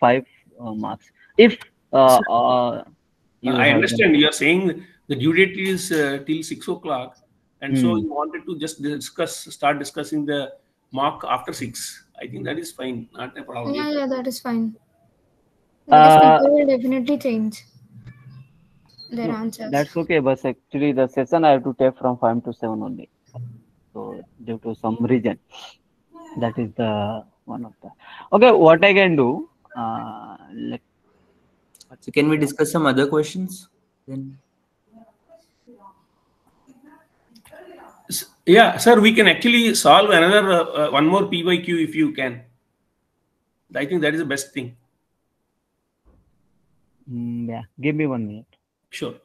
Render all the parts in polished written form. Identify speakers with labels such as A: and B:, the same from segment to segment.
A: 5 marks. If uh,
B: Sir,
A: uh, you
B: I
A: have done.
B: understand you are saying the due date is till 6 o'clock, and so
A: Hmm.
B: you wanted to just start discussing the mark after 6. I think that is fine, not a problem.
C: Yeah, yeah, that is fine. Because
A: Uh,
C: people will definitely change their
A: no,
C: answers.
A: that's okay, but actually the session I have to take from 5 to 7 only. So due to some reason, that is the one of the. Okay, what I can do? Let
D: So can we discuss some other questions then?
B: Yeah, sir, we can actually solve another one more PYQ if you can. I think that is the best thing.
A: yeah, give me 1 minute.
B: Sure.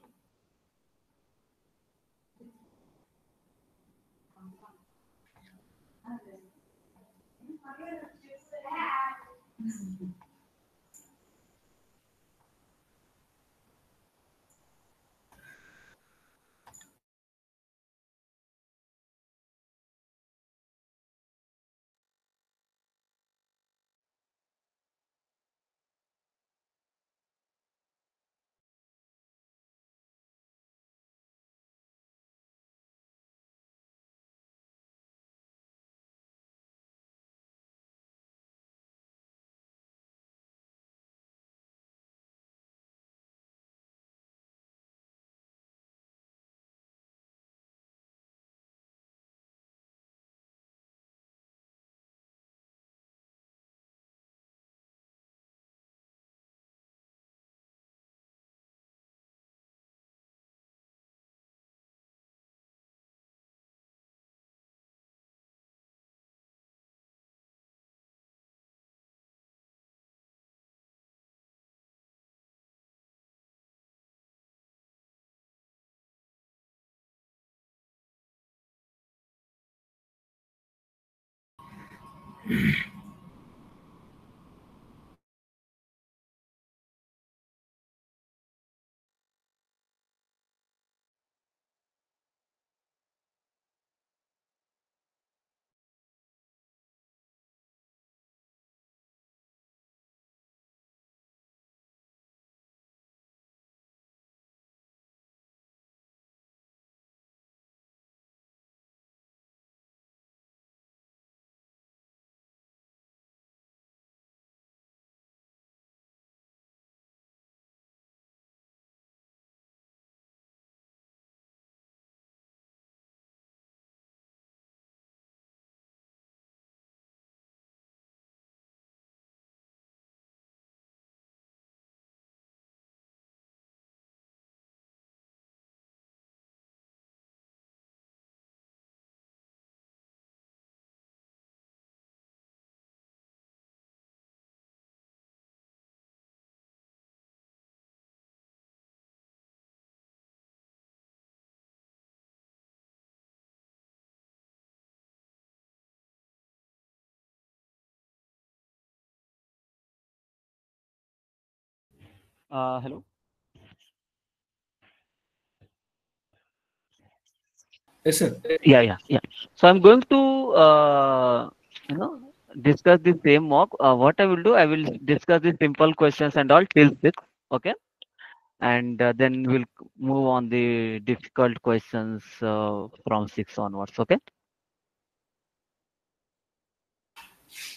A: Hello.
B: Yes, sir.
A: Yeah. So I'm going to you know discuss the same mock. What I will do, I will discuss the simple questions and all till 6. Okay, and then we'll move on the difficult questions from 6 onwards. Okay.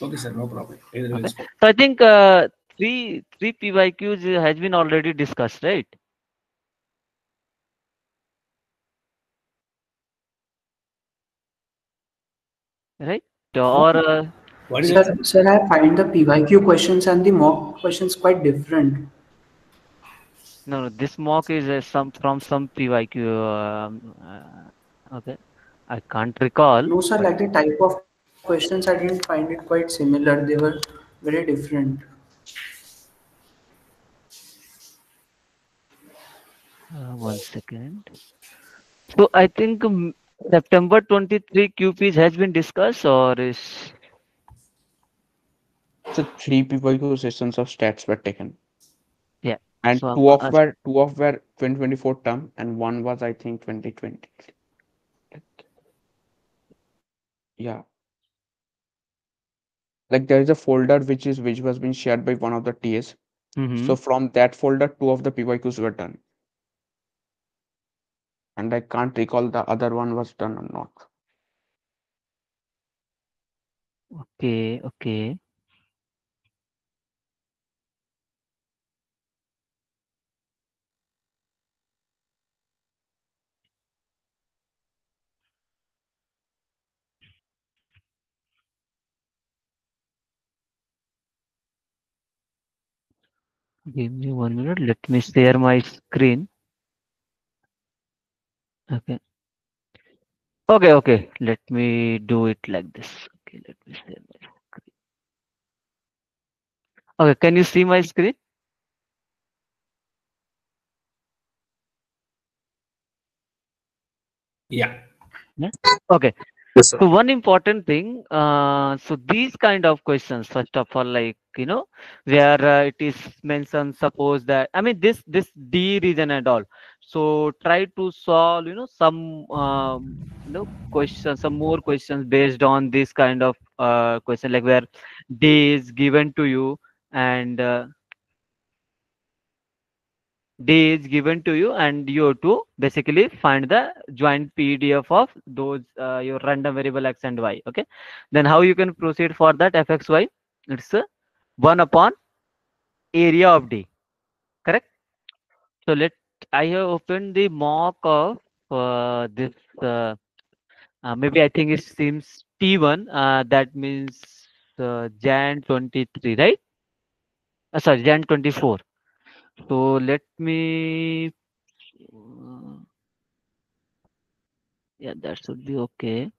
B: Okay, sir, no problem. Either way
A: Okay.
B: is fine.
A: So I think three PYQs has been already discussed, right? Right. Or
B: What is
A: you,
B: it,
E: Sir,
B: sir?
E: sir, I find the PYQ questions and the mock questions quite different.
A: no, this mock is some from some PYQ. Okay, I can't recall,
E: No, sir,
A: but
E: like the type of questions, I didn't find it quite similar. They were very different.
A: 1 second. So I think September 23 QPs has been discussed, or is
F: So three people sessions of stats were taken,
A: yeah.
F: and
A: So
F: two of were 2024 term, and one was I think 2020. Yeah, like there is a folder which was being shared by one of the TAs.
A: Mm-hmm.
F: So from that folder, two of the PYQs were done, and I can't recall the other one was done or not.
A: Okay, okay. Give me 1 minute. Let me share my screen. Okay. Okay, okay. Let me do it like this. Okay, let me share my screen. Okay, can you see my screen?
B: Yeah.
A: Yeah. Okay.
G: Yes, sir.
A: So one important thing, so these kind of questions, first of all, like where it is mentioned, suppose that this D region and all. So try to solve some questions, some more questions based on this kind of question, like where D is given to you and and you have to basically find the joint PDF of those your random variable x and y. Okay, then how you can proceed for that fxy? It's 1 upon area of D, correct? So I have opened the mock of this maybe I think it seems T1, that means Jan 23, right? Sorry, Jan 24. So let me yeah, that should be okay.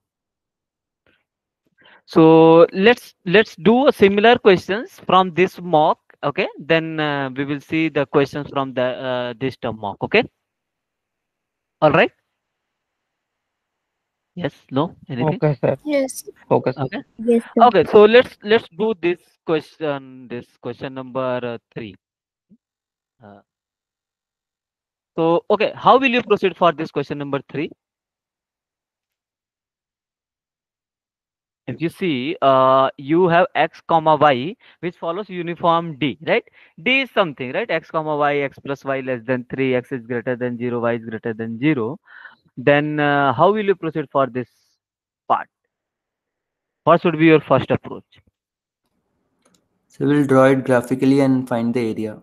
A: So let's do a similar questions from this mock. Okay, then we will see the questions from the this term mock. Okay, all right. Yes, no, anything.
G: Okay, sir.
C: Yes.
G: Okay, sir.
A: Okay,
H: Yes, sir.
A: okay. So let's do this question. This question number 3. Uh, so okay, how will you proceed for this question number 3? If you see, you have x comma y, which follows uniform D, right? D is something, right? X comma y, x plus y less than 3, x is greater than 0, y is greater than 0. Then how will you proceed for this part? What should be your first approach?
D: So we'll draw it graphically and find the area.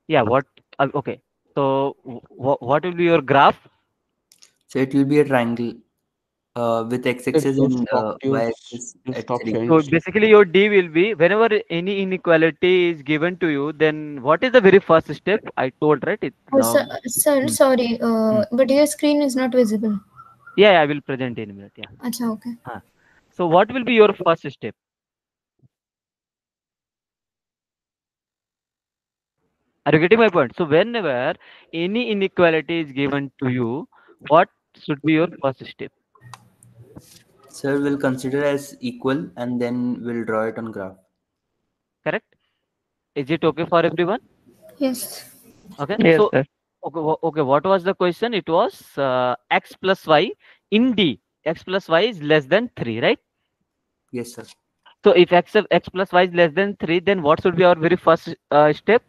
A: Yeah, what? Okay. So what will be your graph?
D: So it will be a triangle with
F: If
D: x-axis
F: you
D: and
F: stop,
D: y-axis
F: you
D: at
F: stop
D: 3.
F: sharing
A: So
F: the screen.
A: basically your D will be whenever any inequality is given to you, then what is the very first step? I told, right? It
C: Sir,
A: now.
C: sir,
A: Hmm,
C: sorry,
A: hmm.
C: but your screen is not visible.
A: Yeah, I will present in a minute. Yeah.
C: Acha, okay.
A: So what will be your first step? Are you getting my point? So whenever any inequality is given to you, what should be your first step?
D: So we'll consider as equal and then we'll draw it on graph.
A: Correct? Is it okay for everyone?
C: Yes.
A: Okay.
G: Yes,
A: So
G: sir.
A: okay. What was the question? It was x plus y in D. X plus y is less than 3, right?
D: Yes, sir.
A: So if x plus y is less than 3, then what should be our very first step?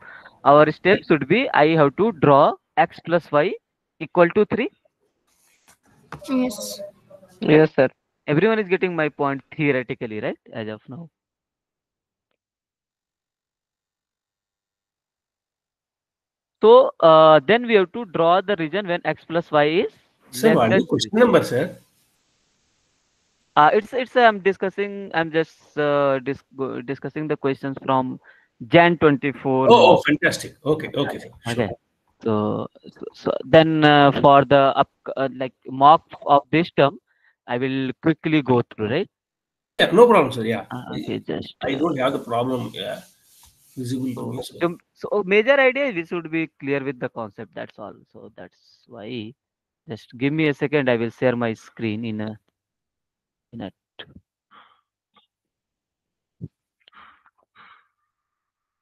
A: Our step should be I have to draw x plus y equal to 3.
C: Yes.
A: Correct?
G: Yes, sir.
A: Everyone is getting my point theoretically, right? As of now. So then we have to draw the region when x plus y is
B: Sir,
A: less
B: what is the
A: than 3.
B: question number, sir?
A: It's I'm discussing. I'm just discussing the questions from Jan 24
B: Oh,
A: mock.
B: oh, fantastic. Okay, okay, sir. Sure.
A: Okay. So then for the like mock of this term, I will quickly go through, right?
B: Yeah, no problem, sir. Yeah.
A: Okay, just
B: I don't have the problem visible to me. So,
A: so major idea we should be clear with the concept. That's all. So that's why. Just give me a second. I will share my screen in a.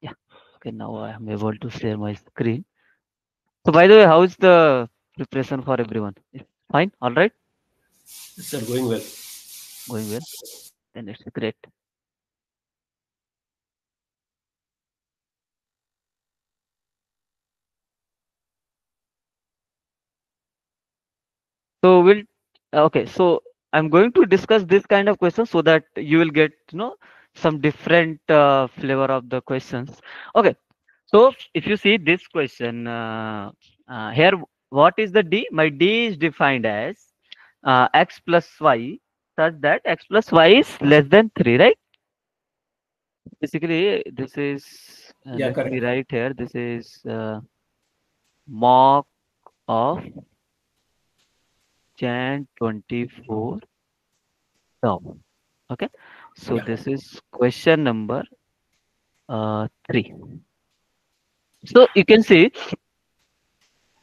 A: Yeah. Okay. Now I am able to share my screen. So by the way, how is the preparation for everyone? It's fine. All right.
B: sir, going well.
A: Going well. Then it's great. So we'll okay. So I'm going to discuss this kind of questions so that you will get some different flavor of the questions. Okay. So if you see this question here, what is the D? My D is defined as x plus y such that x plus y is less than 3, right? Basically, this is
B: Yeah,
A: let me
B: correct.
A: write here. This is mock of Jan 24 term. Okay, so
B: Yeah.
A: this is question number 3. So you can see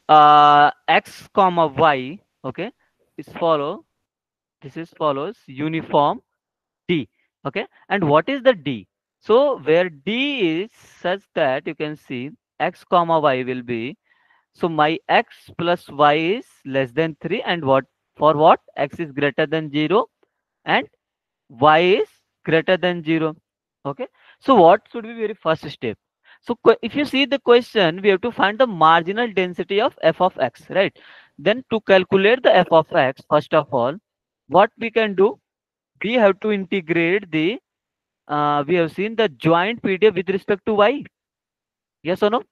A: x comma y. Okay, is follow. This is follows uniform D. Okay, and what is the D? So where D is such that you can see x comma y will be, so my x plus y is less than 3, and what for what x is greater than 0 and y is greater than 0. Okay, so what should be very first step? So if you see the question, we have to find the marginal density of f of x, right? Then to calculate the f of x, first of all, what we can do, we have to integrate the we have seen the joint PDF with respect to y. Yes or no?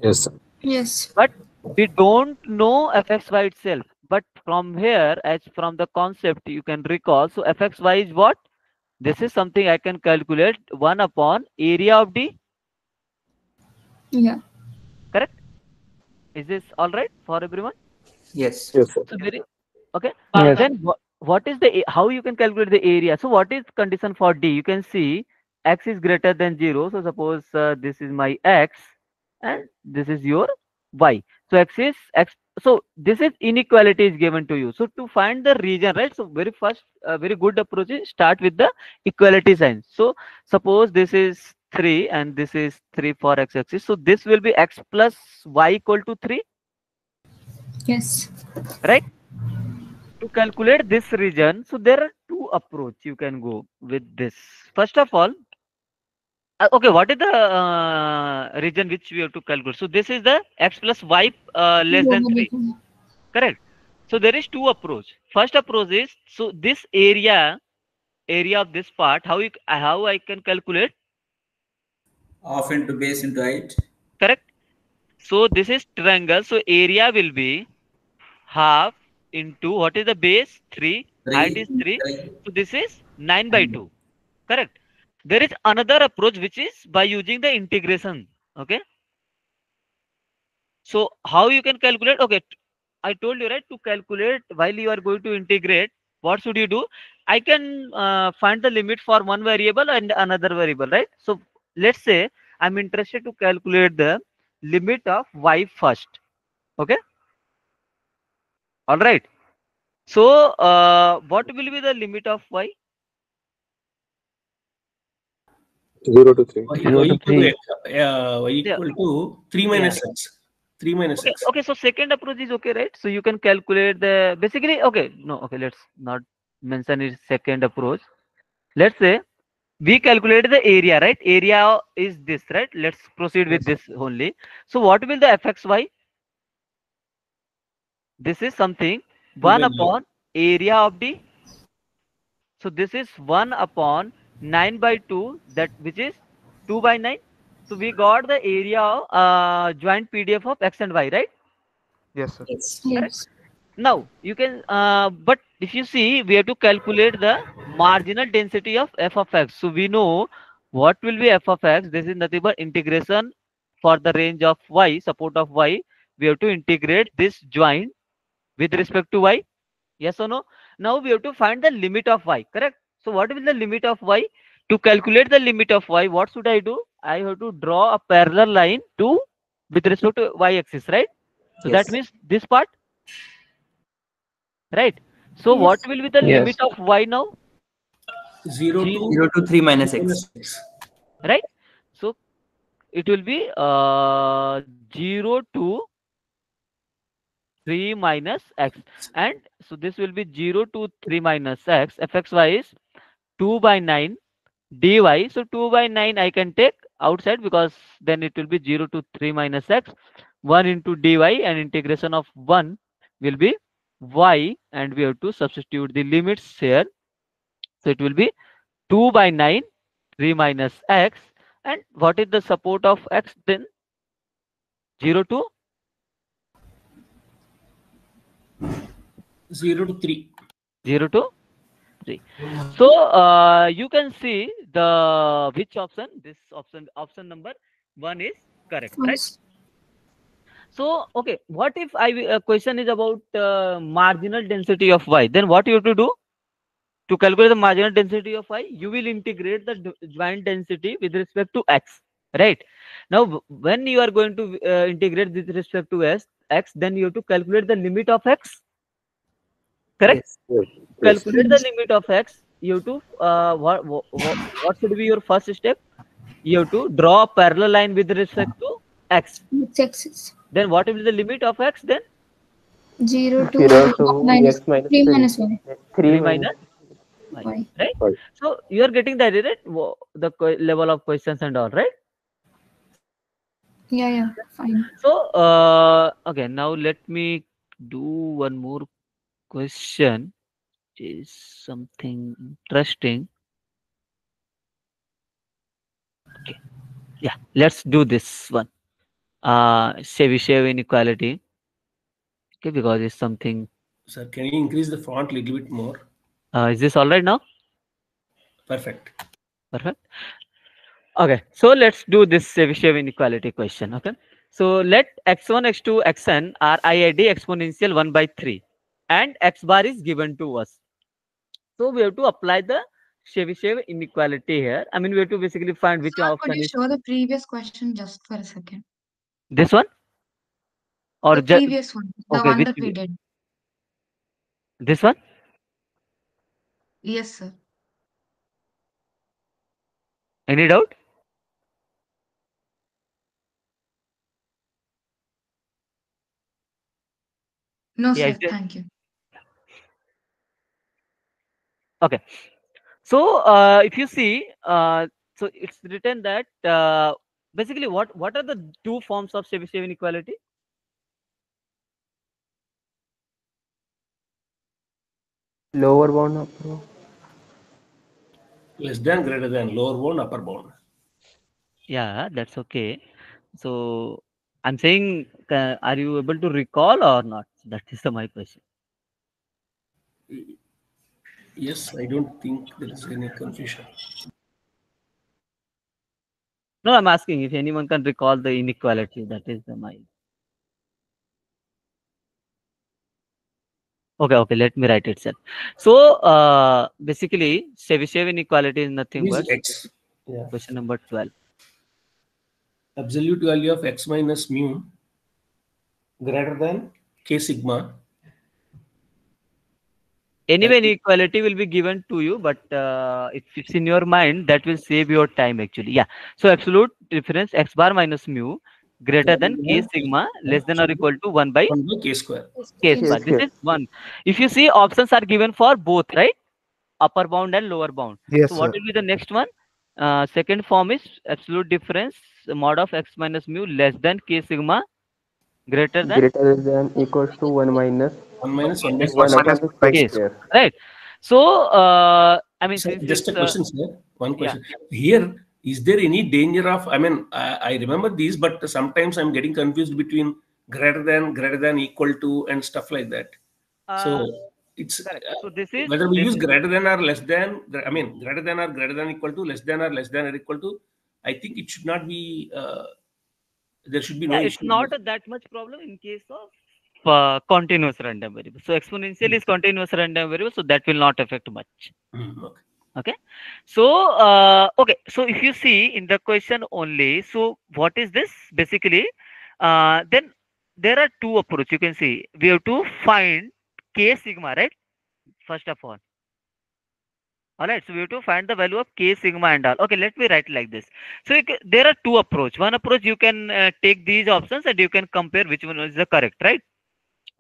G: Yes, sir.
C: Yes.
A: But we don't know fxy itself. But from here, as from the concept, you can recall. So fxy is what? This is something I can calculate 1 upon area of D.
C: Yeah.
A: Correct? Is this all right for everyone?
D: Yes.
G: Yes, sir.
A: So very okay.
F: Yes.
A: Then what is the how you can calculate the area? So what is condition for D? You can see x is greater than 0. So suppose this is my x and this is your y. So x is x. So this is inequality is given to you. So to find the region, right? So very first, very good approach is start with the equality sign. So suppose this is 3 and this is 3 for x axis. So this will be x plus y equal to 3,
C: Yes.
A: right? To calculate this region, so there are two approach you can go with this. First of all, okay, what is the region which we have to calculate? So this is the x plus y less than 3,
C: Logarithm.
A: correct? So there is two approach. First approach is, so this area of this part, how I can calculate,
H: Half into base into height.
A: correct? So this is triangle, so area will be half into what is the base 3, height is
H: 3.
A: 3,
H: 3.
A: so this is 9 by 2, correct? There is another approach which is by using the integration. Okay, so how you can calculate? Okay, I told you, right, to calculate while you are going to integrate, what should you do? I can find the limit for one variable and another variable, right? So let's say I'm interested to calculate the limit of y first. Okay, all right. So what will be the limit of y?
G: 0 to 3.
B: Y,
F: 0
B: y
F: to
B: equal to
F: 3.
B: y
A: Yeah,
B: equal to 3
A: yeah.
B: minus x. 3 minus
A: Okay,
B: x.
A: okay. So second approach is okay, right? So you can calculate the basically. Okay, no, okay. Let's not mention it second approach. Let's say we calculate the area, right? Area is this, right? Let's proceed with
G: Yes.
A: this only. So what will the fxy? This is something
B: 2
A: one
B: by 9.
A: upon area of D. So this is 1 upon 9 by 2, that which is 2 by 9. So we got the area of joint PDF of x and y, right?
G: Yes, sir.
H: Yes.
A: Correct.
C: Yes.
A: Now you can, but if you see, we have to calculate the marginal density of f of x. So we know what will be f of x. This is nothing but integration for the range of y, support of y. We have to integrate this joint with respect to y. Yes or no? Now we have to find the limit of y. Correct. So what will the limit of y? To calculate the limit of y, what should I do? I have to draw a parallel line to with respect to y axis, right? So that
D: Yes.
A: means this part, right? So what
C: Yes.
A: will be the limit
F: Yes.
A: of y now?
B: 0 to
D: 0 to 3 minus
B: 3
D: x.
B: minus x.
A: Right? So it will be 0 to 3 minus x. And so this will be 0 to 3 minus x. fxy is 2 by 9 dy. So 2 by 9 I can take outside because then it will be 0 to 3 minus x. 1 into dy and integration of 1 will be y, and we have to substitute the limits here. So it will be 2 by 9, 3 minus x. And what is the support of x then? 0 to
B: 0 to 3.
A: 0 to 3. So you can see the which option, this option number 1 is correct, right?
C: First.
A: So okay, what if question is about marginal density of y? Then what you have to do to calculate the marginal density of y? You will integrate the joint density with respect to x, right? Now when you are going to integrate with respect to x, then you have to calculate the limit of x, correct?
D: Yes.
G: Yes. Yes.
A: Calculate the limit of x. You have to what should be your first step? You have to draw a parallel line with respect to x.
C: X axis.
A: Then what will be the limit of x then?
C: 0 to
G: 0 to
C: minus
G: x minus
C: 3
G: 3.
C: minus y.
A: 3 minus y,
C: Y.
A: right?
G: Y.
A: So you are getting the idea, right? The level of questions and all, right?
C: Yeah, fine.
A: So okay, now let me do one more question. Is something interesting. Okay, yeah, let's do this one. Chebyshev inequality. Okay, because it's something.
B: Sir, can you increase the font a little bit more?
A: Is this all right now?
B: Perfect.
A: Perfect. Okay, so let's do this Chebyshev inequality question. Okay, so let x1, x2, xn are IID exponential 1 by 3, and x bar is given to us. So we have to apply the Chebyshev inequality here. I mean, we have to basically find which
I: Sir, could
A: option
I: you
A: is
I: show the previous question just for a second?
A: this one, or
I: The
A: just
I: previous one, the
A: okay,
I: one
A: which
I: that we did.
A: this one?
I: Yes, sir.
A: Any doubt?
I: No,
A: Yeah,
I: sir. Thank you.
A: okay. So if you see, so it's written that basically what are the two forms of Chebyshev inequality?
G: Lower bound, upper bound.
B: Less than, greater than, lower bound, upper bound.
A: Yeah, that's okay. So I'm saying, are you able to recall or not? That is my question.
B: Yes, I don't think there is any confusion.
A: No, I'm asking if anyone can recall the inequality. That is my. Okay. Let me write it, sir. So basically, Chebyshev inequality is nothing
B: This
A: but
B: is x. Yeah.
A: question number 12.
B: Absolute value of x minus mu greater than k sigma.
A: Anyway, inequality will be given to you, but if it's in your mind, that will save your time actually. Yeah. So absolute difference x bar minus mu greater than k sigma less than or equal to 1 by
B: 1 by k square.
A: k square. This is one. If you see, options are given for both, right? Upper bound and lower bound.
G: Yes,
A: So what
G: sir.
A: will be the next one? Second form is absolute difference mod of x minus mu less than k sigma greater than
G: Greater than equals to 1 minus
B: 1 minus 1 by
G: 1 upon the
A: k
G: k
A: square,
G: square.
A: right? So I mean,
B: Sir,
A: since
B: just
A: it's
B: a question, sir. One
A: yeah.
B: question. Here, is there any danger of, I mean, I remember these, but sometimes I'm getting confused between greater than, equal to, and stuff like that. So it's
A: correct. So this is
B: whether we use greater than or less than, I mean, greater than or greater than equal to, less than or less than or equal to, I think it should not be, there should be no
A: yeah, it's
B: issue.
A: not that much problem in case of continuous random variable. So exponential is continuous random variable, so that will not affect much.
B: Okay.
A: Okay. So okay. So if you see in the question only, so what is this basically? Then there are two approach. You can see we have to find k sigma, right? First of all. All right, so we have to find the value of k sigma and all. Okay, let me write like this. So there are two approach. One approach you can take these options and you can compare which one is the correct, right?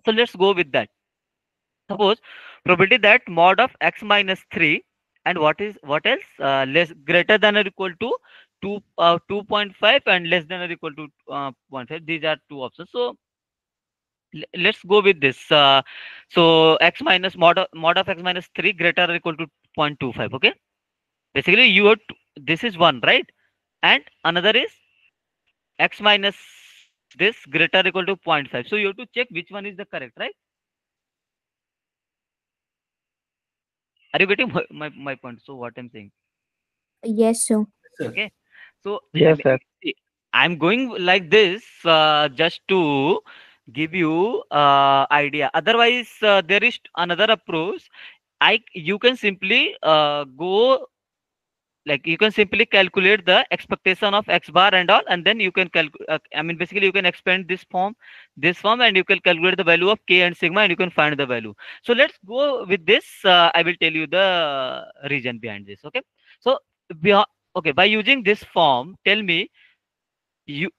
A: So let's go with that. Suppose probability that mod of x minus 3 and what else less greater than or equal to 2.5 and less than or equal to 0.5. These are two options. So let's go with this. So x minus mod of x minus 3 greater or equal to 0.25. Okay. Basically, you have this is one, right? And another is x minus this greater or equal to 0.5. So you have to check which one is the correct, right? Are you getting my point? So what I'm saying?
J: Yes, sir.
B: Sir.
A: Okay. So
G: Yes, sir.
A: see, I'm going like this just to give you idea. Otherwise, there is another approach. You can simply go like you can simply calculate the expectation of x bar and all, and then you can I mean basically you can expand this form, and you can calculate the value of k and sigma, and you can find the value. So let's go with this. I will tell you the reason behind this. Okay. So okay, by using this form, tell me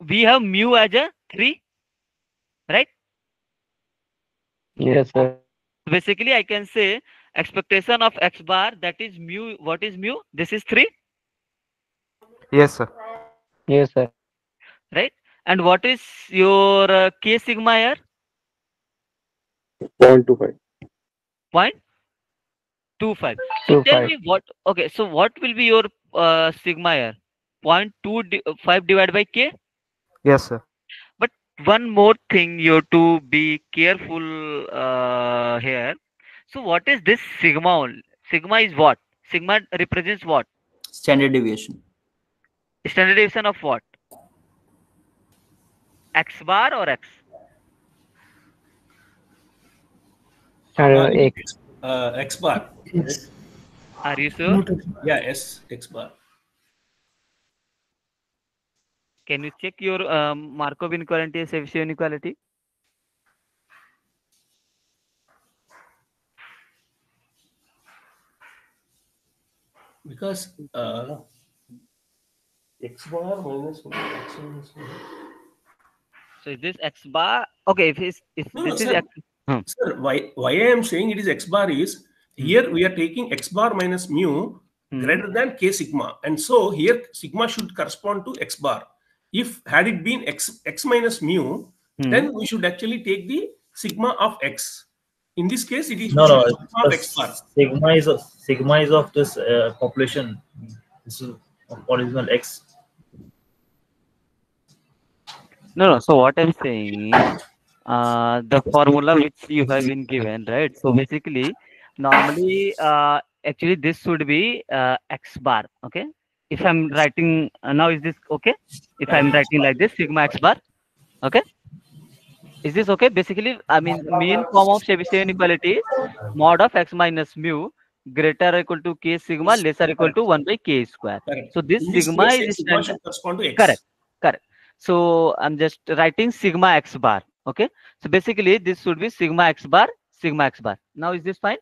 A: we have mu as a 3, right?
G: Yes, sir.
A: Basically I can say expectation of x bar, that is mu. What is mu? This is 3,
K: Yes, sir.
G: Yes, sir.
A: right? And what is your k sigma here?
G: 0.25.
A: 0.25. So tell
G: 25.
A: me what, okay, so what will be your sigma here? 0.25 divided by k.
K: Yes, sir.
A: But one more thing you have to be careful here. So what is this sigma? Sigma is what? Sigma represents what?
D: Standard deviation.
A: Standard deviation of what? X bar or x?
G: X.
B: X bar.
E: Yes.
A: Are you sure?
E: Noted.
B: Yeah, S X bar.
A: Can you check your Markov inequality and Chebyshev inequality?
B: Because X bar minus 1, X minus 1.
A: So is this x bar? Okay, if
B: No,
A: this is
B: sir.
A: x.
B: Sir, why I am saying it is X bar is here we are taking X bar minus mu greater than K sigma. And so here sigma should correspond to X bar. If had it been X minus mu, then we should actually take the sigma of X. In this case, it is
L: No, no.
B: sigma of X bar.
L: Sigma is of this population. This is of original X.
A: No. So what I'm saying is, the formula which you have been given, right? So basically, normally, actually, this should be x bar. Okay. If I'm writing now, is this okay? If I'm writing like this, sigma x bar. Okay. Is this okay? Basically, I mean, mean form of Chebyshev inequality is mod of x minus mu greater or equal to k sigma lesser or equal to 1 by k square.
B: Correct.
A: So this
B: In this
A: sigma
B: case,
A: is
B: sigma
A: standard.
B: should correspond to X.
A: Correct. So I'm just writing sigma x bar. Okay. So basically, this should be sigma x bar, sigma x bar. Now, is this fine?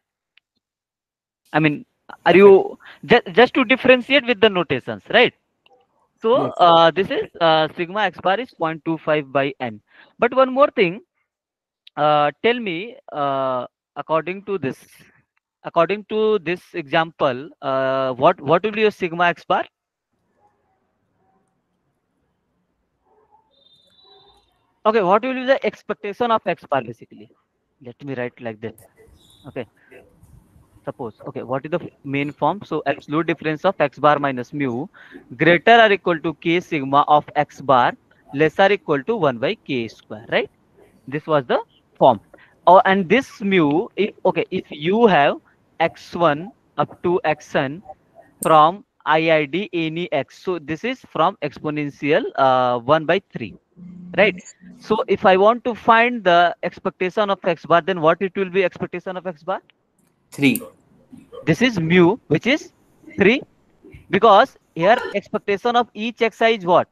A: I mean, are you just to differentiate with the notations, right? So this is sigma x bar is 0.25 by n. But one more thing, tell me, according to this example, what will be your sigma x bar? Okay, what will be the expectation of x bar basically? Let me write like this. Okay. Suppose, okay, what is the main form? So absolute difference of x bar minus mu greater or equal to k sigma of x bar lesser equal to 1 by k square, right? This was the form. Oh, and this mu, if you have x1 up to xn from IID any x, so this is from exponential 1 by 3, right? So if I want to find the expectation of x bar, then what it will be expectation of x bar?
D: 3.
A: This is mu, which is 3, because here expectation of each xi is what?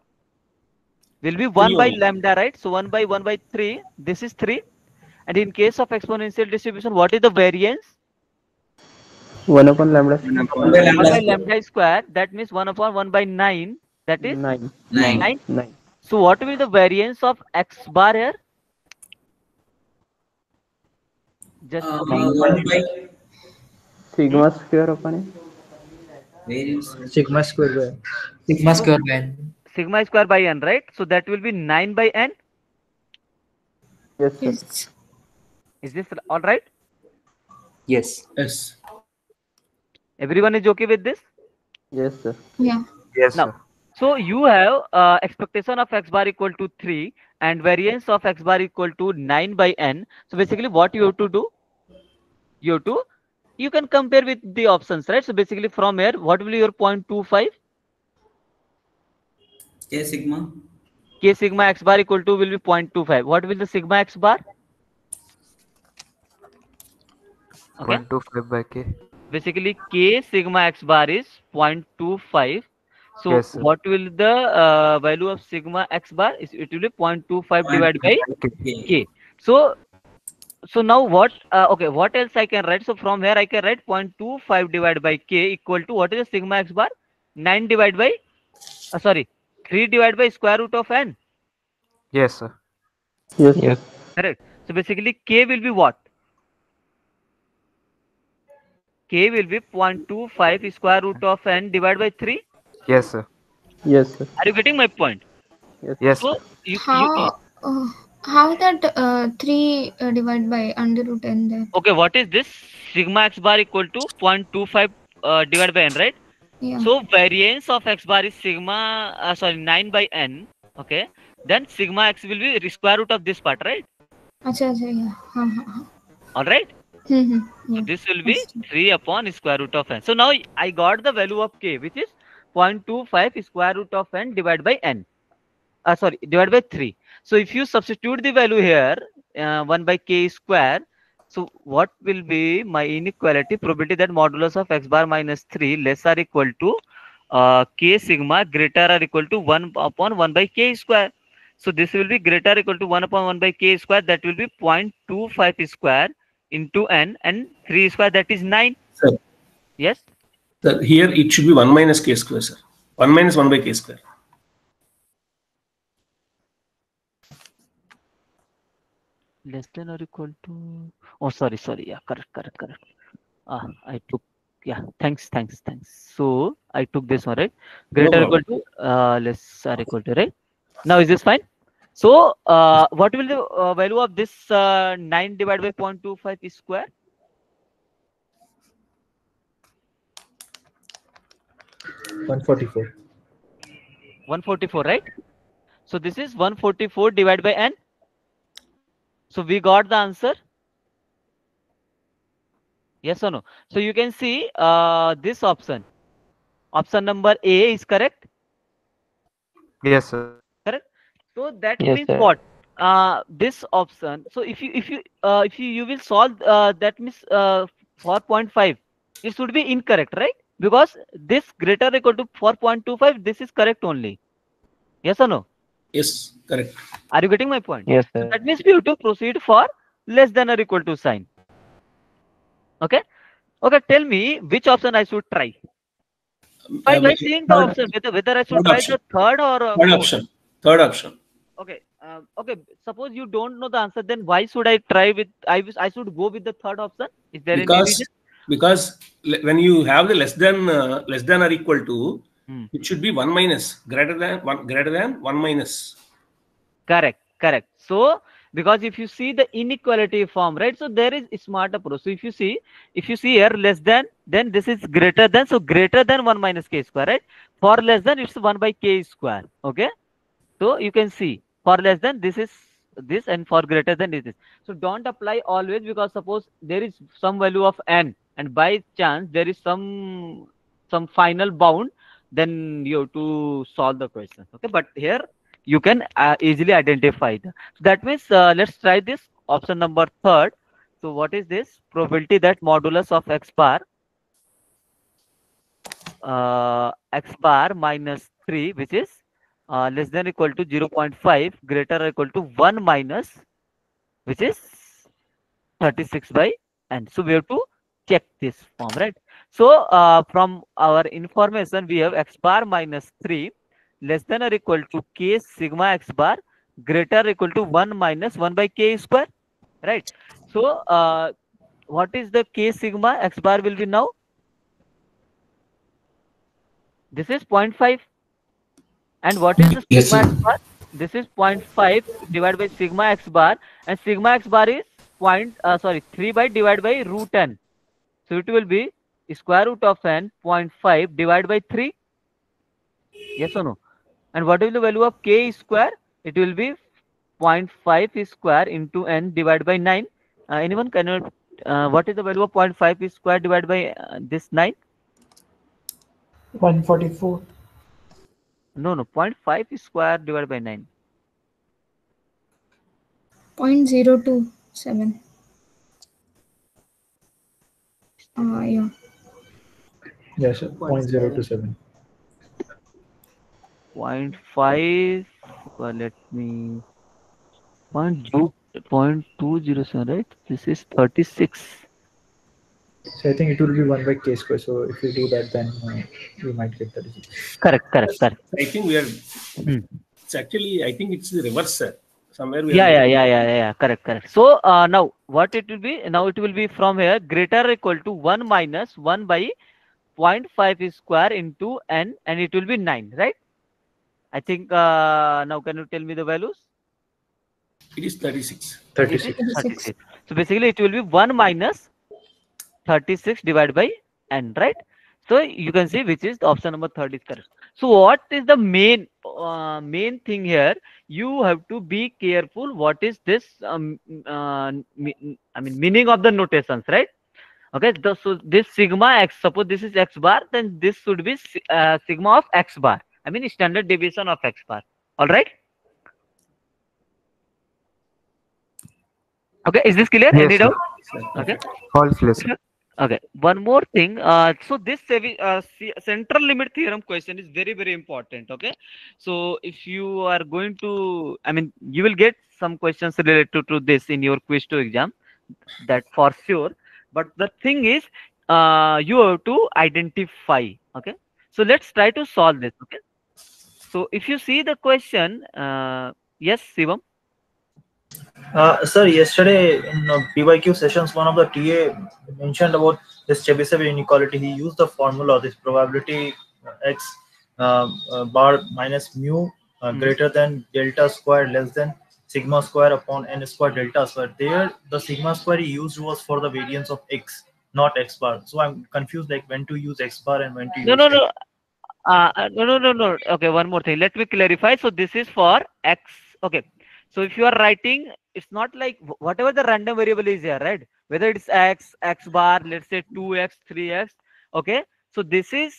A: Will be 1 by lambda, right? So 1 by 3, this is 3. And in case of exponential distribution, what is the variance?
G: 1 upon lambda.
H: 1 by
A: 1 by
H: lambda.
A: lambda square, that means 1 upon 1 by 9, that is
G: 9.
A: 9.
G: 9.
A: So what will be the variance of x bar here? Just
H: 1 by
G: Sigma square upon n.
H: variance.
L: Sigma square by.
E: Sigma square by n.
A: sigma square by n, right? So that will be 9 by n.
G: Yes, sir.
C: Yes.
A: Is this all right?
D: Yes.
B: Yes.
A: Everyone is okay with this?
G: Yes, sir.
C: Yeah.
K: Yes,
A: Now,
K: sir.
A: so you have expectation of x bar equal to 3 and variance of x bar equal to 9 by n. So basically what you have to do? You have to, you can compare with the options, right? So basically from here, what will be your 0.25?
H: K sigma.
A: K sigma x bar equal to will be 0.25. What will the sigma x bar? Okay.
K: 0.25 by K.
A: Basically K sigma x bar is 0.25. So
K: Yes, sir.
A: what will the value of sigma x bar is? It will be 0.25 divided by
H: K.
A: K. So now what? Okay, what else I can write? So from here I can write 0.25 divided by K equal to what is the sigma x bar? 9 divided by sorry, 3 divided by square root of n.
K: Yes, sir.
G: Yes, sir.
F: Yes.
A: Correct. So basically K will be what? K will be 0.25 square root of n divided by 3.
K: Yes, sir.
G: Yes, sir.
A: Are you getting my point?
G: Yes.
K: Yes,
A: So
K: sir.
C: How that 3 divided by under root n there?
A: okay, what is this? Sigma x bar equal to 0.25 divided by n, right?
C: Yeah.
A: So variance of x bar is sigma, sorry, 9 by n. Okay. Then sigma x will be square root of this part, right?
C: Acha, yeah.
A: All right.
C: Yeah.
A: So this will be
C: Understood.
A: 3 upon square root of n. So now I got the value of k, which is 0.25 square root of n divided by n. Sorry, divided by 3. So if you substitute the value here, 1 by k square, so what will be my inequality probability that modulus of x bar minus 3 less or equal to k sigma greater or equal to 1 upon 1 by k square. So this will be greater or equal to 1 upon 1 by k square, that will be 0.25 square into n, and 3 square, that is 9.
B: Sir,
A: Yes.
B: sir, here it should be 1 minus K square, sir. 1 minus 1 by K square.
A: Less than or equal to, oh sorry, yeah, correct. I took, yeah, thanks. So I took this one, right? Greater or equal to less or equal to, right? Now is this fine? So what will the value of this 9 divided by 0.25 square?
L: 144.
A: 144, right? So this is 144 divided by n. So we got the answer. Yes or no? So you can see this option. Option number A is correct.
K: Yes, sir.
A: Correct. So that
G: Yes,
A: means
G: sir.
A: what? This option. So if you will solve that means 4.5, it should be incorrect, right? Because this greater or equal to 4.25, this is correct only. Yes or no?
B: Yes, correct.
A: Are you getting my point?
G: Yes,
A: So
G: sir.
A: that means we have to proceed for less than or equal to sign. Okay. Okay. Tell me which option I should try. By seeing the option, whether I should
B: Third
A: try
B: option.
A: the third or
B: Third
A: fourth.
B: option. Third option.
A: Okay. Okay. Suppose you don't know the answer, then why should I try with? I should go with the third option. Is there any reason?
B: Because when you have the less than or equal to, it should be 1 minus greater than 1 minus.
A: Correct. So because if you see the inequality form, right? So there is a smart approach. So if you see here less than, then this is greater than. So greater than 1 minus k square, right? For less than, it's 1 by k square. Okay. So you can see for less than this is this, and for greater than this is. So don't apply always, because suppose there is some value of n and by chance there is some final bound, then you have to solve the question. Okay, but here you can easily identify that means let's try this option number third. So what is this? Probability that modulus of x bar minus 3, which is less than or equal to 0.5, greater or equal to 1 minus, which is 36 by n. So we have to check this form, right? So from our information, we have x bar minus 3 less than or equal to k sigma x bar greater or equal to 1 minus 1 by k square, right? So what is the k sigma x bar will be now? This is 0.5. And what is the
B: Yes,
A: sigma
B: sir.
A: x bar? This is 0.5 divided by sigma x bar, and sigma x bar is 3 by divided by root n. So it will be square root of n 0.5 divided by 3. Yes or no? And what is the value of k square? It will be 0.5 square into n divided by 9. Anyone cannot, what is the value of 0.5 square divided by this 9?
M: 144.
A: No, 0.5 square divided by 9.
C: 0.027. Yeah.
L: Yes, sir. 0.027.
A: 0.5, let me, 0.207, right? This is 36.
L: So I think it will be 1 by k square. So if we do that, then we might get 36.
A: Correct.
B: I think we are. It's actually, I think it's the reverse, sir. Somewhere we are.
A: Yeah. Correct. So now what it will be? Now it will be from here greater or equal to 1 minus 1 by 0.5 square into n, and it will be 9, right? I think now can you tell me the values?
B: It is 36.
A: 36. So basically it will be 1 minus 36 divided by n, right? So you can see which is the option number 30 is correct. So what is the main thing here? You have to be careful. What is this? Meaning of the notations, right? Okay. So this sigma x. Suppose this is x bar, then this should be sigma of x bar. I mean standard deviation of x bar. All right. Okay. Is this clear?
K: Yes,
A: Any
K: sir.
A: doubt? Okay.
K: All clear, sir.
A: Okay, one more thing. So this central limit theorem question is very important. Okay, so if you are going to, you will get some questions related to this in your quiz 2 exam, that for sure. But the thing is, you have to identify. Okay, so let's try to solve this. Okay, so if you see the question, yes, Shivam.
L: Sir, yesterday in PYQ sessions, one of the TA mentioned about this Chebyshev inequality. He used the formula, this probability x bar minus mu greater than delta square less than sigma square upon n square delta square. There, the sigma square he used was for the variance of x, not x bar. So I'm confused, like when to use x bar and when to use
A: No.
L: x.
A: No. Okay, one more thing. Let me clarify. So this is for x. Okay. So if you are writing, it's not like whatever the random variable is here, right? Whether it's x, x bar, let's say 2x, 3x. Okay. So this is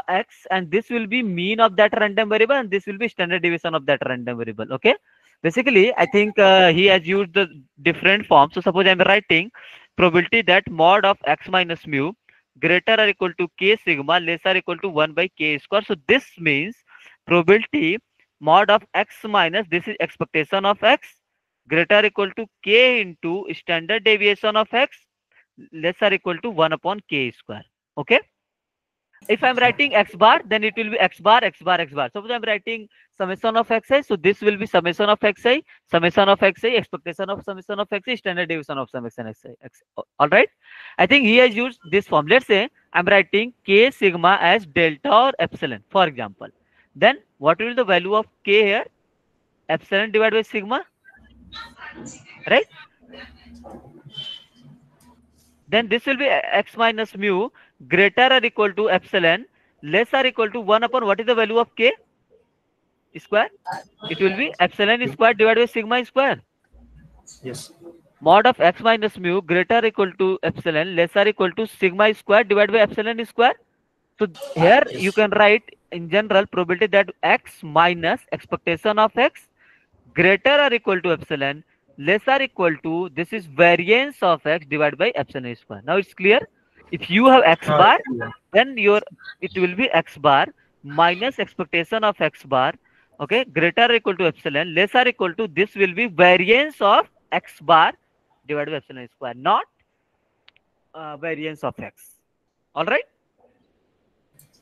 A: x, and this will be mean of that random variable, and this will be standard deviation of that random variable. Okay. Basically, I think he has used the different form. So suppose I'm writing probability that mod of x minus mu greater or equal to k sigma less or equal to 1 by k square. So this means probability mod of x minus, this is expectation of x, greater or equal to k into standard deviation of x less or equal to 1 upon k square. Okay. If I'm writing x bar, then it will be x bar. Suppose I'm writing summation of xi, so this will be summation of xi, expectation of summation of xi, standard deviation of summation xi. All right. I think he has used this form. Let's say I'm writing k sigma as delta or epsilon, for example. Then what will be the value of k here? Epsilon divided by sigma, right? Then this will be x minus mu greater or equal to epsilon less or equal to 1 upon what is the value of k square? It will be epsilon square divided by sigma square.
L: Yes.
A: Mod of x minus mu greater or equal to epsilon less or equal to sigma square divided by epsilon square. So here you can write in general probability that x minus expectation of x greater or equal to epsilon less or equal to, this is variance of x divided by epsilon square. Now it's clear. If you have x bar, then it will be x bar minus expectation of x bar, okay, greater or equal to epsilon less or equal to, this will be variance of x bar divided by epsilon square, not variance of x. All right.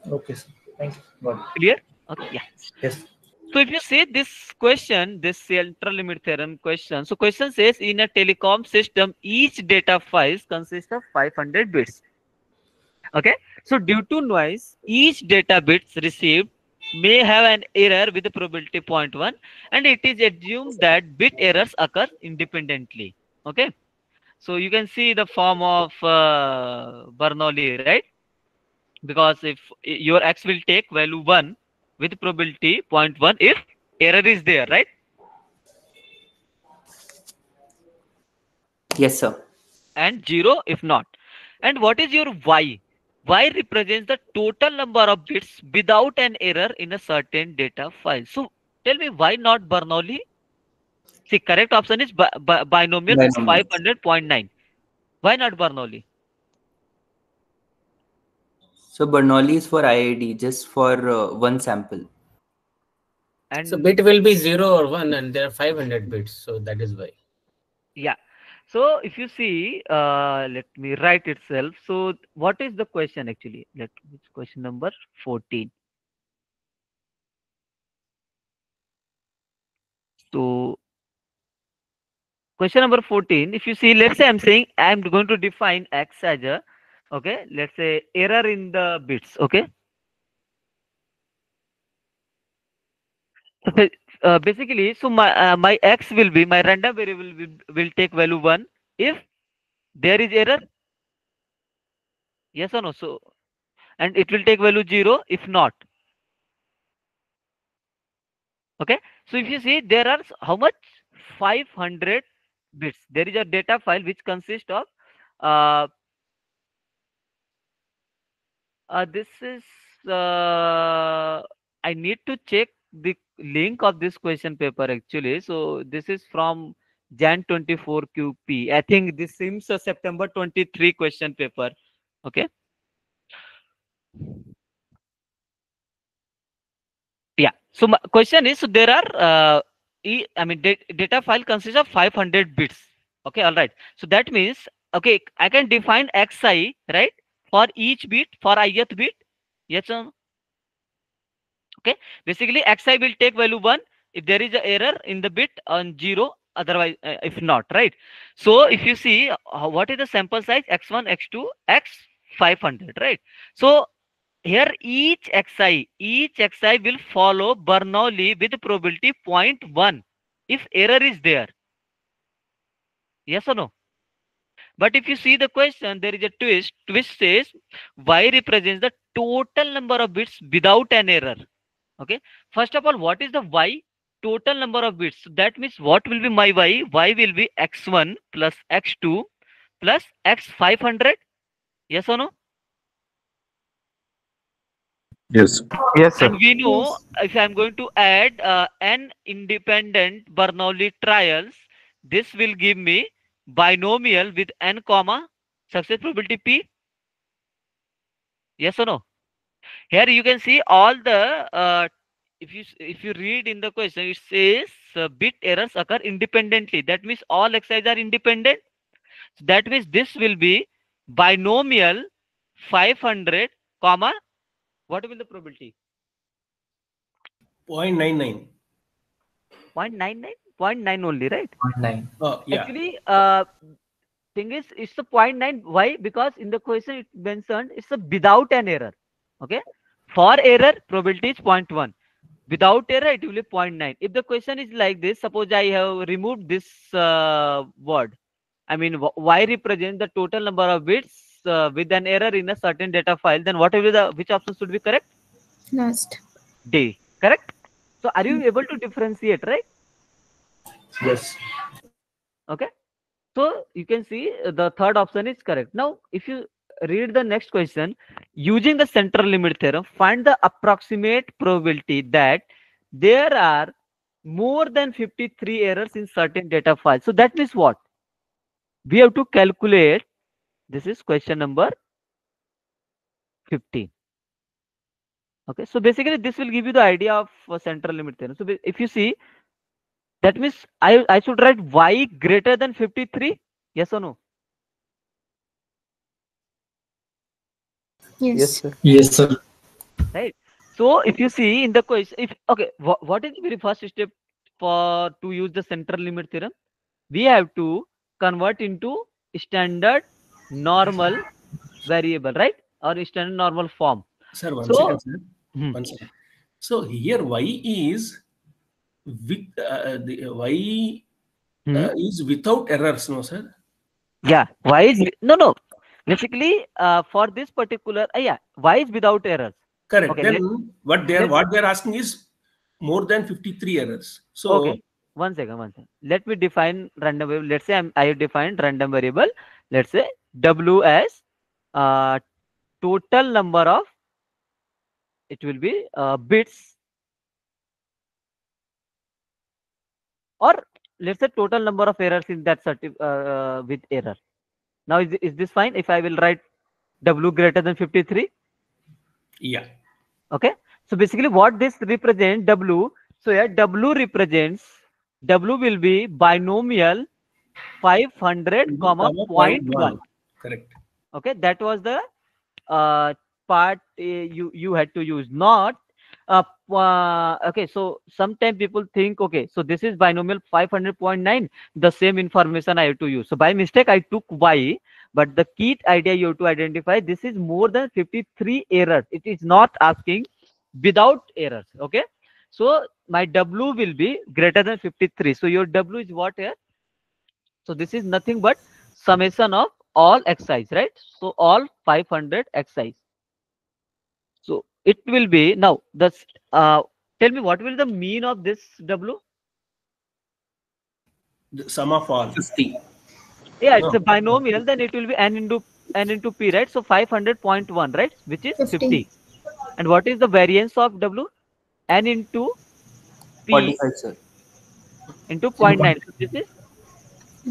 L: Okay, sir. Thank you. Got it.
A: Clear? Okay. Yeah.
L: Yes.
A: So if you see this question, this central limit theorem question, so question says in a telecom system, each data files consists of 500 bits. Okay. So due to noise, each data bits received may have an error with the probability 0.1, and it is assumed that bit errors occur independently. Okay. So you can see the form of Bernoulli, right? Because if your x will take value 1 with probability 0.1 if error is there, right?
D: Yes, sir.
A: And 0 if not. And what is your y? Y represents the total number of bits without an error in a certain data file. So tell me why not Bernoulli? See, correct option is binomial
D: Binomial.
A: 500.9. Why not Bernoulli?
D: So Bernoulli is for IID, just for one sample.
A: And
M: So bit will be 0 or 1 and there are 500 bits. So that is why.
A: yeah. So if you see, let me write itself. So what is the question actually? It's question number 14. So question number 14, if you see, let's say I'm saying I'm going to define x as a, okay, let's say error in the bits, okay. So basically, so my x will be, my random variable will take value 1 if there is error, yes or no. So and it will take value 0 if not, okay. So if you see, there are how much, 500 bits. There is a data file which consists of uh, this is I need to check the link of this question paper actually. So this is from Jan 24 QP. I think this seems a September 23 question paper. Okay. Yeah. So my question is, so there are data file consists of 500 bits. Okay. All right. So that means, okay, I can define xi, right, for each bit, for ith bit. Yes or no? Okay, basically xi will take value 1 if there is an error in the bit, on 0 otherwise, if not, right? So if you see, what is the sample size, x1 x2 x 500, right? So here each xi will follow Bernoulli with probability 0.1 if error is there, yes or no. But if you see the question, there is a twist says y represents the total number of bits without an error. Okay, first of all, what is the y? Total number of bits. So that means what will be my y? Y will be x1 plus x2 plus x 500. Yes or no?
N: Yes.
K: Yes, sir.
A: And we know,
C: Yes.
A: if I'm going to add n independent Bernoulli trials, this will give me binomial with n comma success probability p. Yes or no? Here you can see all the if you read in the question, it says bit errors occur independently. That means all xi's are independent. So that means this will be binomial 500 comma, what will the probability?
B: 0.99.
A: 0.99 only, right?
H: 0.9.
B: Oh, yeah.
A: Actually, thing is, it's the 0.9. Why? Because in the question it mentioned it's a without an error. Okay, for error probability is 0.1. Without error it will be 0.9. If the question is like this, suppose I have removed this word, I mean y represents the total number of bits with an error in a certain data file, then what will be the, which option should be correct?
C: Last.
A: D. Correct. So are you able to differentiate, right?
L: Yes.
A: Okay, so you can see the third option is correct. Now if you read the next question, using the central limit theorem, find the approximate probability that there are more than 53 errors in certain data files. So that means what? We have to calculate. This is question number 15. Okay, so basically this will give you the idea of central limit theorem. So if you see, that means I should write y greater than 53. Yes or no?
C: Yes.
G: Yes, sir.
L: Yes, sir.
A: Right. So if you see in the question, if okay, what is the very first step for to use the central limit theorem? We have to convert into standard normal variable, right? Or standard normal form.
B: Sir, one
A: So
B: second, sir. One second. So here y is with the y is without errors, no, sir?
A: Yeah, y is no. Basically, for this particular, yeah, y is without errors.
B: Correct.
A: Okay,
B: Then
A: let
B: what they're asking is more than 53 errors. So
A: okay. One second, one second. Let me define random variable. Let's say I defined random variable. Let's say w as uh, total number of, it will be bits, or let's say total number of errors in that with error. Now is this fine if I will write w greater than 53?
B: yeah.
A: Okay, so basically what this represent w, so yeah, w will be binomial 500 comma
B: Comma
A: point
B: point
A: 1.
B: one. Correct.
A: Okay, that was the part you had to use, not okay. So sometimes people think, okay, so this is binomial 500.9, the same information I have to use. So by mistake I took y, but the key idea you have to identify, this is more than 53 errors. It is not asking without errors. Okay, so my w will be greater than 53. So your w is what here? So this is nothing but summation of all xi's, right? So all 500 xi's. So it will be now the tell me what will the mean of this w?
B: The sum of all.
H: 50.
A: Yeah, it's
B: No.
A: a binomial. Then it will be n into p, right? So 500.1, right? Which is
C: 50.
A: 50. And what is the variance of w? N into p
D: 45, sir.
A: into 0.9. So this is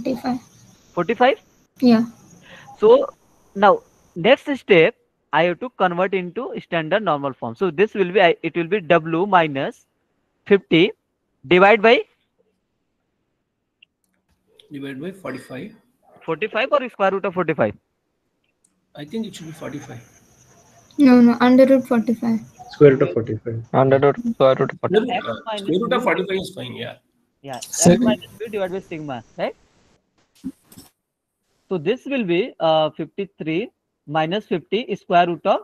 C: 45.
A: 45.
C: Yeah.
A: So now next step, I have to convert into standard normal form. So this will be it will be w minus 50 divided by
B: Divided by 45.
A: 45 or square root of 45.
B: I think it should be 45.
C: No, under root 45.
G: Square root of 45.
F: Under root square root of
B: No,
F: 45.
A: X minus
B: square root of
A: mu,
B: 45 is fine. Yeah.
A: yeah, x
G: Sir,
A: minus p divided by sigma, right? So this will be 53 minus 50 square root of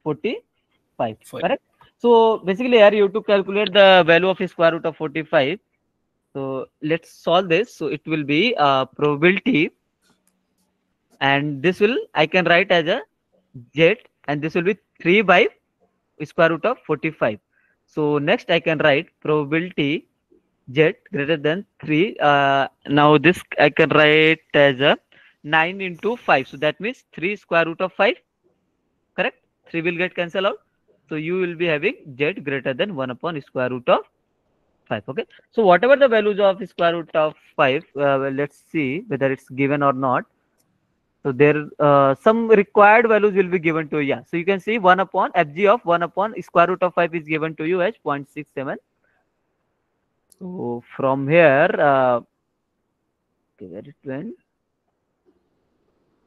A: 45,
B: Fine.
A: correct? So basically here you have to calculate the value of square root of 45. So let's solve this. So it will be probability, and this will I can write as a z, and this will be 3 by square root of 45. So next I can write probability z greater than 3. Now this I can write as a 9 into 5. So that means 3 square root of 5, correct? 3 will get cancelled out. So you will be having z greater than 1 upon square root of 5. Okay, so whatever the values of square root of 5, well, let's see whether it's given or not. So there some required values will be given to you. Yeah, so you can see 1 upon fg of 1 upon square root of 5 is given to you as 0.67. So from here, okay, where it went?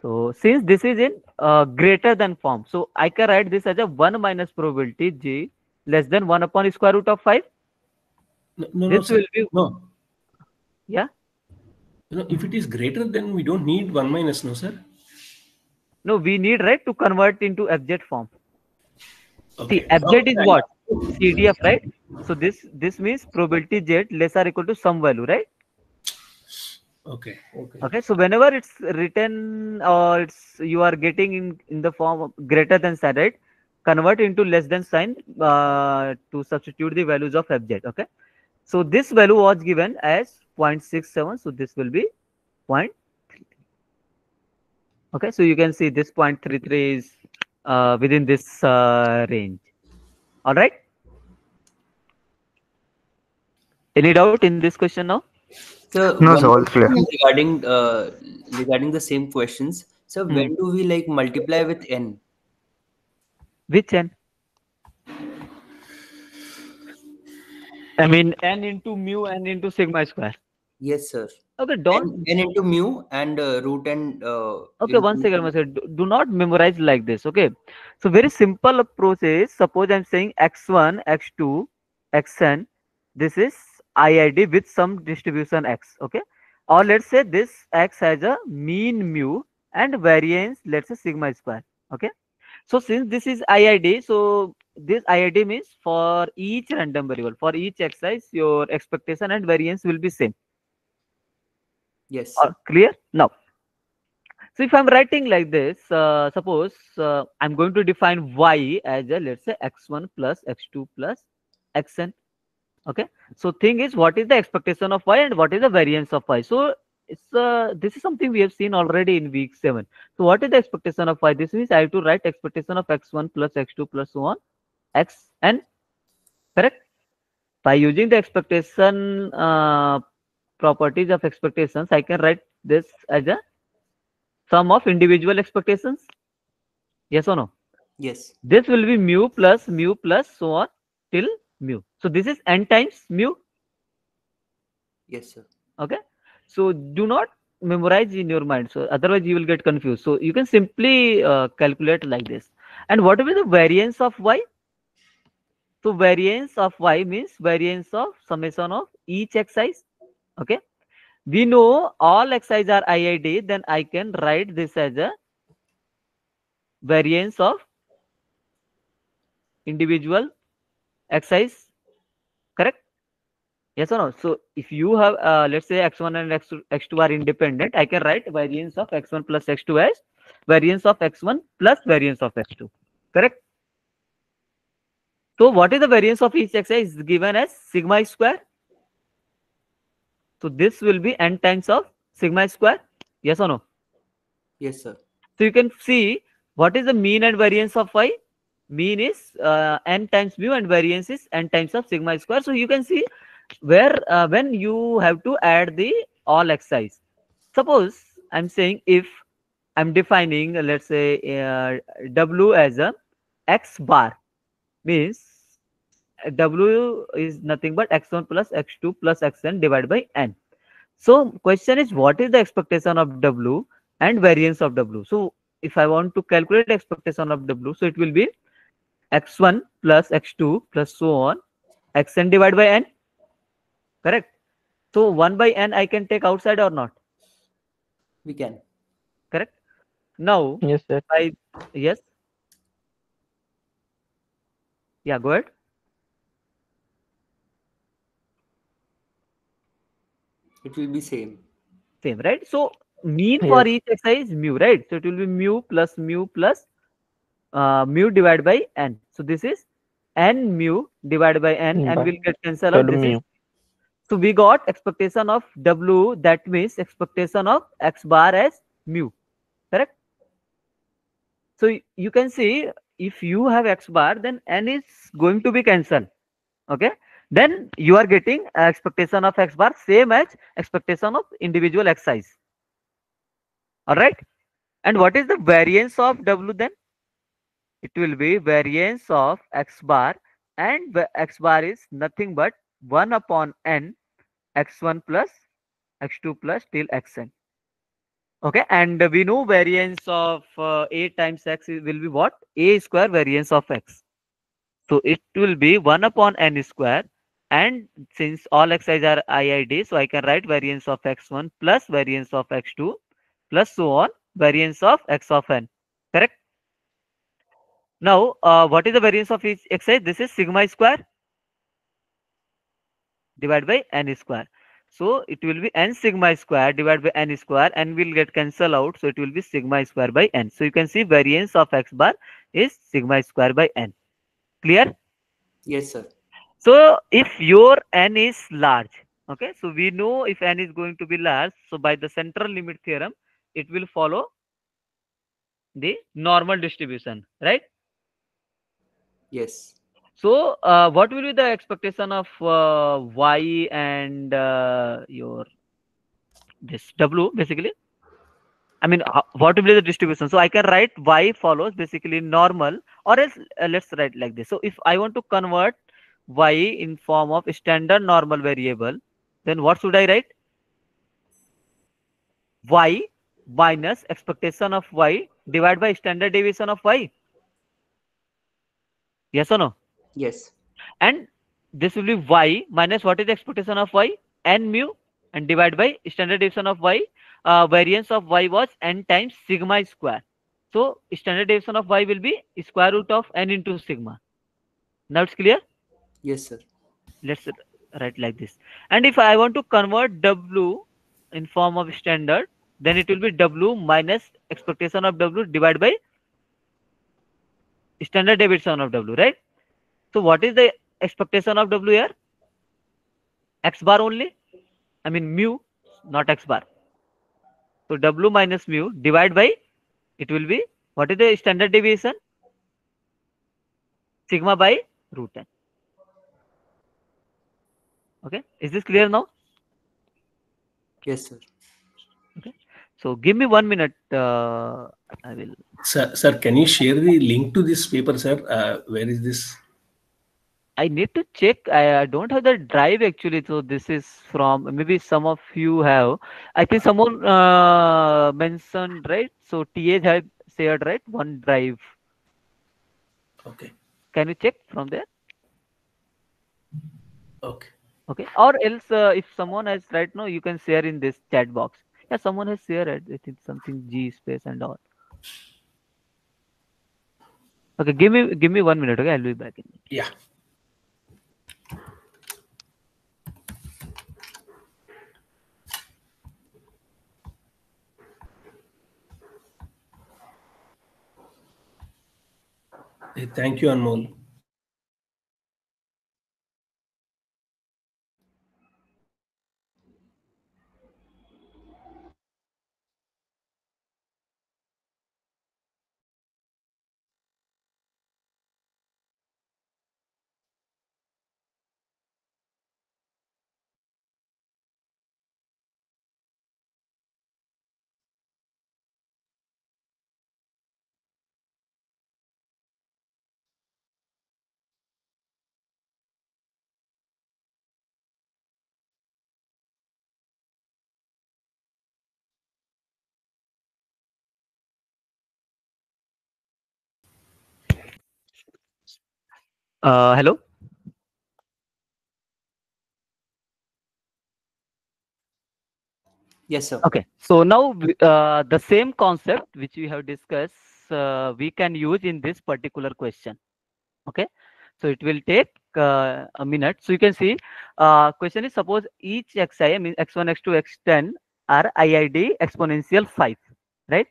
A: So since this is in greater than form, so I can write this as a 1 minus probability g less than 1 upon square root of 5.
B: No,
A: This
B: sir.
A: will be,
B: No.
A: yeah.
B: If it is greater, then we don't need 1 minus, no, sir.
A: No, we need, right, to convert into FZ form. See,
B: Okay.
A: FZ is
B: Yeah,
A: what?
B: yeah.
A: CDF, right? So this means probability Z less or equal to some value, right?
B: Okay.
A: Okay. So whenever it's written or you are getting in the form of greater than sign, right? Convert into less than sign to substitute the values of FZ. Okay. So this value was given as 0.67. So this will be 0.33. Okay. So you can see this 0.33 is within this range. All right. Any doubt in this question now?
D: So
K: No,
D: one
K: sir, all
D: more
K: clear.
D: question regarding the same questions. So when do we like multiply with n?
A: Which n? I mean n into mu, n into sigma square.
D: Yes, sir.
A: Okay, don't.
D: N into mu and root n.
A: Okay, one second, one second. Do not memorize like this. Okay, so very simple approach is, suppose I'm saying x1, x2, xn. This is IID with some distribution x. Okay, or let's say this x has a mean mu and variance, let's say sigma square. Okay, so since this is IID, so this IID means for each random variable, for each xi, your expectation and variance will be same.
D: Yes.
A: Clear now? So if I'm writing like this, suppose I'm going to define y as a, let's say, x1 plus x2 plus xn. Okay. So thing is, what is the expectation of y and what is the variance of y? So it's this is something we have seen already in week 7. So what is the expectation of y? This means I have to write expectation of x1 plus x2 plus so on xn. Correct. By using the expectation properties of expectations, I can write this as a sum of individual expectations. Yes or no?
D: Yes.
A: This will be mu plus so on till mu. So this is n times mu.
D: Yes, sir.
A: Okay. So do not memorize in your mind. So otherwise you will get confused. So you can simply calculate like this. And what will be the variance of y? So variance of y means variance of summation of each exercise. Okay. We know all exercise are IID, then I can write this as a variance of individual exercise. Correct? Yes or no? So if you have, let's say x1 and x2 are independent, I can write variance of x1 plus x2 as variance of x1 plus variance of x2. Correct? So what is the variance of each exercise is given as sigma square. So this will be n times of sigma square. Yes or no?
D: Yes, sir.
A: So you can see what is the mean and variance of y. Mean is n times mu and variance is n times of sigma square. So you can see where when you have to add the all exercise. Suppose I'm saying if I'm defining let's say w as a x bar, means w is nothing but x1 plus x2 plus xn divided by n. So question is, what is the expectation of w and variance of w? So if I want to calculate expectation of w, so it will be x1 plus x2 plus so on xn divided by n. Correct. So 1 by n I can take outside or not?
D: We can.
A: Correct. Now,
G: Yes, sir.
A: yes. Yeah, go ahead.
D: It will be same.
A: Same, right? So mean for
G: Yes.
A: each exercise is mu, right? So it will be mu plus mu divided by n. So this is n mu divided by n, and
G: By
A: we'll get cancel out.
G: third
A: This is,
G: mu.
A: so we got expectation of w, that means expectation of x bar as mu. Correct. So you can see if you have x bar, then n is going to be cancelled. Okay. Then you are getting expectation of x bar same as expectation of individual exercise. All right. And what is the variance of w then? It will be variance of x bar, and x bar is nothing but 1 upon n x1 plus x2 plus till xn. Okay, and we know variance of a times x will be what? A square variance of x. So it will be 1 upon n square, and since all x's are IID, so I can write variance of x1 plus variance of x2 plus so on variance of x of n. Correct? Now, what is the variance of each xi? This is sigma square divided by n square. So it will be n sigma square divided by n square, and will get cancel out. So it will be sigma square by n. So you can see variance of x bar is sigma square by n. Clear?
D: Yes, sir.
A: So if your n is large, okay, so we know if n is going to be large, so by the central limit theorem, it will follow the normal distribution, right?
D: Yes.
A: So what will be the expectation of y and your this w basically? I mean, what will be the distribution? So I can write y follows basically normal, or else let's write like this. So if I want to convert y in form of standard normal variable, then what should I write? Y minus expectation of y divided by standard deviation of y. Yes or no?
D: Yes.
A: And this will be y minus what is the expectation of y? N mu, and divide by standard deviation of y. Variance of y was n times sigma square. So standard deviation of y will be square root of n into sigma. Now it's clear?
D: Yes, sir.
A: Let's write like this. And if I want to convert w in form of standard, then it will be w minus expectation of W divided by standard deviation of W, right? So what is the expectation of W here? X bar only. I mean mu, not X bar. So W minus mu divided by, it will be, what is the standard deviation? Sigma by root n. Okay, is this clear now?
D: Yes, sir.
A: Okay, so give me 1 minute. I will.
B: Sir, can you share the link to this paper, sir? Where is this?
A: I need to check. I don't have the drive actually. So this is from, maybe some of you have. I think someone mentioned, right? So TH had shared, right, one drive.
B: Okay.
A: Can you check from there?
B: Okay.
A: Okay. Or else, if someone has right now, you can share in this chat box. Yeah, someone has shared it. I think something G space and all. Okay, give me 1 minute. Okay, I'll be back in.
B: Yeah. Thank you, Anmol.
A: Hello.
D: Yes, sir.
A: Okay, so now the same concept which we have discussed, we can use in this particular question. Okay, so it will take a minute. So you can see, question is, suppose each xi, I mean x1, x2, x10 are IID exponential 5, right?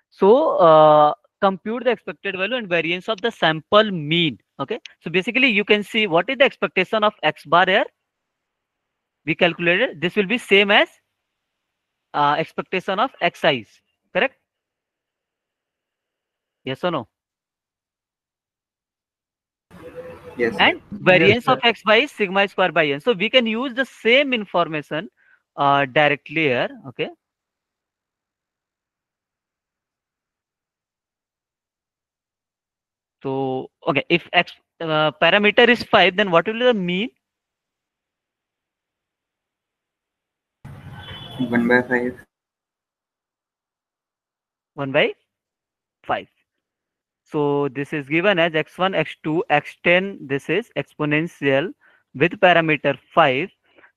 A: So compute the expected value and variance of the sample mean. Okay, so basically you can see what is the expectation of x bar here. We calculated this will be same as expectation of xi's, correct? Yes or no?
E: Yes.
A: And
L: Yes,
A: variance of
L: sir.
A: x by sigma square by n. So we can use the same information directly here. Okay. So okay, if x parameter is 5, then what will be the mean?
E: 1/5.
A: 1 by 5. So this is given as x1, x2, x10. This is exponential with parameter 5.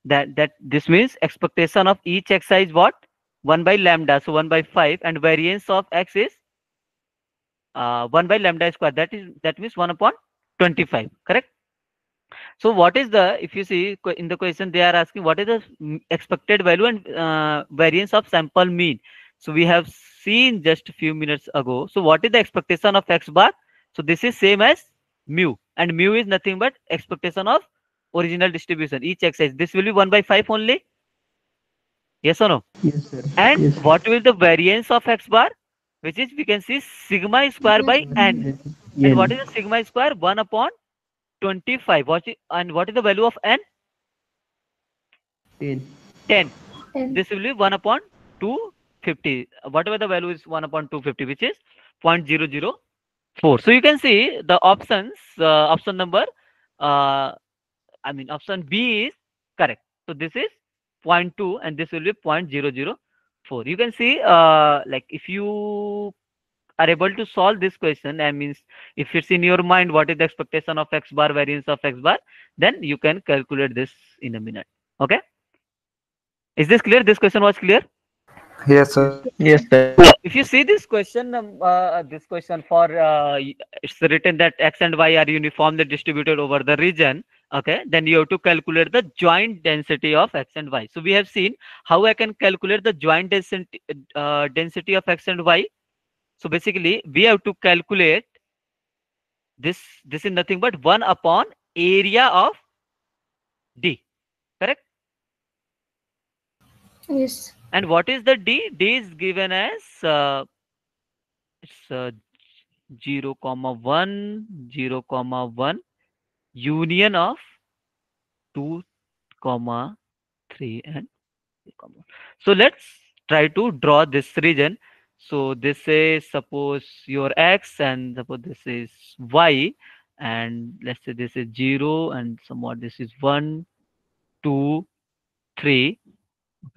A: That this means expectation of each xi is what? 1 by lambda. So 1 by 5, and variance of x is 1 by lambda square. That means 1 upon 25. Correct. So what is the, if you see in the question they are asking what is the expected value and variance of sample mean. So we have seen just a few minutes ago. So what is the expectation of x bar? So this is same as mu, and mu is nothing but expectation of original distribution each xi. This will be 1 by 5 only. Yes or no?
G: Yes, sir.
A: And
G: Yes.
A: what will the variance of x bar, which is we can see sigma square by n. And what is the sigma square? 1 upon 25. What is the value of n?
G: 10.
A: 10.
C: 10.
A: This will be 1 upon 250. Whatever the value is 1 upon 250, which is 0.004. So you can see the options, option number, I mean option B is correct. So this is 0.2 and this will be 0.004. You can see, like if you are able to solve this question, that means if it's in your mind what is the expectation of x bar, variance of x bar, then you can calculate this in a minute. Okay, is this clear? This question was clear?
K: Yes, sir.
G: Yes, sir.
A: If you see this question, this question for it's written that x and y are uniformly distributed over the region. Okay, then you have to calculate the joint density of x and y. So we have seen how I can calculate the joint density of x and y. So basically, we have to calculate this. This is nothing but 1 upon area of D. Correct?
C: Yes.
A: And what is the D? D is given as it's 0 comma 1, 0 comma 1 union of 2 comma 3 and 3 comma. So let's try to draw this region. So this is suppose your x and suppose this is y, and let's say this is 0 and somewhat this is 1, 2, 3.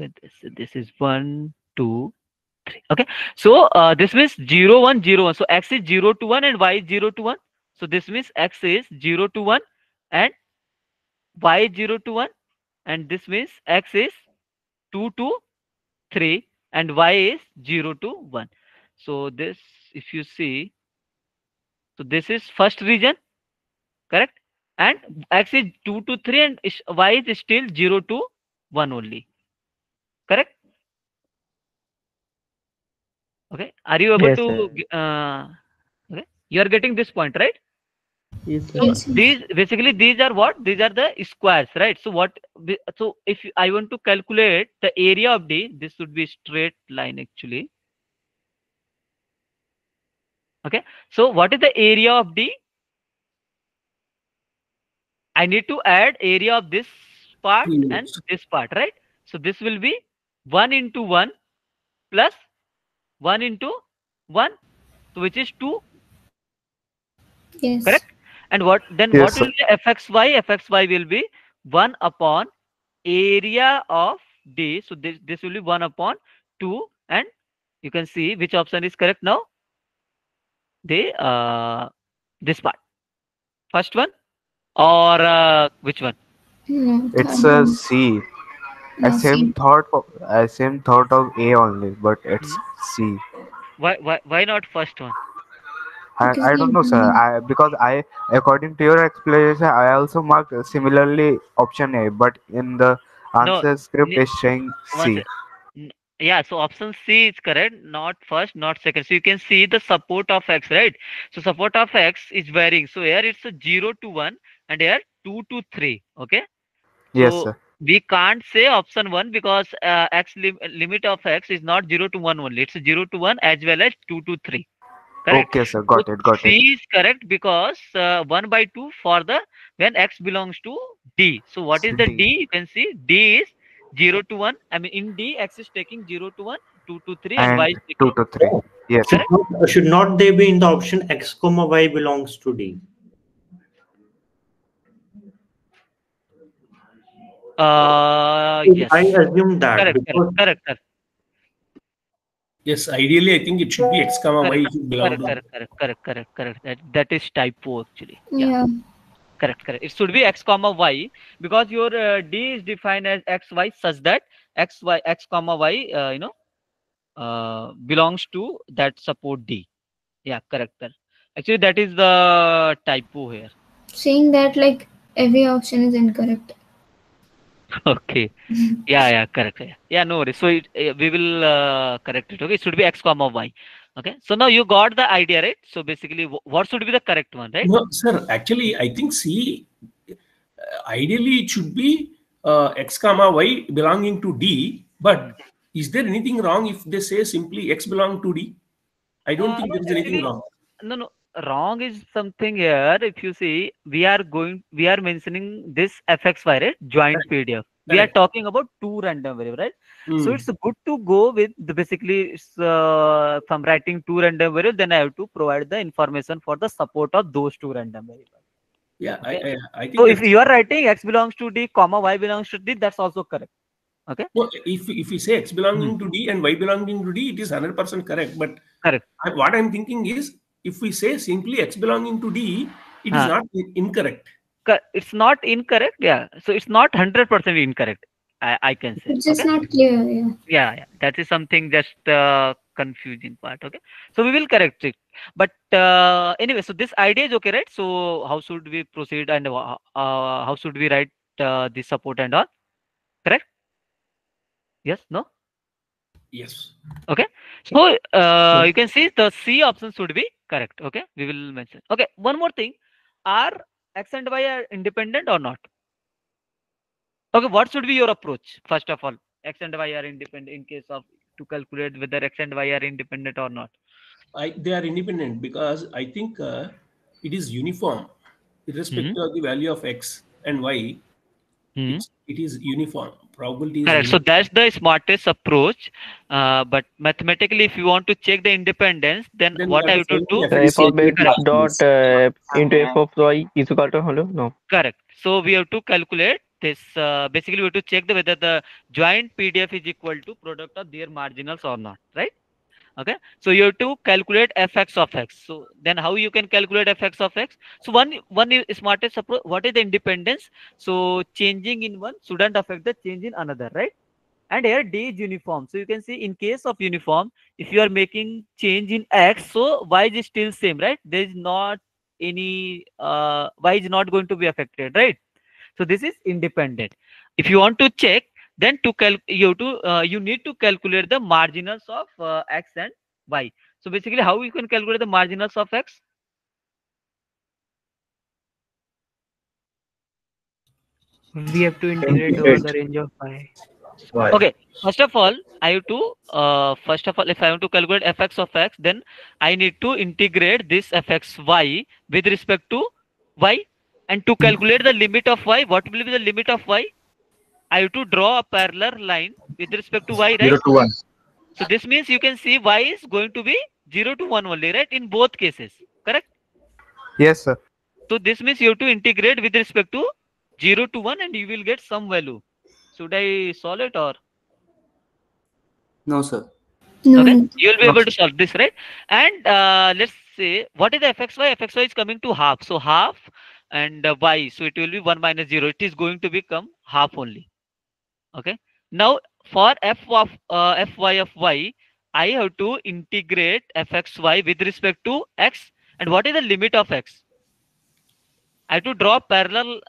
A: Okay, this is 1, 2, 3. Okay, so this means 0, 1, 0, 1. So x is 0 to 1 and y is 0 to 1. So this means x is 0 to 1 and y is 0 to 1, and this means x is 2 to 3 and y is 0 to 1. So this, if you see, so this is first region, correct? And x is 2 to 3 and y is still 0 to 1 only, correct? Okay, are you able
G: Yes,
A: to
G: sir.
A: okay, you are getting this point, right?
G: Yes, sir.
A: So
C: Yes.
A: these basically, these are what? These are the squares, right? So what? So if I want to calculate the area of D, this would be straight line actually. Okay. So what is the area of D? I need to add area of this part and
B: Yes.
A: this part, right? So this will be 1 into 1 plus 1 into 1, so which is 2,
C: Yes.
A: correct? And what then?
K: Yes,
A: What
K: sir.
A: will be fxy? Fxy will be 1 upon area of D. So this will be 1 upon 2, and you can see which option is correct now. They this part, first one, or which one?
C: No,
K: It's
C: third
K: a
C: one.
K: C. I
C: Yeah,
K: same
C: same.
K: thought of A only, but it's
A: Mhm.
K: C.
A: Why not first one?
C: Because
K: I
C: we
K: don't
C: are
K: know, sir.
C: doing.
K: Because I according to your explanation, I also marked similarly option A, but in the
A: No,
K: answer script is saying
A: one
K: C.
A: sec. Yeah, so option C is correct, not first, not second. So you can see the support of x, right? So support of x is varying. So here it's a 0 to 1 and here 2 to 3. Okay.
K: Yes,
A: So
K: sir.
A: we can't say option 1 because limit of x is not 0 to 1 only. It's 0 to 1 as well as 2 to 3. Correct.
K: Okay, sir.
A: So
K: Got it. Got
A: C
K: it.
A: is correct because 1 by 2 for the when x belongs to D. So what is the
K: D.
A: D? You can see D is 0 to 1. I mean in D x is taking 0 to 1, 2 to 3 and y
K: And
A: is
K: 2
A: taking
K: to 3. Yes, sir.
A: correct.
N: Should not they be in the option x comma y belongs to D?
A: Yes.
N: I assume that
A: Correct, correct,
N: because
A: correct, correct.
B: Yes, ideally, I think it should be x comma y
A: Correct,
B: should belong
A: correct,
B: to.
A: correct, correct, correct, correct, correct. That is typo actually. Yeah,
C: Yeah.
A: correct, correct. It should be x comma y because your D is defined as x y such that x comma y belongs to that support D. Yeah, correct, correct. Actually, that is the typo here.
C: Saying that like every option is incorrect.
A: Okay. Yeah, correct. Yeah, no worries. So we will correct it. Okay, it should be x comma y. Okay. So now you got the idea, right? So basically, what should be the correct one, right?
B: No, sir. Actually, I think C. Ideally, it should be x comma y belonging to D. But is there anything wrong if they say simply x belong to D? I don't think
A: No,
B: there is anything
A: actually,
B: wrong.
A: no. Wrong is something here. If you see, we are mentioning this FXY, right? Joint
B: Correct.
A: PDF. We are
B: Correct.
A: talking about two random variable, right? So
B: Mm.
A: it's good to go with basically if I'm writing two random variable, then I have to provide the information for the support of those two random variables.
B: Yeah,
A: Okay.
B: I think
A: So if
B: that's.
A: you are writing x belongs to D, comma y belongs to D, that's also correct. Okay.
B: No, if we say x belonging to D and y belonging to D, it is 100% correct. But
A: Correct.
B: what I'm thinking is, if we say simply x belonging to D, it is not incorrect.
A: It's not incorrect. Yeah. So it's not 100% incorrect. I can say.
C: It's just
A: Okay.
C: not clear. Yeah.
A: Yeah. That is something just confusing part. Okay. So we will correct it. But anyway, so this idea is okay, right? So how should we proceed and how should we write the support and all? Correct? Yes. No.
B: Yes.
A: Okay. So you can see the C option should be correct. Okay, we will mention. Okay, one more thing: are X and Y are independent or not? Okay, what should be your approach? First of all, X and Y are independent in case of to calculate whether X and Y are independent or not.
B: They are independent because I think it is uniform, irrespective of the value of x and y. It is uniform. Probability is
A: Correct. So
B: uniform.
A: that's the smartest approach. But mathematically, if you want to check the independence, then
B: Then we
A: what
B: have
A: I
B: to
A: have to
B: find
A: do?
B: the
G: F of
B: efficiency
G: x
B: of
G: dot
B: this.
G: into f of y is equal to hello? No.
A: Correct. So we have to calculate this. Basically, we have to check whether the joint PDF is equal to product of their marginals or not. Right? Okay, so you have to calculate fx of x. So then how you can calculate fx of x? So one is smartest approach. What is the independence? So changing in one shouldn't affect the change in another, right? And here d is uniform. So you can see in case of uniform, if you are making change in x, so y is still same, right? There is not any y is not going to be affected, right? So this is independent. If you want to check, then you need to calculate the marginals of x and y. So basically, how you can calculate the marginals of x?
E: We have to integrate over the range of y.
A: Okay. First of all, I have to if I want to calculate fx of x, then I need to integrate this fxy with respect to y, and to calculate the limit of y, what will be the limit of y? I have to draw a parallel line with respect to y,
L: 0
A: right?
L: to 1.
A: So this means you can see y is going to be 0 to 1 only, right? In both cases, correct?
K: Yes, sir.
A: So this means you have to integrate with respect to 0 to 1 and you will get some value. Should I solve it or?
D: No, sir.
A: Okay, you will be able to solve this, right? And let's say, what is the fxy? Fxy is coming to half. So half and y. So it will be 1 minus 0. It is going to become half only. Okay. Now for f of fy of y, I have to integrate fxy with respect to x. And what is the limit of x? I have to draw parallel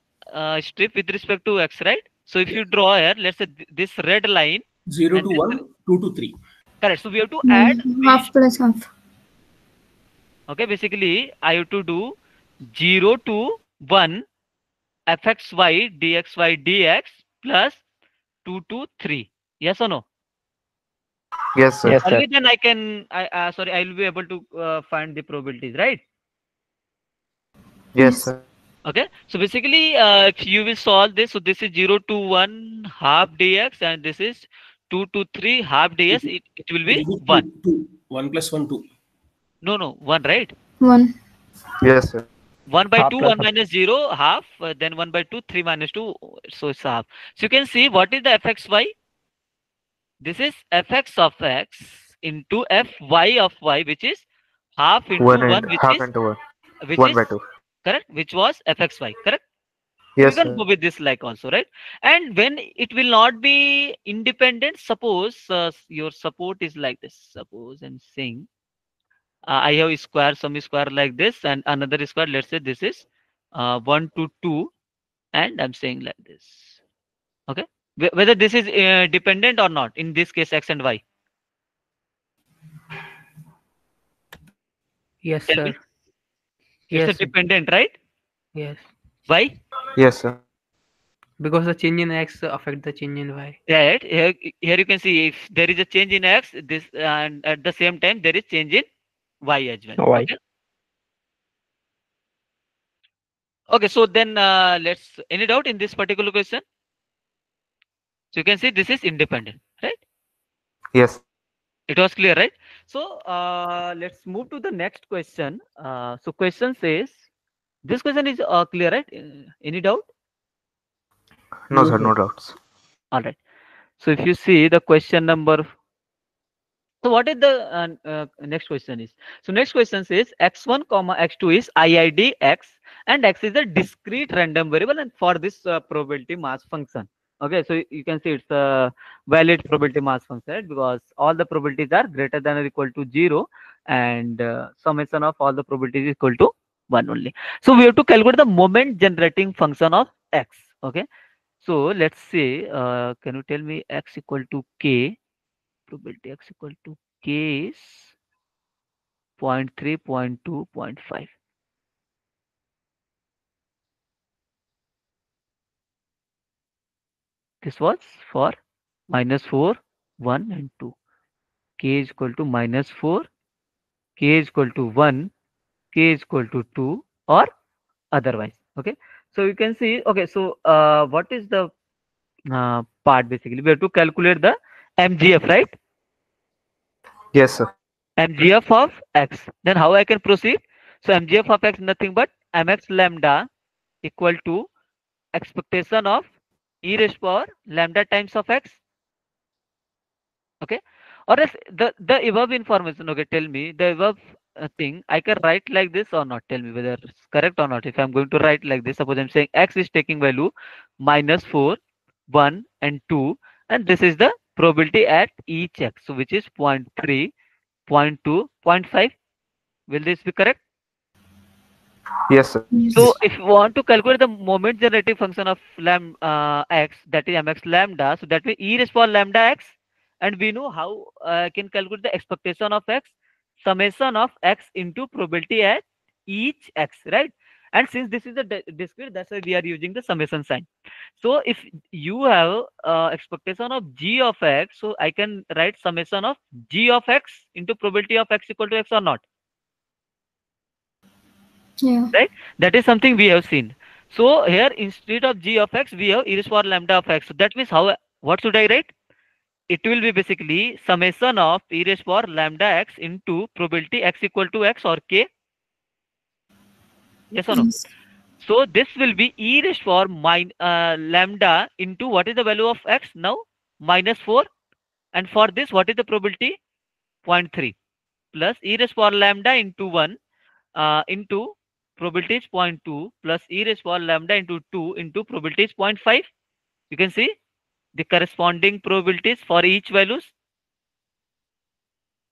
A: strip with respect to x, right? So if you draw here, let's say this red line.
B: 0 to 1, 2 to 3.
A: Correct. So we have to add
C: half plus half.
A: Okay, basically I have to do 0 to 1 fxy dxy dx plus 2 to 3. Yes or no?
K: Yes, sir.
G: Yes, sir.
A: Only then I can, sorry, I will be able to find the probabilities, right?
K: Yes, sir.
A: Okay, so basically, if you will solve this, so this is 0 to 1 half dx, and this is 2 to 3 half ds. It will be 1.
B: 1 plus 1, 2.
A: No, 1, right?
C: 1.
K: Yes, sir.
A: 1 by
G: Half
A: 2,
G: plus
A: 1 minus 0, half, then 1 by 2, 3 minus 2, so it's half. So you can see what is the fxy? This is fx of x into fy of y, which is half into
K: 1
A: 1,
K: and
A: which
K: half
A: is
K: into 1.
A: which
K: 1
A: is
K: by 2.
A: correct, which was fxy, correct?
K: Yes,
A: You can
K: sir.
A: go with this like also, right? And when it will not be independent, suppose your support is like this. Suppose I'm saying I have a square, some square like this, and another square. Let's say this is 1 to 2, and I'm saying like this. Okay, whether this is dependent or not. In this case, x and y.
E: Yes,
A: Tell me.
E: sir.
A: It's a
E: Yes.
A: dependent, right?
E: Yes.
A: Why?
K: Yes, sir.
E: Because the change in x affect the change in y.
A: Right. Here you can see if there is a change in x, this and at the same time there is change in y as well.
G: Y.
A: Okay. Okay. So then let's any doubt in this particular question. So you can see this is independent, right?
K: Yes.
A: It was clear, right? So let's move to the next question. So question says this question is clear, right? Any doubt?
K: No, sir. No doubts.
A: All right. So if you see the question number. So what is the next question is? So next question says x1 comma x2 is IID x and x is a discrete random variable and for this probability mass function. Okay, so you can see it's a valid probability mass function, right? Because all the probabilities are greater than or equal to 0 and summation of all the probabilities is equal to 1 only. So we have to calculate the moment generating function of x. Okay, so let's say can you tell me x equal to k, probability x equal to K is 0.3, 0.2, 0.5. This was for -4, 1 and 2. K is equal to -4, K is equal to 1, K is equal to 2, or otherwise. Okay. So you can see, okay, so what is the part basically? We have to calculate the MGF, right?
K: Yes, sir.
A: MGF of X. Then how I can proceed? So MGF of X nothing but mx lambda equal to expectation of e raised power lambda times of X. Okay, or else the above information, okay, tell me the above thing I can write like this or not. Tell me whether it's correct or not. If I'm going to write like this, suppose I'm saying X is taking value -4, 1 and 2, and this is the probability at each X, so which is 0.3, 0.2, 0.5. Will this be correct?
K: Yes, sir.
A: So if you want to calculate the moment generating function of x, that is mx lambda, so that means e raised power lambda x, and we know how I can calculate the expectation of x, summation of x into probability at each x, right? And since this is a discrete, that's why we are using the summation sign. So if you have expectation of g of x, so I can write summation of g of x into probability of x equal to x or not.
C: Yeah.
A: Right, that is something we have seen. So here instead of g of x we have e raised power lambda of x. So that means how, what should I write? It will be basically summation of e raised power lambda x into probability x equal to x or k. Yes or no?
C: Yes.
A: So this will be e raised power lambda into what is the value of x now? -4. And for this what is the probability? 0.3 plus e raised power lambda into 1 into probability is 0.2 plus e raised power lambda into 2 into probability is 0.5. You can see the corresponding probabilities for each values.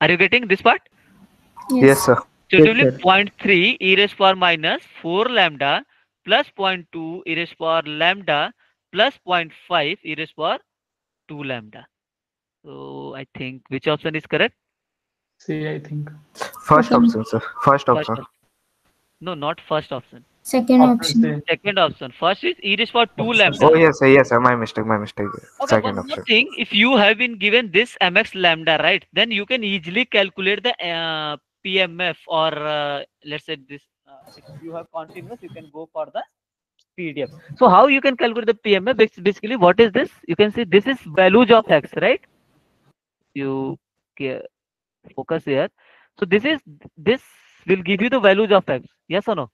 A: Are you getting this part?
K: Yes, sir.
A: So it will be 0.3 e raised power minus 4 lambda plus 0.2 e raised power lambda plus 0.5 e raised power 2 lambda. So I think which option is correct?
F: C, I think.
K: First
C: Second.
K: option, sir. First option.
A: No, not first option.
C: Second option.
A: Second option. First is e raised power 2 lambda.
K: Oh yes, sir. Yes, sir. My mistake. My mistake.
A: Okay,
K: Second
A: one more
K: option.
A: thing. If you have been given this mx lambda, right, then you can easily calculate the PMF, or let's say this. If you have continuous, you can go for the PDF. So how you can calculate the PMF? Basically, what is this? You can see this is values of x, right? You focus here. So this will give you the values of x. Yes or no?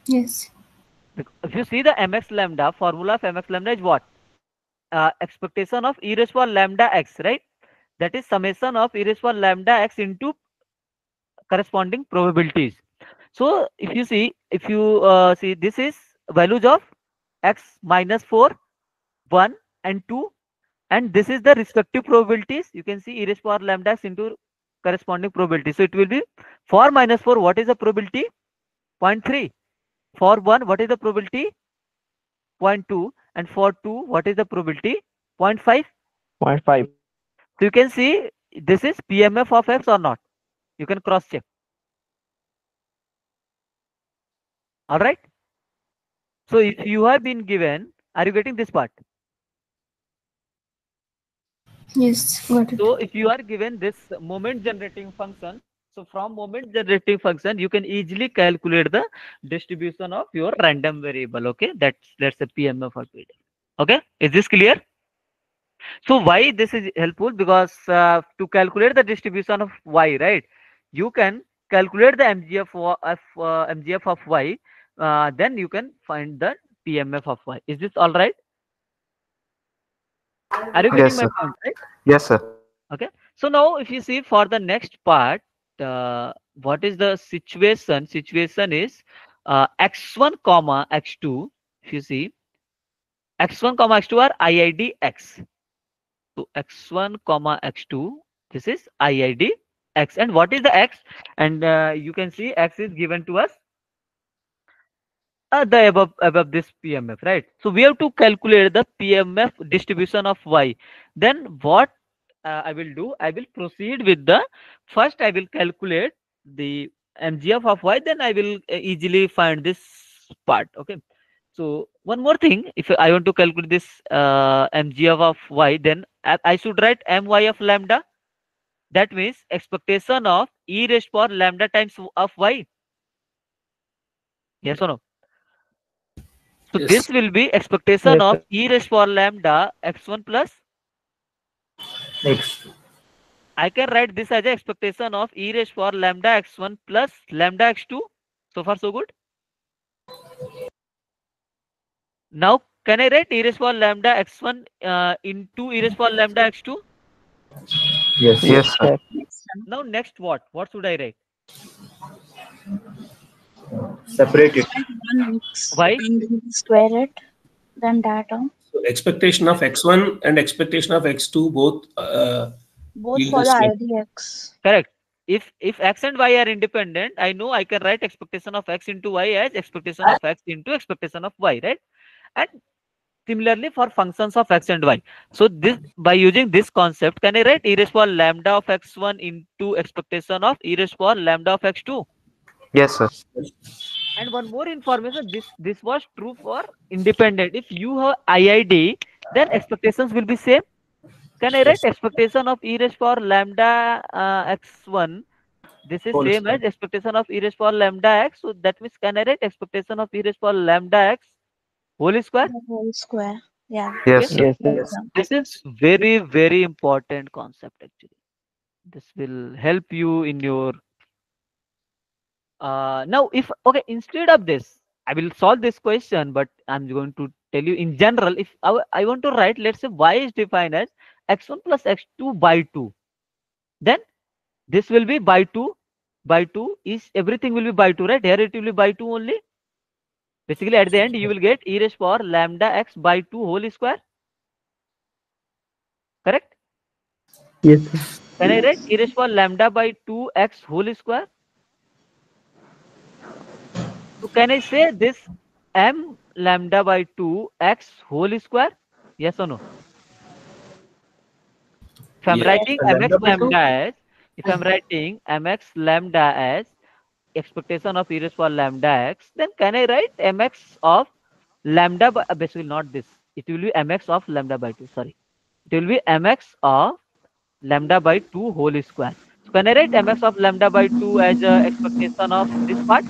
C: Yes.
A: If you see the mx lambda, formula of mx lambda is what? Expectation of e raised power lambda x, right? That is summation of e raised power lambda x into corresponding probabilities. So if you see, see, this is values of x -4, 1 and 2, and this is the respective probabilities. You can see e raised power lambda x into corresponding probability. So it will be for -4, what is the probability? 0.3. For 1, what is the probability? 0.2. And for 2, what is the probability? 0.5.
G: 0.5.
A: So you can see this is PMF of x or not. You can cross check. All right. So if you have been given, are you getting this part?
C: Yes, got it.
A: So if you are given this moment generating function, so from moment generating function, you can easily calculate the distribution of your random variable. Okay, that's a PMF of it. Okay, is this clear? So why this is helpful? Because to calculate the distribution of y, right, you can calculate the MGF of y, then you can find the PMF of y. Is this all right? Are you getting
K: Yes,
A: my
K: sir.
A: point, right?
K: Yes, sir.
A: Okay. So now if you see for the next part, what is the situation? Situation is x1 comma x2. If you see x1 comma x2 are IID x. So x1 comma x2, this is IID x. And what is the x? And you can see x is given to us the above this PMF, right? So we have to calculate the PMF distribution of y. Then what I will do, I will proceed with the first. I will calculate the MGF of y, then I will easily find this part. Okay. So one more thing, if I want to calculate this MGF of y, then I should write my of lambda. That means expectation of e raised power lambda times of y. Yes or no? So
B: Yes.
A: this will be expectation
G: Yes,
A: of
G: sir.
A: e raised power lambda x1 plus.
L: Next.
A: I can write this as a expectation of e raised power lambda x1 plus lambda x2. So far so good. Now can I write e raised power lambda x1 into e raised power lambda x2?
L: Yes.
K: Yes,
G: Yes,
K: sir.
G: sir.
A: Now next what should I write?
L: Separate it.
O: One x
A: Why?
O: and then square it, then that term.
B: So expectation of x1 and expectation of x2 both
O: Both
B: yield
O: for
B: the
O: the
B: same.
O: IDX.
A: Correct. If x and y are independent, I know I can write expectation of x into y as expectation of x into expectation of y, right? And similarly for functions of x and y. So this, by using this concept, can I write e raised power lambda of x1 into expectation of e raised power lambda of x2?
K: Yes, sir.
A: And one more information, this was true for independent. If you have IID, then expectations will be same. Can I write
B: Yes.
A: expectation of e raised power lambda x1? This is
L: Whole
A: same
L: square.
A: as expectation of e raised power lambda x. So that means can I write expectation of e raised power lambda x whole square?
O: The whole square. Yeah.
A: Okay.
K: Yes, sir.
G: Yes, sir.
L: Yes.
A: This is very, very important concept actually. This will help you in your now if okay, instead of this, I will solve this question, but I'm going to tell you in general. If I want to write, let's say y is defined as x1 plus x2 by 2, then this will be by 2. By 2 is everything will be by 2, right? Here it will be by 2 only. Basically at the end you will get e raised power lambda x by 2 whole square. Correct?
G: Yes, sir.
A: Can I write e raised power lambda by 2x whole square? So can I say this m lambda by 2x whole square? Yes or no? If I'm
B: Yeah.
A: writing mx
L: Lambda by 2.
A: lambda as, if I'm writing mx lambda as expectation of e raised power lambda x, then can I write mx of lambda by, basically not this. It will be mx of lambda by 2. Sorry. It will be mx of lambda by 2 whole square. So can I write mx of lambda by 2 as a expectation of this part?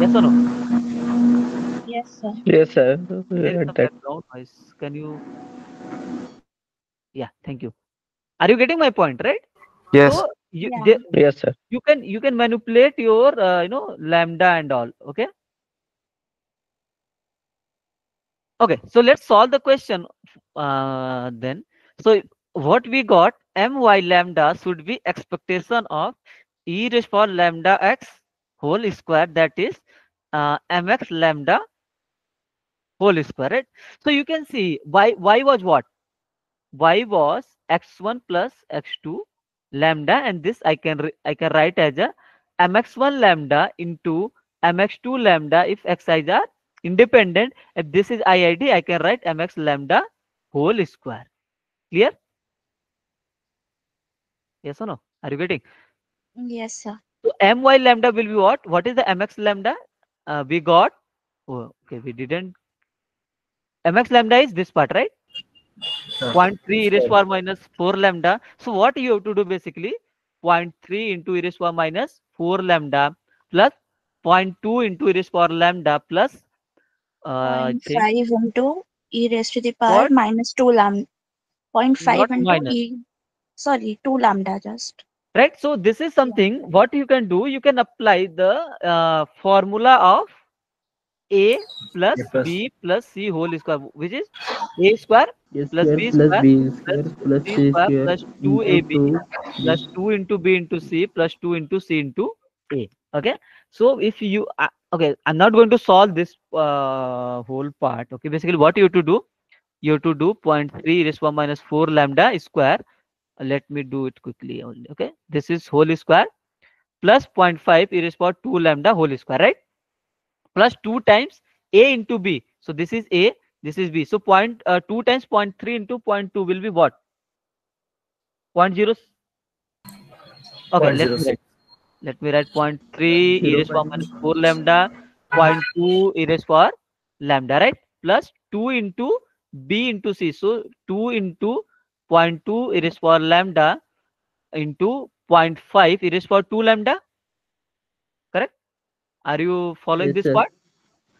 A: Yes or no?
O: Yes, sir.
G: Yes, sir.
A: There is
G: We'll
A: some
G: add that.
A: background noise. Can you? Yeah, thank you. Are you getting my point, right?
K: Yes.
A: So you
O: Yeah.
G: Yes, sir.
A: you can manipulate your lambda and all. Okay. Okay. So let's solve the question then. So what we got, my lambda should be expectation of e raised power lambda x whole square, that is mx lambda whole square, right? So you can see y was what? Y was x1 plus x2 lambda, and this I can write as a mx1 lambda into mx2 lambda if xi's are independent. If this is IID, I can write mx lambda whole square. Clear? Yes or no? Are you getting?
O: Yes, sir.
A: So my lambda will be what? What is the mx lambda? We got. Oh, okay, we didn't. Mx lambda is this part, right? 0.3 e raised power minus 4 lambda. So what you have to do basically, 0.3 into e raised power minus 4 lambda plus 0.2 into e raised power lambda plus I think
O: 0.5 into e raised to the power
A: what?
O: minus 2 lambda. 0.5
A: Not
O: into
A: minus.
O: e, sorry, 2 lambda just.
A: Right. So this is
O: Yeah.
A: something what you can do. You can apply the formula of a plus
L: A plus.
A: b plus c whole square, which is a square
G: A
A: plus
G: square
A: b
G: plus
A: square
G: b
A: plus
G: square plus
A: c
G: c
A: square
G: square
A: plus
G: into
A: 2ab
G: 2b.
A: plus 2 into b into c plus 2 into c into a. Okay. So if you okay, I'm not going to solve this whole part. Okay. Basically what you have to do, you have to do 0.3 raised to power minus 4 lambda square. Let me do it quickly only. Okay. This is whole square plus 0.5 e raised to power 2 lambda whole square, right? Plus 2 times a into b. So this is a, this is b. So 2 times 0.3 into 0.2 will be what? 0.0. Okay, let me
L: 0.06.
A: write. Let me write 0.3 e raised power minus 4 lambda, 0.2 e raised power lambda, right? Plus 2 into b into c. So 2 into 0.2 e raised power lambda into 0.5 e raised power 2 lambda. Correct? Are you following
D: Yes,
A: this
D: sir.
A: part?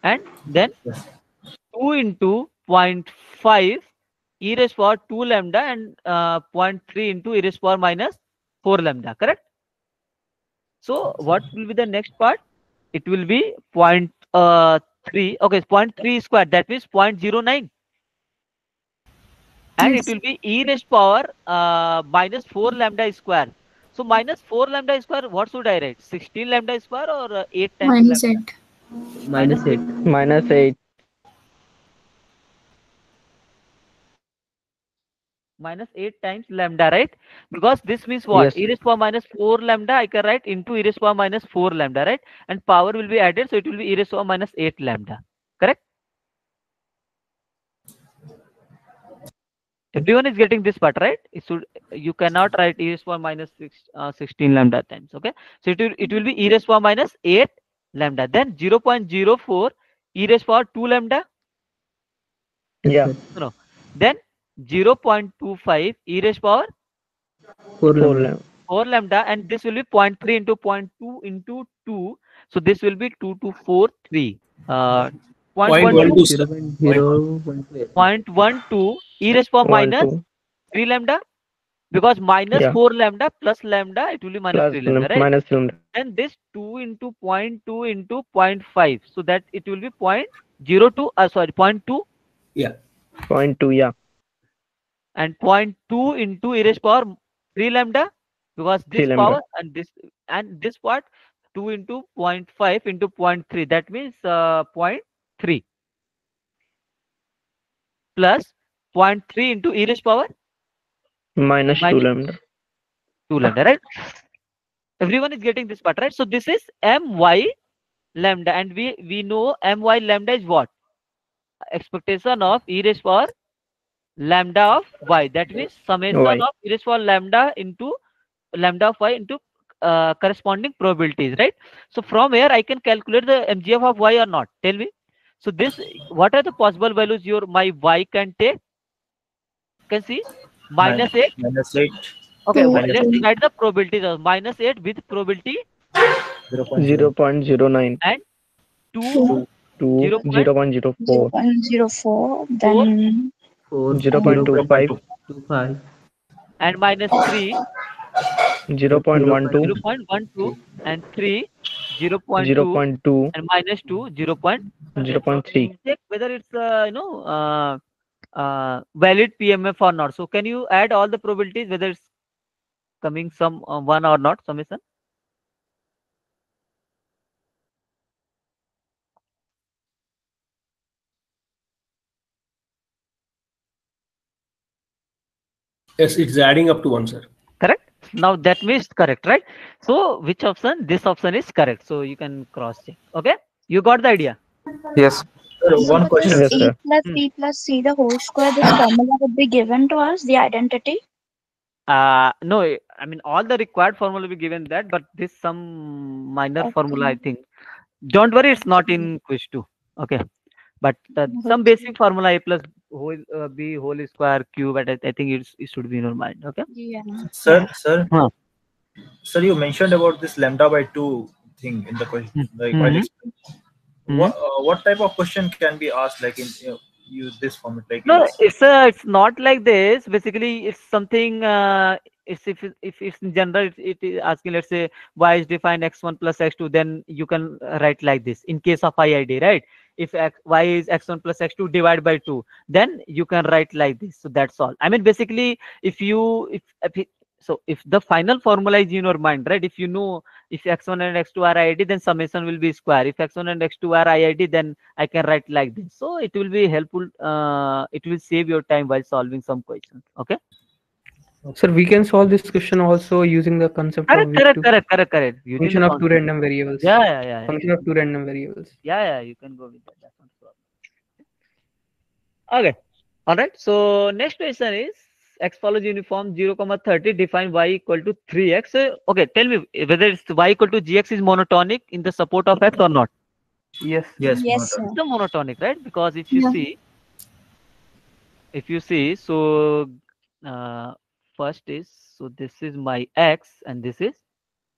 A: And then 2 into 0.5 e raised power 2 lambda and 0.3 into e raised power minus 4 lambda. Correct? So what will be the next part? It will be 0.3. Okay, 0.3 square. That means 0.09. And it
C: Yes.
A: will be e raised power minus 4 lambda square. So minus 4 lambda square, what should I write? 16 lambda square or 8 times
C: Minus
A: lambda?
C: 8.
A: Minus
D: Minus 8.
G: -8.
A: Minus 8 times lambda, right? Because this means what?
G: Yes.
A: E raised power minus 4 lambda, I can write into e raised power minus 4 lambda, right? And power will be added, so it will be e raised power minus 8 lambda. Correct? Everyone is getting this part, right? It should, you cannot write e raised power minus 16 lambda times. Okay, so it will be e raised power minus 8 lambda. Then 0.04 e raised power 2 lambda.
D: Yes,
G: Yeah.
D: sir.
A: No. Then 0.25 e raised power
D: 4
G: 4
D: lambda.
A: 4 lambda, and this will be 0.3 into 0.2 into 2. So this will be 2 to 4 3. 0.12
B: 0.12, sir.
D: 0.012.
A: 0.12 e raised power
G: 1
A: minus
G: 2.
A: 3 lambda, because minus
G: Yeah.
A: 4 lambda plus lambda, it will be minus
G: Plus
A: 3 lambda, right?
G: minus lambda.
A: Then this 2 into 0.2 into 0.5, so that it will be 0.02, sorry, 0.2,
B: Yeah.
G: 0.2. Yeah.
A: and 0.2 into e raised power 3 lambda, because
G: 3
A: this
G: lambda.
A: power and this part 2 into 0.5 into 0.3, that means 0.3 plus 0.3 into e raised power
G: -2
A: minus
G: lambda.
A: 2 lambda, right? Everyone is getting this part, right? So this is my lambda, and we know my lambda is what? Expectation of e raised power lambda of y. That means summation
G: Y.
A: of e raised power lambda into lambda of y into corresponding probabilities, right? So from here I can calculate the mgf of y or not. Tell me. So this, what are the possible values your my y can take? Can see minus 8.
L: -8.
A: Okay,
C: 2.
L: Minus
A: let's
C: 2.
A: write the probabilities of minus 8 with probability
G: 0.09
A: and 2
C: 2.
G: to 0.04,
O: 0.04,
A: 0.4
O: then
K: 4.
G: 0.25,
K: 0.25.
A: and minus 3
G: 0.12,
A: 0.12 and 3 0.2
G: 0.2,
A: and minus 2 0.3.
G: 0.3.
A: Check whether it's valid PMF or not. So can you add all the probabilities whether it's coming some one or not summation?
B: Yes, it's adding up to 1, sir.
A: Correct. Now that means correct, right? So which option? This option is correct. So you can cross check. Okay, you got the idea.
K: Yes.
O: so
L: One
O: for
L: question.
O: this
G: Yes,
O: a
G: sir.
O: plus b plus c the whole square, this formula would be given to us, the identity.
A: No, I mean all the required formula will be given that, but this some minor formula I
O: Okay.
A: think. Don't worry, it's not in quiz 2. Okay, but some
O: Okay.
A: basic formula a plus whole b whole square cube, but I think it should be in your mind. Okay.
O: Yeah.
L: Sir, sir,
A: Huh.
L: sir, you mentioned about this lambda by 2 thing in the question, like while
A: Mm-hmm.
L: explaining. What type of question can be asked, like in use this format, like
A: No,
L: it's
A: it's not like this. Basically, it's something. It's if it's in general, it is asking. Let's say y is defined x1 plus x2. Then you can write like this. In case of IID, right? If y is x1 plus x2 divided by 2, then you can write like this. So that's all. I mean, basically, so if the final formula is in your mind, right? If you know if x1 and x2 are IID, then summation will be square. If x1 and x2 are IID, then I can write like this. So it will be helpful. It will save your time while solving some questions. Okay.
F: Sir, we can solve this question also using the concept of
A: Correct. Correct.
F: V2.
A: Correct. Correct. Correct. Using
F: Function
A: the
F: of two
A: concept.
F: random variables.
A: Yeah. Yeah. Yeah.
F: Function of two random variables.
A: Yeah. You can go with that. That's not a problem. Okay. All right. So next question is x follows uniform 0, 30, define y equal to 3x. Okay, tell me whether it's y equal to gx is monotonic in the support of x or not.
F: Yes.
L: Yes,
O: Yes, sir.
A: It's the monotonic, right? Because if you see, so first is, so this is my x and this is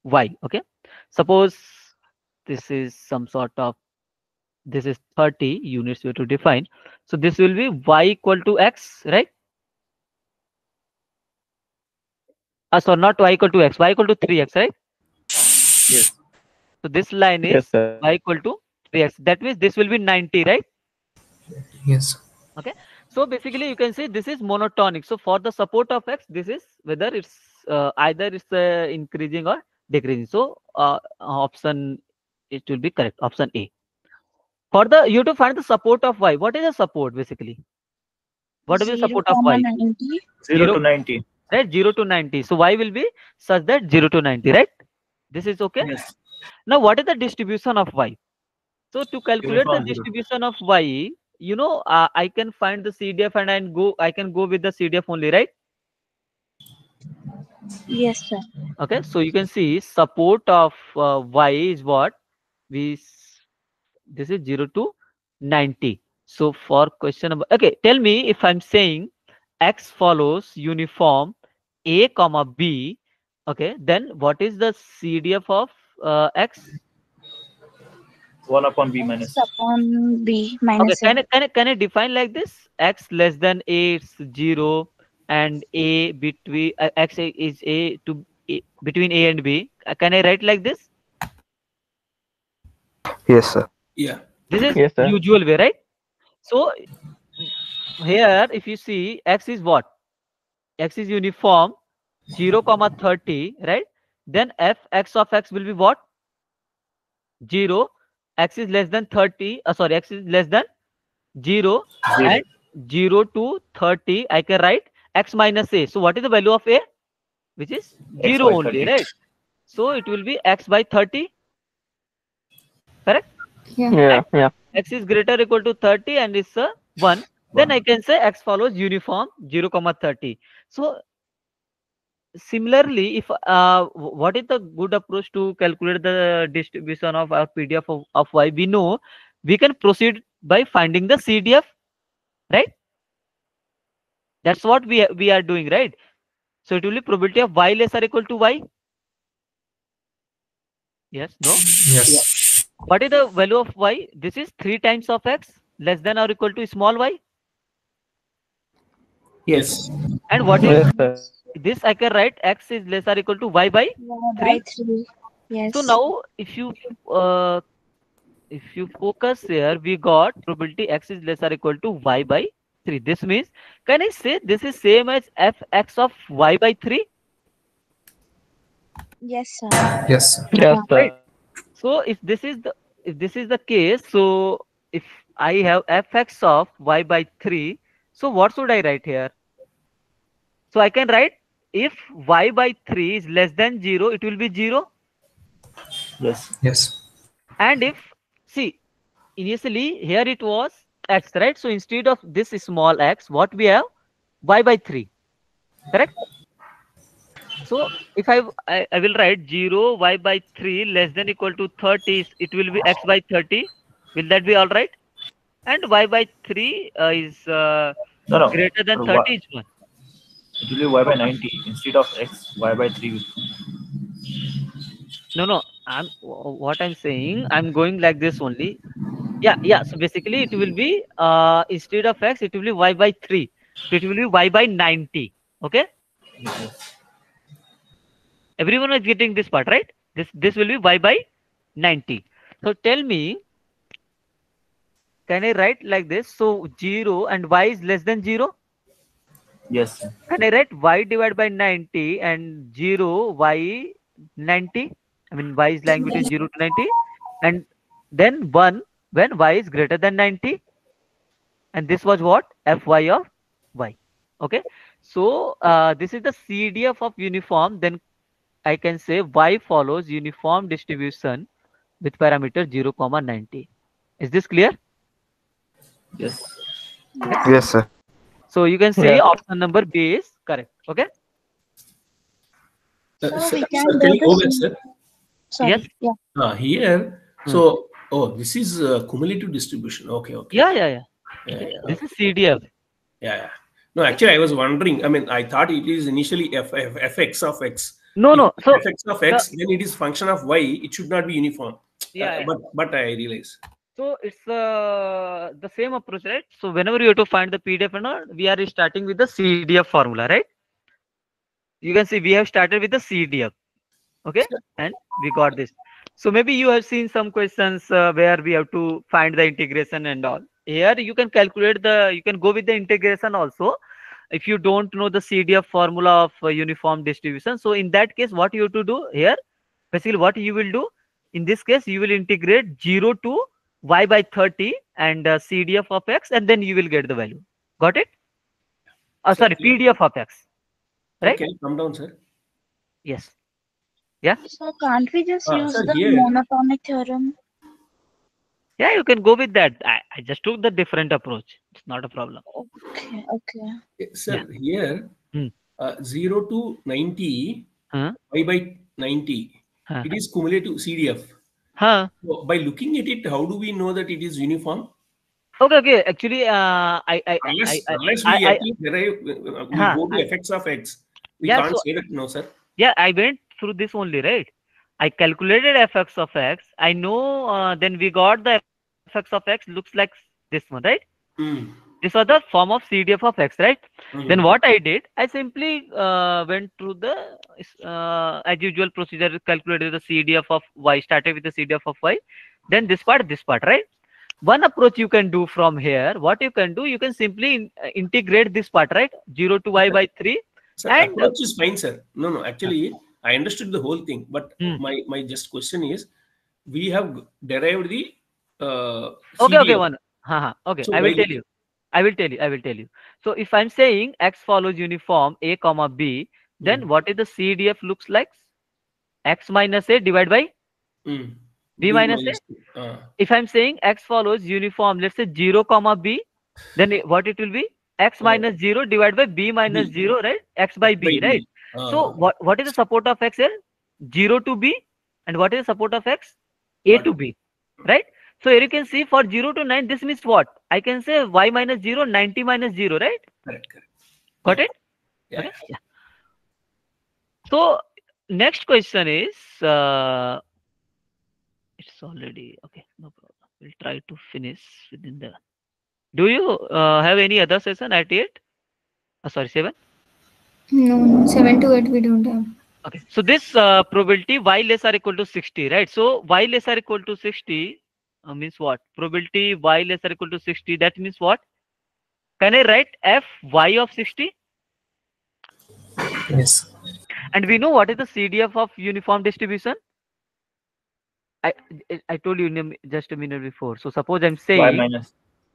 A: y. Okay, suppose this is some sort of, this is 30 units we have to define. So this will be y equal to x, right? So not y equal to x, y equal to 3x, right?
L: Yes.
A: So this line is
G: Yes, sir.
A: y equal to 3x. That means this will be 90, right?
P: Yes.
A: Okay. So basically you can say this is monotonic. So for the support of x, this is whether it's either it's increasing or decreasing. So option, it will be correct. Option A. For the, you have to find the support of y. What is the support basically? What is the
O: 0,
A: support of y?
O: 90.
L: 0 to 90.
A: Right, 0 to 90. So y will be such that 0 to 90, right? This is okay.
L: Yes.
A: Now what is the distribution of y? So to calculate the
L: Uniform 0.
A: distribution of y, you know, I can find the CDF and I can go with the CDF only, right?
O: Yes, sir.
A: Okay, so you can see support of y is what? This is 0 to 90. So for question number, okay, tell me if I'm saying x follows uniform a comma b, okay, then what is the CDF of x?
L: 1 upon b minus.
O: X upon b
A: Okay,
O: minus a.
A: can I define like this? X less than a, it's 0, and a between x is a to a, between a and b. Can I write like this?
K: Yes, sir.
B: Yeah.
A: This is
G: Yes, sir.
A: usual way, right? So here, if you see, x is what? X is uniform 0, 30, right? Then f x of x will be what? 0. X is less than 30. Sorry, x is less than 0, and 0 to 30. I can write x minus a. So what is the value of a? Which is 0
L: by
A: only,
L: 30.
A: right? So it will be x by 30. Correct?
C: Yeah.
G: Yeah, yeah.
A: X is greater or equal to 30 and it's a 1. Then I can say x follows uniform 0, 30. So similarly, if what is the good approach to calculate the distribution of our PDF of y? We know we can proceed by finding the CDF, right? That's what we are doing, right? So it will be probability of y less or equal to y. Yes, no?
P: Yes.
A: What is the value of y? This is 3 times of x less than or equal to small y.
P: Yes.
A: And what is
G: Yes, sir.
A: this? I can write x is less or equal to y by 3.
O: 3. Yes.
A: So now if you focus here, we got probability x is less or equal to y by 3. This means, can I say this is same as fx of y by 3?
O: Yes, sir.
P: Yes.
G: Yes, sir.
A: Right. So if this is the case, so if I have fx of y by 3, so what should I write here? So I can write, if y by 3 is less than 0, it will be 0.
L: Yes.
P: Yes.
A: And if, see, initially here it was x, right? So instead of this small x, what we have? Y by 3. Correct? So if I will write 0 y by 3 less than equal to 30, it will be x by 30. Will that be all right? And y by 3 is
L: No.
A: greater than
L: No,
A: 30 is 1.
L: It will be y by 90 instead of x. Y by 3 will come.
A: No. What I'm saying, I'm going like this only. Yeah. So basically it will be instead of x, it will be y by 3. So it will be y by 90. Okay? Everyone is getting this part, right? This will be y by 90. So tell me, can I write like this? So 0 and y is less than 0?
L: Yes.
A: Can I write y divided by 90 and 0 y 90? I mean y is lying between 0 to 90, and then 1 when y is greater than 90. And this was what? Fy of y. Okay. So this is the CDF of uniform. Then I can say y follows uniform distribution with parameter 0, 90. Is this clear?
L: Yes.
K: Yes, sir.
A: So you can say
G: Yes.
A: option number B is Correct. Okay.
O: So
B: Sir,
O: we can
B: sir,
O: do
B: can you go back,
O: this.
B: sir?
O: Sorry.
A: Yes.
O: Yeah.
B: Here,
A: Hmm.
B: so this is cumulative distribution. Okay, okay.
A: Yeah.
B: Yeah,
A: Okay.
B: yeah,
A: This
B: okay.
A: is CDF.
B: Yeah. No, actually, I was wondering. I mean, I thought it is initially fx of x.
A: No,
B: If
A: no. So
B: fx of
A: the
B: x, then it is function of y. It should not be uniform.
A: yeah.
B: But I realize.
A: So it's the same approach, right? So whenever you have to find the PDF and all, we are starting with the CDF formula, right? You can see we have started with the CDF. Okay, and we got this. So maybe you have seen some questions where we have to find the integration and all. Here you can calculate you can go with the integration also if you don't know the CDF formula of uniform distribution. So in that case, what you have to do here, basically what you will do in this case, you will integrate 0 to y by 30 and CDF of x, and then you will get the value. Got it? Sorry, PDF of x. Right?
B: Okay, come down, sir.
A: Yes. Yeah.
O: So can't we just use
B: Sir,
O: the
B: here.
O: monotonic theorem?
A: Yeah, you can go with that. I just took the different approach. It's not a problem.
O: Okay. Okay.
B: Sir, here 0 to 90 y by 90. It is cumulative CDF. So by looking at it, how do we know that it is uniform?
A: Okay. Actually,
B: Unless we actually derive, we go to fx of x. We can't say that, no, sir.
A: Yeah, I went through this only, right? I calculated fx of x. I know. Then we got the fx of x looks like this one, right? This was the form of CDF of x, right? Then what I did, I simply went through the as usual procedure, calculated the CDF of y, started with the CDF of y, then this part, right? One approach you can do from here, what you can do, you can simply integrate this part, right? 0 to y by 3.
B: Sir, approach is fine, sir. No. Actually, I understood the whole thing, but my just question is, we have derived the
A: Okay,
B: CDF.
A: one. Okay,
B: So
A: I will tell you. So if I'm saying x follows uniform a comma b, then what is the CDF looks like? X minus a divided by b minus a. If I'm saying x follows uniform, let's say 0 comma b, then what it will be? X minus 0 divided by b minus 0, right? X by b, right? So what is the support of x here? 0 to b. And what is the support of x? A to b, right? So here you can see for 0 to 9, this means what? I can say y minus 0, 90 minus 0, right?
B: Correct.
A: Got it?
B: Yeah.
A: Okay. Yeah. So next question is, it's already, okay, no problem. We'll try to finish within the, do you have any other session at 8? Sorry, 7?
C: No, 7 to 8 we don't have.
A: Okay, so this probability y less or equal to 60, right? So y less or equal to 60 means what? Probability y less or equal to 60, that means what? Can I write f y of 60?
P: Yes.
A: And we know what is the CDF of uniform distribution? I told you just a minute before. So suppose I'm saying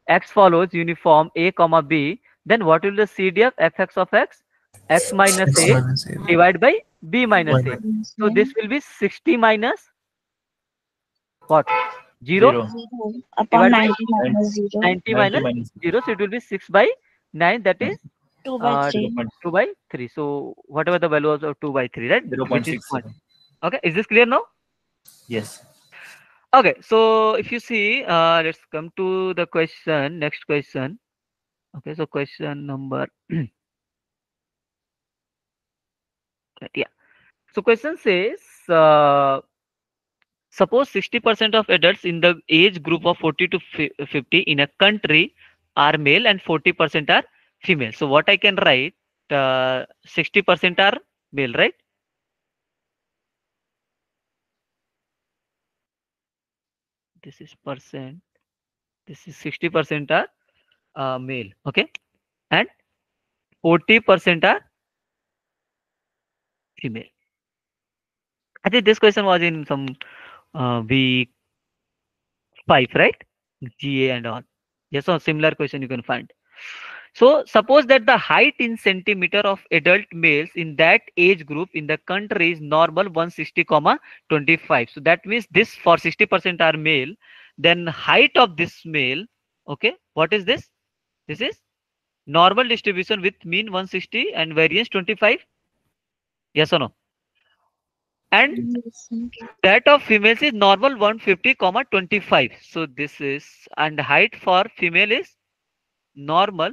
A: x follows uniform a comma b, then what will the CDF fx of x? X minus a divided by b minus a. So this will be 60 minus what? 0
O: upon
A: divided
O: 90
A: by
O: minus 0.
A: 90 minus 0. So it will be 6 by 9. That is
O: 2 by 3.
A: 2 by 3. So whatever the value was of 2 by 3, right?
D: 0.6.
A: Okay, is this clear now?
D: Yes.
A: Okay, so if you see, let's come to the question, next question. Okay, so question number, yeah. So question says, suppose 60% of adults in the age group of 40 to 50 in a country are male and 40% are female. So what I can write, 60% are male, right? This is percent. This is 60% are male, okay, and 40% are female. I think this question was in some V5, right? GA and all. Yes, so similar question you can find. So suppose that the height in centimeter of adult males in that age group in the country is normal 160, 25. So that means this for 60% are male. Then height of this male, okay, what is this? This is normal distribution with mean 160 and variance 25? Yes or no? And that of females is normal 150, 25. So this is, and height for female is normal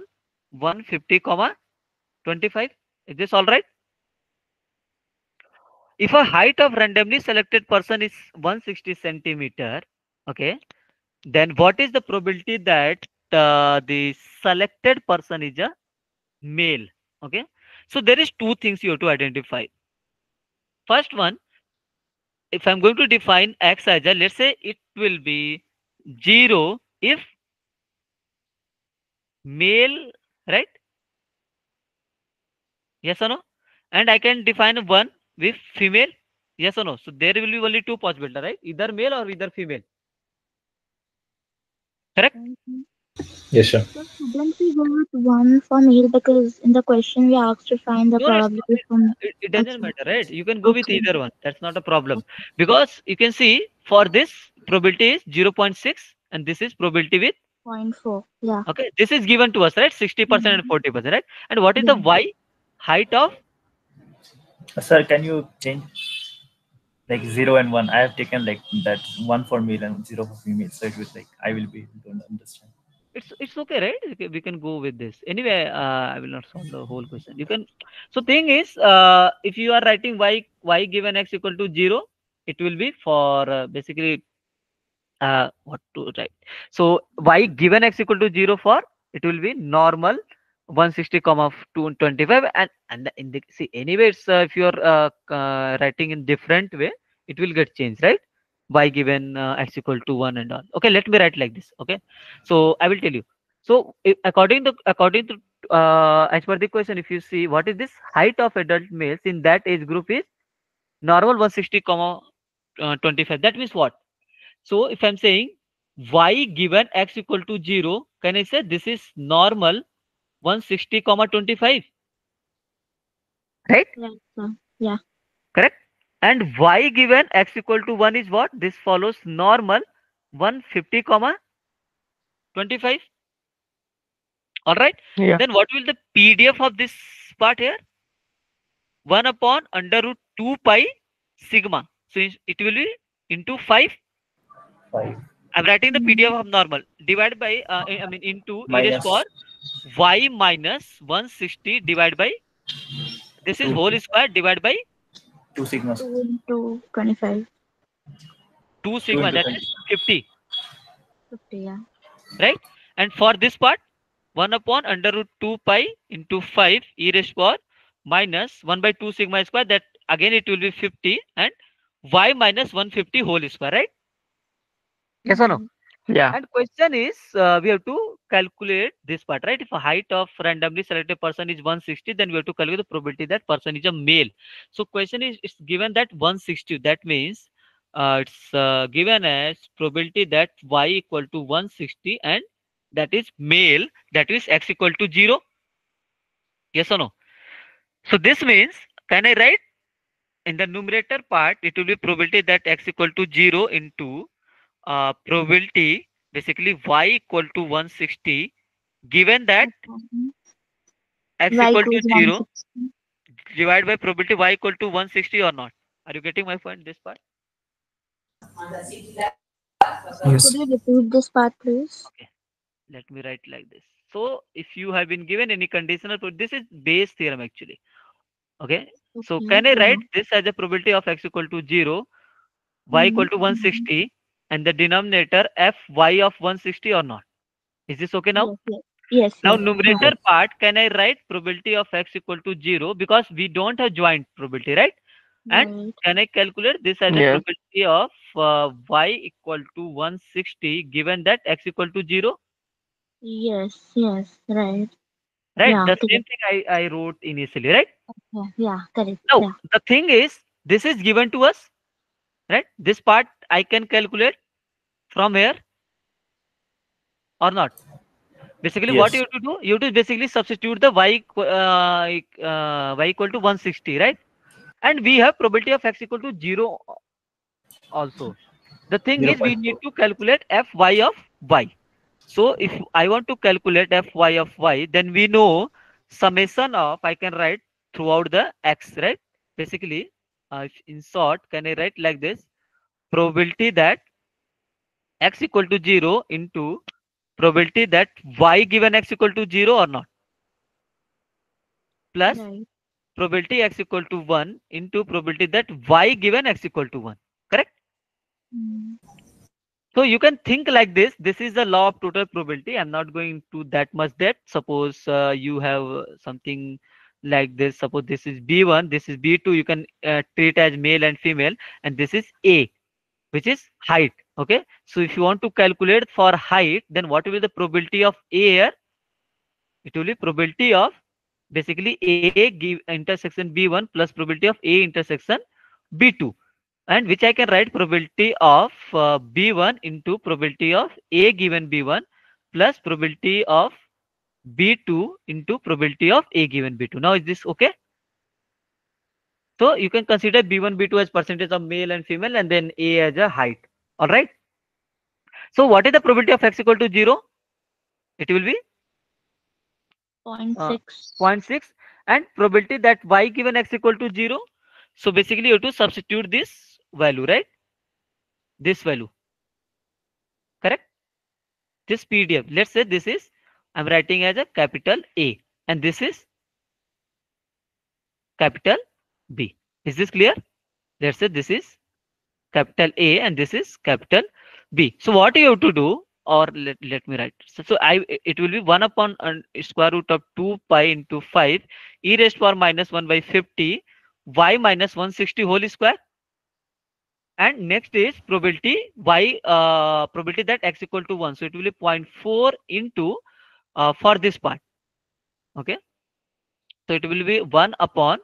A: 150, 25. Is this all right? If a height of randomly selected person is 160 centimeter, okay, then what is the probability that the selected person is a male? Okay, so there is two things you have to identify. First one, if I'm going to define x as a, let's say it will be 0 if male, right? Yes or no? And I can define 1 with female. Yes or no? So there will be only two possibilities, right? Either male or either female. Correct?
P: Yes, sir.
O: So shouldn't we go with 1 for male, because in the question we asked to find the
A: No,
O: probability from
A: it doesn't matter, right? You can go with either one. That's not a problem. Because you can see for this probability is 0.6 and this is probability with
O: 0.4. Yeah.
A: okay. This is given to us, right? 60% and 40%, right? And what is the y? Height of
L: Sir, can you change like 0 and 1? I have taken like that 1 for male and 0 for female, so it was like I will be able to understand.
A: it's okay, right? We can go with this anyway. I will not solve the whole question. You can. So thing is, if you are writing y given x equal to 0, it will be for basically what to write. So y given x equal to 0 for it will be normal 160 comma 225 and in the see anyway it's if you are writing in different way it will get changed, right? Y given x equal to 1 and all. Okay, let me write like this. Okay, so I will tell you. So according to as per the question, if you see what is this height of adult males in that age group is normal 160 comma 25. That means what? So if I'm saying y given x equal to 0, can I say this is normal 160 comma 25? Right?
O: Yeah.
A: Correct? And y given x equal to 1 is what? This follows normal 150 comma 25. All right.
G: Yeah.
A: Then what will the PDF of this part here? 1 upon under root 2 pi sigma. So it will be into 5.
L: 5.
A: I'm writing the PDF of normal. Divide by, I mean into e raised
L: Minus.
A: power y minus 160 divided by, this is whole square divided by
L: 2 sigma.
O: 2 into 25.
A: 2 sigma, that is 50.
O: 50, yeah.
A: Right? And for this part, 1 upon under root 2 pi into 5 e raised power minus 1 by 2 sigma square, that again it will be 50 and y minus 150 whole square, right? Yes or no?
G: Yeah.
A: And question is, we have to calculate this part, right? If a height of randomly selected person is 160, then we have to calculate the probability that person is a male. So question is, it's given that 160. That means it's given as probability that y equal to 160 and that is male. That is x equal to 0. Yes or no? So this means, can I write in the numerator part, it will be probability that x equal to 0 into probability basically y equal to 160 given that x
O: Y
A: equal to
O: equals
A: 0
O: 160.
A: divided by probability y equal to 160 or not. Are you getting my point, this part?
P: Yes.
O: Could you repeat this part, please?
A: Okay, let me write like this. So if you have been given any conditional, this is Bayes theorem actually. Okay, so can I write this as a probability of x equal to 0, y equal to 160 and the denominator f y of 160 or not? Is this okay now?
O: Yes.
A: Now
O: yes.
A: numerator part, can I write probability of x equal to 0 because we don't have joint probability, right? And can I calculate this as a
G: Yeah.
A: probability of y equal to 160 given that x equal to 0?
O: Yes, right.
A: Right?
O: Yeah,
A: The
O: correct.
A: same thing I wrote initially, right?
O: Yeah, correct.
A: Now,
O: Yeah.
A: the thing is, this is given to us, right? This part I can calculate from here or not. Basically, what you have to do, you have to basically substitute the y equal to 160, right? And we have probability of x equal to 0 also. The thing is, we need to calculate f y of y. So if I want to calculate fy of y, then we know summation of, I can write throughout the x, right? Basically, in short, can I write like this? Probability that x equal to 0 into probability that y given x equal to 0 or not, plus
J: Right.
A: probability x equal to 1 into probability that y given x equal to 1. Correct?
J: Mm.
A: So you can think like this. This is the law of total probability. I'm not going to that much depth. Suppose you have something like this. Suppose this is B1, this is B2. You can treat as male and female, and this is A, which is height. Okay. So if you want to calculate for height, then what will be the probability of A here? It will be probability of basically A give intersection B1 plus probability of A intersection B2, and which I can write probability of B1 into probability of A given B1 plus probability of B2 into probability of A given B2. Now is this okay? So you can consider B1, B2 as percentage of male and female, and then A as a height. All right. So what is the probability of x equal to 0? It will be
O: 0.6.
A: 0.6, and probability that y given x equal to 0. So basically you have to substitute this value, right? This value, correct? This PDF, let's say this is, I'm writing as a capital A, and this is capital B. Is this clear? Let's say this is capital A and this is capital B. So what you have to do, or let me write. So it will be 1 upon square root of 2 pi into 5 e raised to power minus 1 by 50 y minus 160 whole square. And next is probability y, probability that x equal to 1. So it will be 0.4 into for this part. Okay. So it will be 1 upon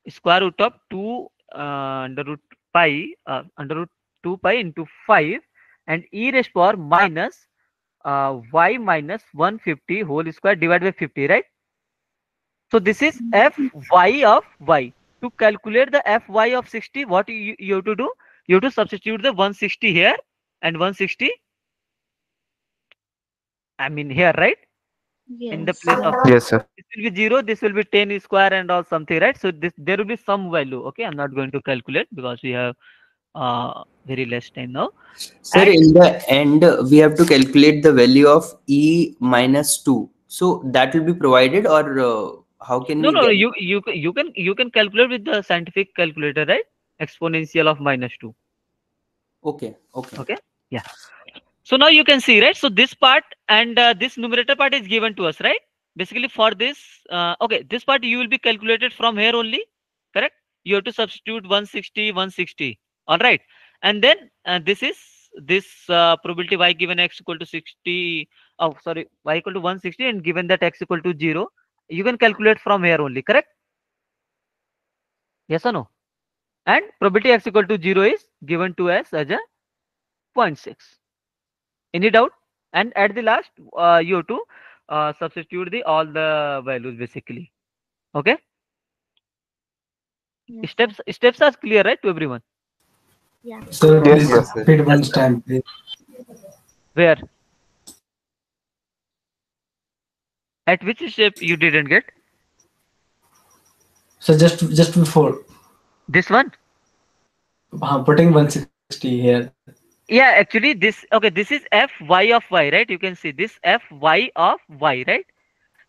A: square root of 2 under root pi under root 2 pi into 5 and e raised to power minus y minus 150 whole square divided by 50, right? So this is fy of y. To calculate the fy of 60, what you have to do? You have to substitute the 160 here and 160, I mean here, right? In the
O: Yes.
A: place of
K: Yes, sir.
A: this will be 0, this will be 10 square and all something, right? So this, there will be some value. Okay, I'm not going to calculate because we have very less time now.
D: Sir,
A: And
D: in the end, we have to calculate the value of e minus 2. So that will be provided, or how can
A: no,
D: we
A: no,
D: get?
A: you can calculate with the scientific calculator, right? Exponential of minus 2.
D: Okay, okay.
A: Okay, yeah. So now you can see, right? So this part and this numerator part is given to us, right? Basically for this, okay, this part you will be calculated from here only, correct? You have to substitute 160, 160. All right. And then this is this probability y given x equal to 60. Oh, sorry, y equal to 160 and given that x equal to 0. You can calculate from here only, correct? Yes or no? And probability x equal to 0 is given to us as a 0.6. Any doubt? And at the last, you have to substitute the all the values basically. Okay.
O: Yes,
A: Steps are clear, right, to everyone?
O: Yeah.
P: Sir,
K: Yes,
P: please
K: yes, sir.
P: repeat one time, please.
A: Where? At which step you didn't get?
P: So just before
A: This one?
P: putting 160 here.
A: Yeah, actually this, okay, this is fy of y, right? You can see this fy of y, right?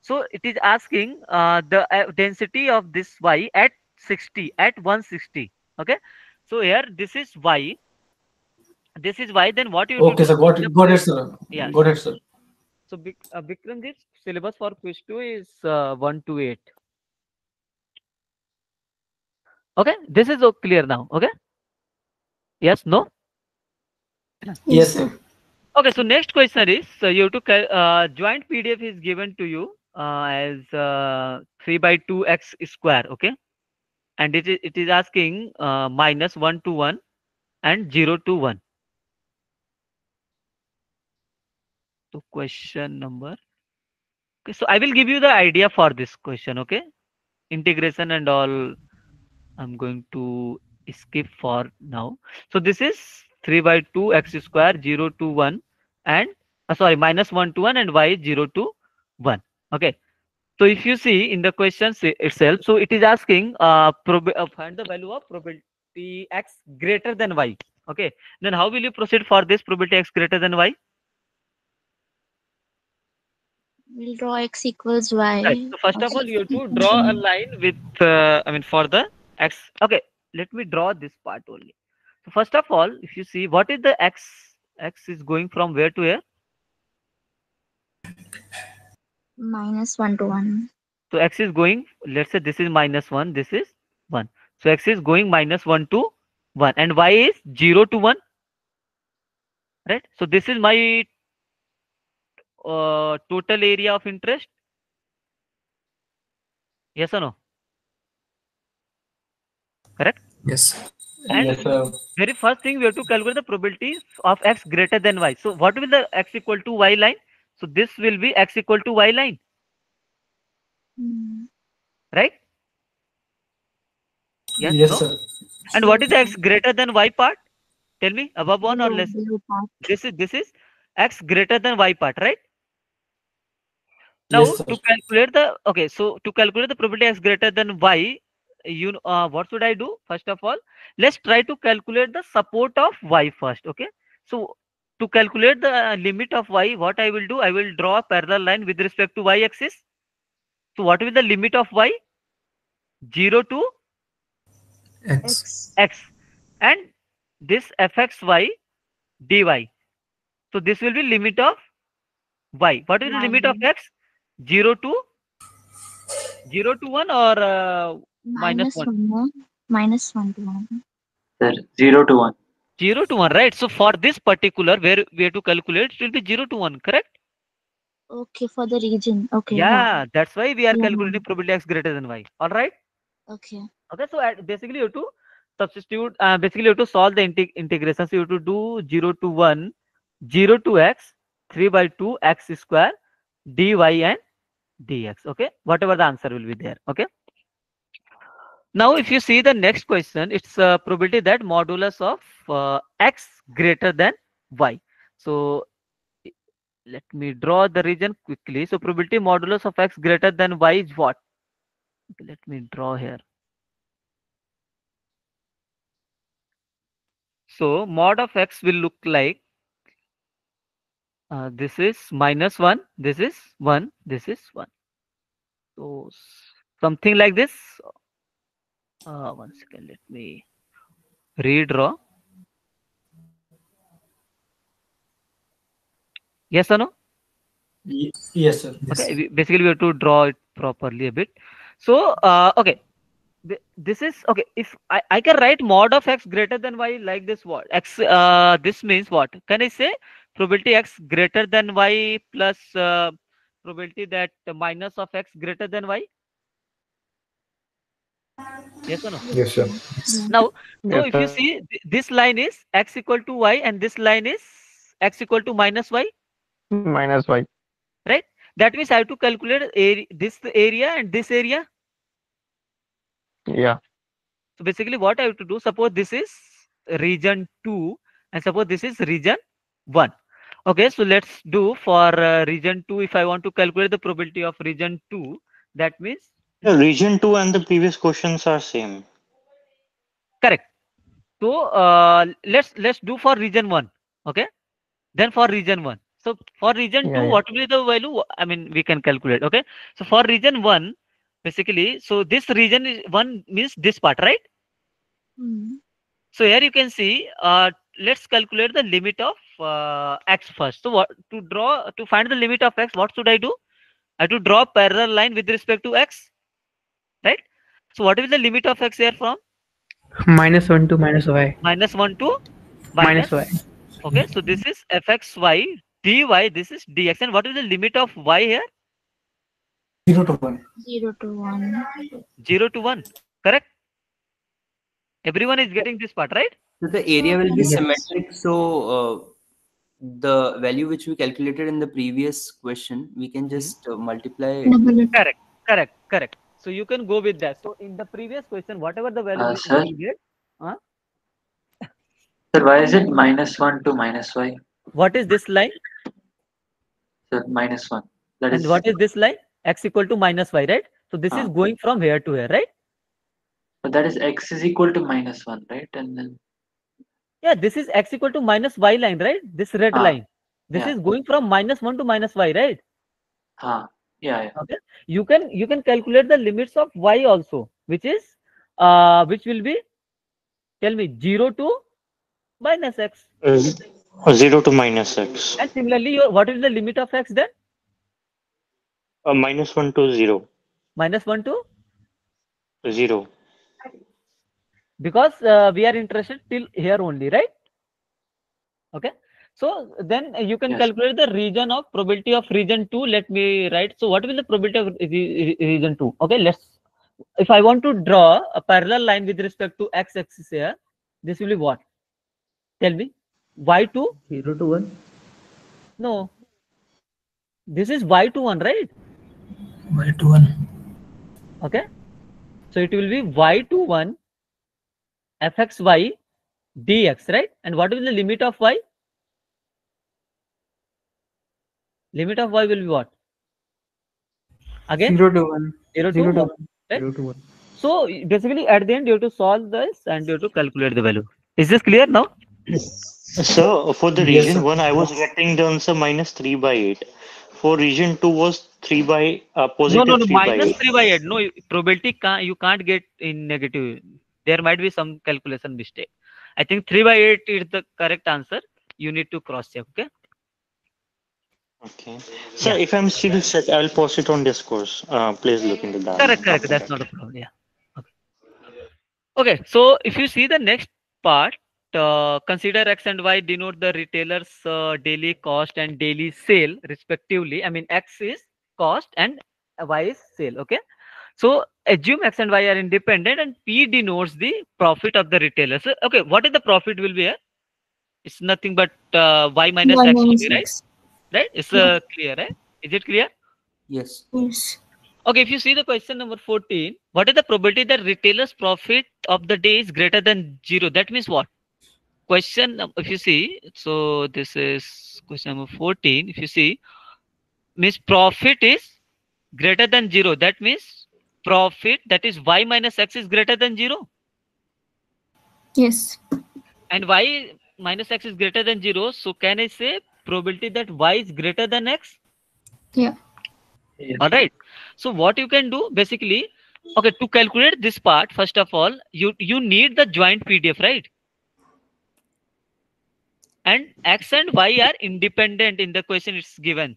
A: So it is asking the density of this y at 60, at 160. Okay. So here this is y. This is y. Then what you have to
P: Okay,
A: do?
P: sir. Got it, sir.
A: Yeah.
P: Got it, sir.
A: So Vikram, this syllabus for quiz 2 is 1 to 8. Okay, this is clear now. Okay. Yes. No.
P: Yes, sir.
A: Okay. So next question is, you have to joint PDF is given to you as 3 by 2x square. Okay, and it is asking minus 1 to 1 and 0 to 1. So question number. Okay, so I will give you the idea for this question. Okay, integration and all I'm going to skip for now. So this is 3 by 2 x square 0 to 1 and sorry, minus 1 to 1, and y is 0 to 1. Okay. So if you see in the question itself, so it is asking find the value of probability x greater than y. Okay. Then how will you proceed for this probability x greater than y?
O: We'll draw x equals
A: Right.
O: y.
A: So first of all, you have to draw a line with, for the x. Okay. Let me draw this part only. So first of all, if you see, what is the x? X is going from where to where?
O: Minus 1 to 1.
A: So x is going, let's say this is minus 1, this is 1. So x is going minus 1 to 1, and y is 0 to 1. Right. So this is my total area of interest. Yes or no? Correct?
P: Yes.
A: And
P: Yes, sir.
A: very first thing, we have to calculate the probability of x greater than y. So what will the x equal to y line? So this will be x equal to y line. Right? Yes,
P: Yes,
A: no?
P: sir.
A: And what is the x greater than y part? Tell me, above 1 or
O: Below,
A: less?
O: below part.
A: This is x greater than y part, right? Now
P: Yes, sir.
A: to calculate the, okay, so to calculate the probability x greater than y, what should I do? First of all, let's try to calculate the support of y first. Okay. So to calculate the limit of y, what I will do, I will draw a parallel line with respect to y axis. So what will be the limit of y? 0 to
P: X.
A: x, and this fxy dy. So this will be limit of y. What is the limit of x? 0 to 1 or minus
O: Minus
A: 1?
O: 1. No? Minus 1 to 1.
Q: Sir, 0 to 1.
A: 0 to 1, right? So for this particular, where we have to calculate, it will be 0 to 1, correct?
O: Okay, for the region. Okay,
A: Yeah, that's why we are
O: Yeah.
A: calculating probability x greater than y. All right.
O: Okay.
A: Okay. So basically, you have to substitute. Basically, you have to solve the integration. So you have to do 0 to 1, 0 to x, 3 by 2 x square, dy and dx. Okay. Whatever the answer will be there. Okay. Now, if you see the next question, it's a probability that modulus of x greater than y. So let me draw the region quickly. So probability modulus of x greater than y is what? Okay, let me draw here. So mod of x will look like this is minus 1, this is 1, this is 1. So something like this. 1 second, let me redraw. Yes or no?
P: Yes, sir. Yes.
A: Okay, basically we have to draw it properly a bit. So okay, this is okay. If I can write mod of x greater than y like this, what x this means what? Can I say probability x greater than y plus probability that minus of x greater than y? Yes or no?
P: Yes, sir.
A: Now, so
F: Yes,
A: if you
F: sir.
A: see this line is x equal to y and this line is x equal to minus y,
F: Minus y.
A: right? That means I have to calculate this area and this area.
F: Yeah.
A: So basically what I have to do, suppose this is region 2 and suppose this is region 1. Okay, so let's do for region 2. If I want to calculate the probability of region 2, that means
R: Yeah, region 2 and the previous questions are same.
A: correct. So let's do for region 1. Okay, then for region 1. So for region 2,
F: Yeah.
A: what will be the value? I mean, we can calculate. Okay, so for region 1, basically, so this region is 1 means this part, right? So here you can see, let's calculate the limit of x first. So what to find the limit of x, what should I do? I have to draw a parallel line with respect to x, right? So what is the limit of x here from?
E: Minus 1 to minus y.
A: Minus 1 to
E: Minus y.
A: Okay, so this is fxy dy, this is dx. And what is the limit of y here?
P: 0 to 1.
O: 0 to 1.
A: 0 to 1, correct? Everyone is getting this part, right?
D: So the area will be
E: Yes.
D: symmetric. So the value which we calculated in the previous question, we can just multiply.
A: Correct. So you can go with that. So in the previous question, whatever the value
Q: Sir?
A: we get,
Q: Sir, why is it minus 1 to minus y?
A: what is this line?
Q: Sir, -1. That
A: And
Q: is,
A: what is this line? X equal to -y, right? So this is going from here to here, right?
Q: that is x is equal to -1, right? And then
A: Yeah, this is x equal to -y line, right? This red line. This
Q: yeah.
A: is going from -1 to -y, right?
Q: Yeah.
A: Okay. You can calculate the limits of y also, which is which will be, tell me, 0 to -x.
R: 0 to -x.
A: And similarly, what is the limit of x then?
R: -1 to 0.
A: -1 to
R: 0.
A: Because we are interested till here only, right? Okay. So then you can calculate the region of probability of region 2. Let me write. So what will the probability of region 2? Okay, if I want to draw a parallel line with respect to x-axis here, this will be what? Tell me. Y2?
H: 0 to 1?
A: No. This is y to 1, right?
P: Y to 1.
A: Okay. So it will be y to 1 fxy dx, right? And what is the limit of y? Limit of y will be what? Again?
E: 0 to 1.
A: 0 to 1. Right?
H: 0 to 1.
A: So basically at the end you have to solve this and you have to calculate the value. Is this clear now?
R: So for the
P: Yes,
R: region
P: sir.
R: 1, I was getting the answer -3/8. For region 2 was 3 by positive
A: No,
R: 3/8.
A: -3/8. No, probability you can't get in negative. There might be some calculation mistake. I think 3/8 is the correct answer. You need to cross check. Okay.
R: Okay. So if I'm still set, I'll post it on Discourse. Please look into that.
A: Correct. That's not a problem. Yeah. Okay. So if you see the next part, consider x and y denote the retailer's daily cost and daily sale respectively. I mean, x is cost and y is sale. Okay. So assume x and y are independent and p denotes the profit of the retailer. So okay, what is the profit will be here? It's nothing but y minus
C: Y
A: x
C: minus
A: only, right?
C: X.
A: Right? It's
C: Yeah.
A: clear, right? Is it clear?
D: Yes.
C: Yes.
A: Okay, if you see the question number 14, what is the probability that retailer's profit of the day is greater than 0? That means what? If you see, so this is question number 14. If you see, means profit is greater than 0. That means profit, that is y minus x, is greater than 0.
C: Yes.
A: And y minus x is greater than 0. So can I say probability that y is greater than x?
C: Yeah.
A: All right. So what you can do basically, okay, to calculate this part, first of all, you need the joint PDF, right? And x and y are independent in the question it's given.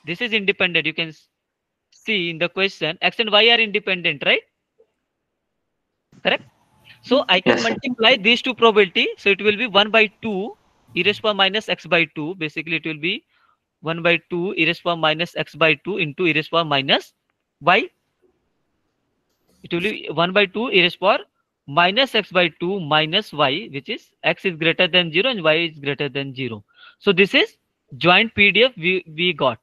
A: This is independent. You can see in the question, x and y are independent, right? Correct. So I can multiply these two probability. So it will be 1 by 2 e raised power minus x by 2. Basically, it will be 1 by 2 e raised power minus x by 2 into e raised power minus y. It will be 1 by 2 e raised power minus x by 2 minus y, which is x is greater than 0 and y is greater than 0. So this is joint PDF we got.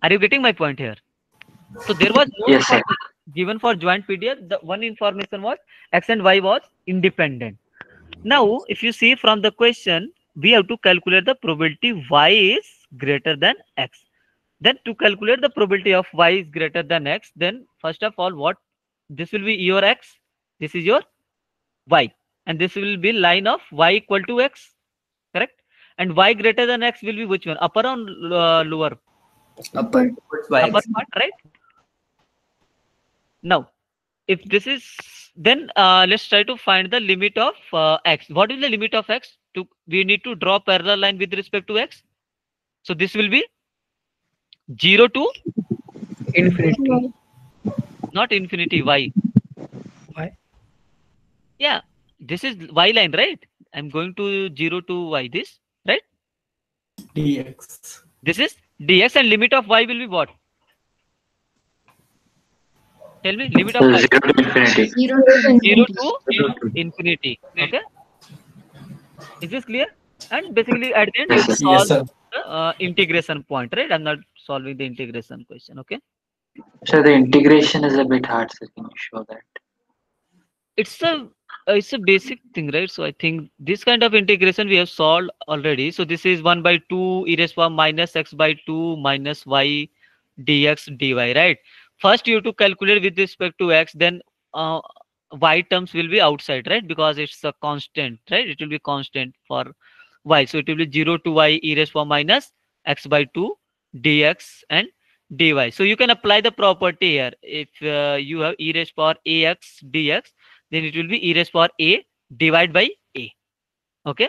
A: Are you getting my point here? So there was no information given for joint PDF. The one information was x and y was independent. Now, if you see from the question, we have to calculate the probability y is greater than x. Then to calculate the probability of y is greater than x, then first of all, what this will be your x, this is your y, and this will be line of y equal to x, correct? And y greater than x will be which one? Upper or lower?
D: Upper
A: part, right? Now, if this is, then let's try to find the limit of x. What is the limit of x? We need to draw parallel line with respect to x. So this will be 0 to
E: infinity.
A: Not infinity, y.
P: Y.
A: Yeah, this is y line, right? I'm going to 0 to y, this, right?
P: Dx.
A: This is dx, and limit of y will be what? Tell me, limit of y.
Q: 0 to infinity.
A: 0 to infinity. Okay. Is this clear? And basically at the end you have to solve the integration point, right? I'm not solving the integration question. Okay.
Q: So the integration is a bit hard, sir. Can you show that?
A: It's a It's a basic thing, right? So I think this kind of integration we have solved already. So this is 1 by 2 e raised power minus x by 2 minus y dx dy, right? First you have to calculate with respect to x, then uh, y terms will be outside, right? Because it's a constant, right? It will be constant for y. So it will be 0 to y e raised power minus x by 2 dx and dy. So you can apply the property here. If you have e raised power ax dx, then it will be e raised power a divided by a. Okay.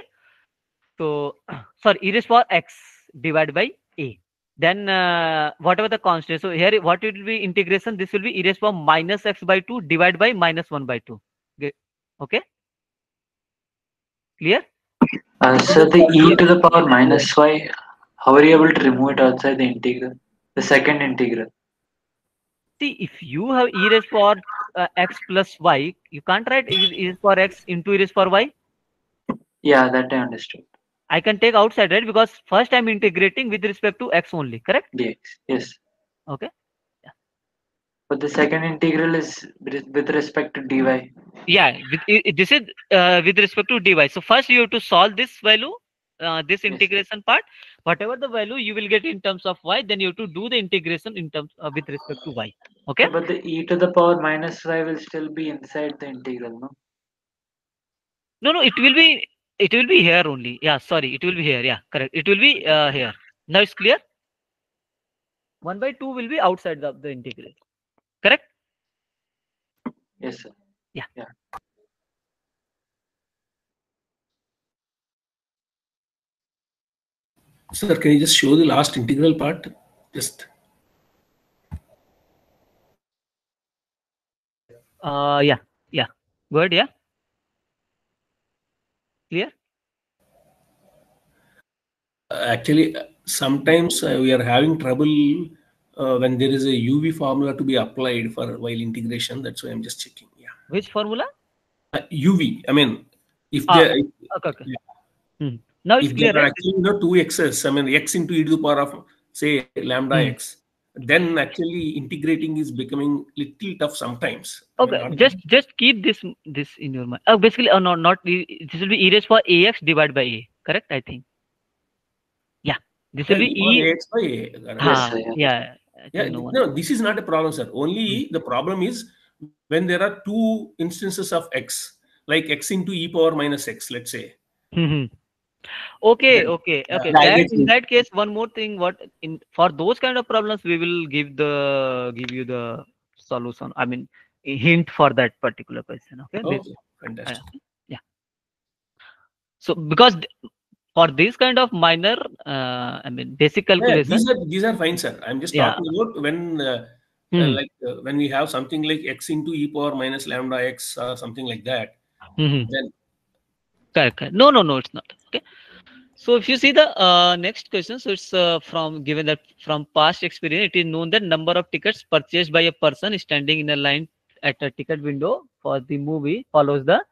A: So sorry, e raised power x divided by a. Then whatever the constant. So here what it will be integration. This will be e raised power minus x by 2 divided by minus 1 by 2. Okay. Clear?
Q: So the e to the power minus y, how are you able to remove it outside the integral? The second integral.
A: See, if you have e raised power x plus y, you can't write e raised power x into e raised power y.
Q: Yeah, that I understood.
A: I can take outside, right? Because first I'm integrating with respect to x only, correct?
Q: Yes. Yes.
A: Okay.
Q: But the second integral is with respect to dy.
A: Yeah, this is with respect to dy. So first you have to solve this value, this integration part. Whatever the value you will get in terms of y, then you have to do the integration in terms with respect to y. Okay.
Q: But the e to the power minus y will still be inside the integral, no?
A: No, it will be here only. Yeah, sorry, it will be here. Yeah, correct. It will be here. Now it's clear. 1 by 2 will be outside the integral. Correct?
Q: Yes, sir.
A: Yeah.
B: Sir, can you just show the last integral part? Just.
A: Yeah. Good, yeah. Clear?
B: Actually, sometimes we are having trouble when there is a UV formula to be applied for while integration. That's why I'm just checking. Yeah.
A: Which formula?
B: UV. I mean, if there,
A: okay. Now it's
B: if
A: clear,
B: there are
A: right?
B: actually two x's, I mean x into e to the power of say lambda x, then actually integrating is becoming little tough sometimes.
A: Okay, just keep this in your mind. Basically, no, not this will be e raised for ax divided by a. Correct, I think. Yeah, this will be e.
B: Ax by a.
A: Yes, yeah.
B: No, this is not a problem, sir. Only the problem is when there are two instances of x, like x into e power minus x, let's say.
A: Okay. That in that case, one more thing. What in for those kind of problems, we will give you the solution. I mean, a hint for that particular question. Okay.
B: Okay. Fantastic.
A: Yeah. So because for this kind of minor, I mean, basic calculation.
B: These are fine, sir. I'm just talking about when when we have something like x into e power minus lambda x or something like that. Then
A: correct. No, it's not. Okay. So if you see the next question, so it's given that from past experience, it is known that number of tickets purchased by a person standing in a line at a ticket window for the movie follows the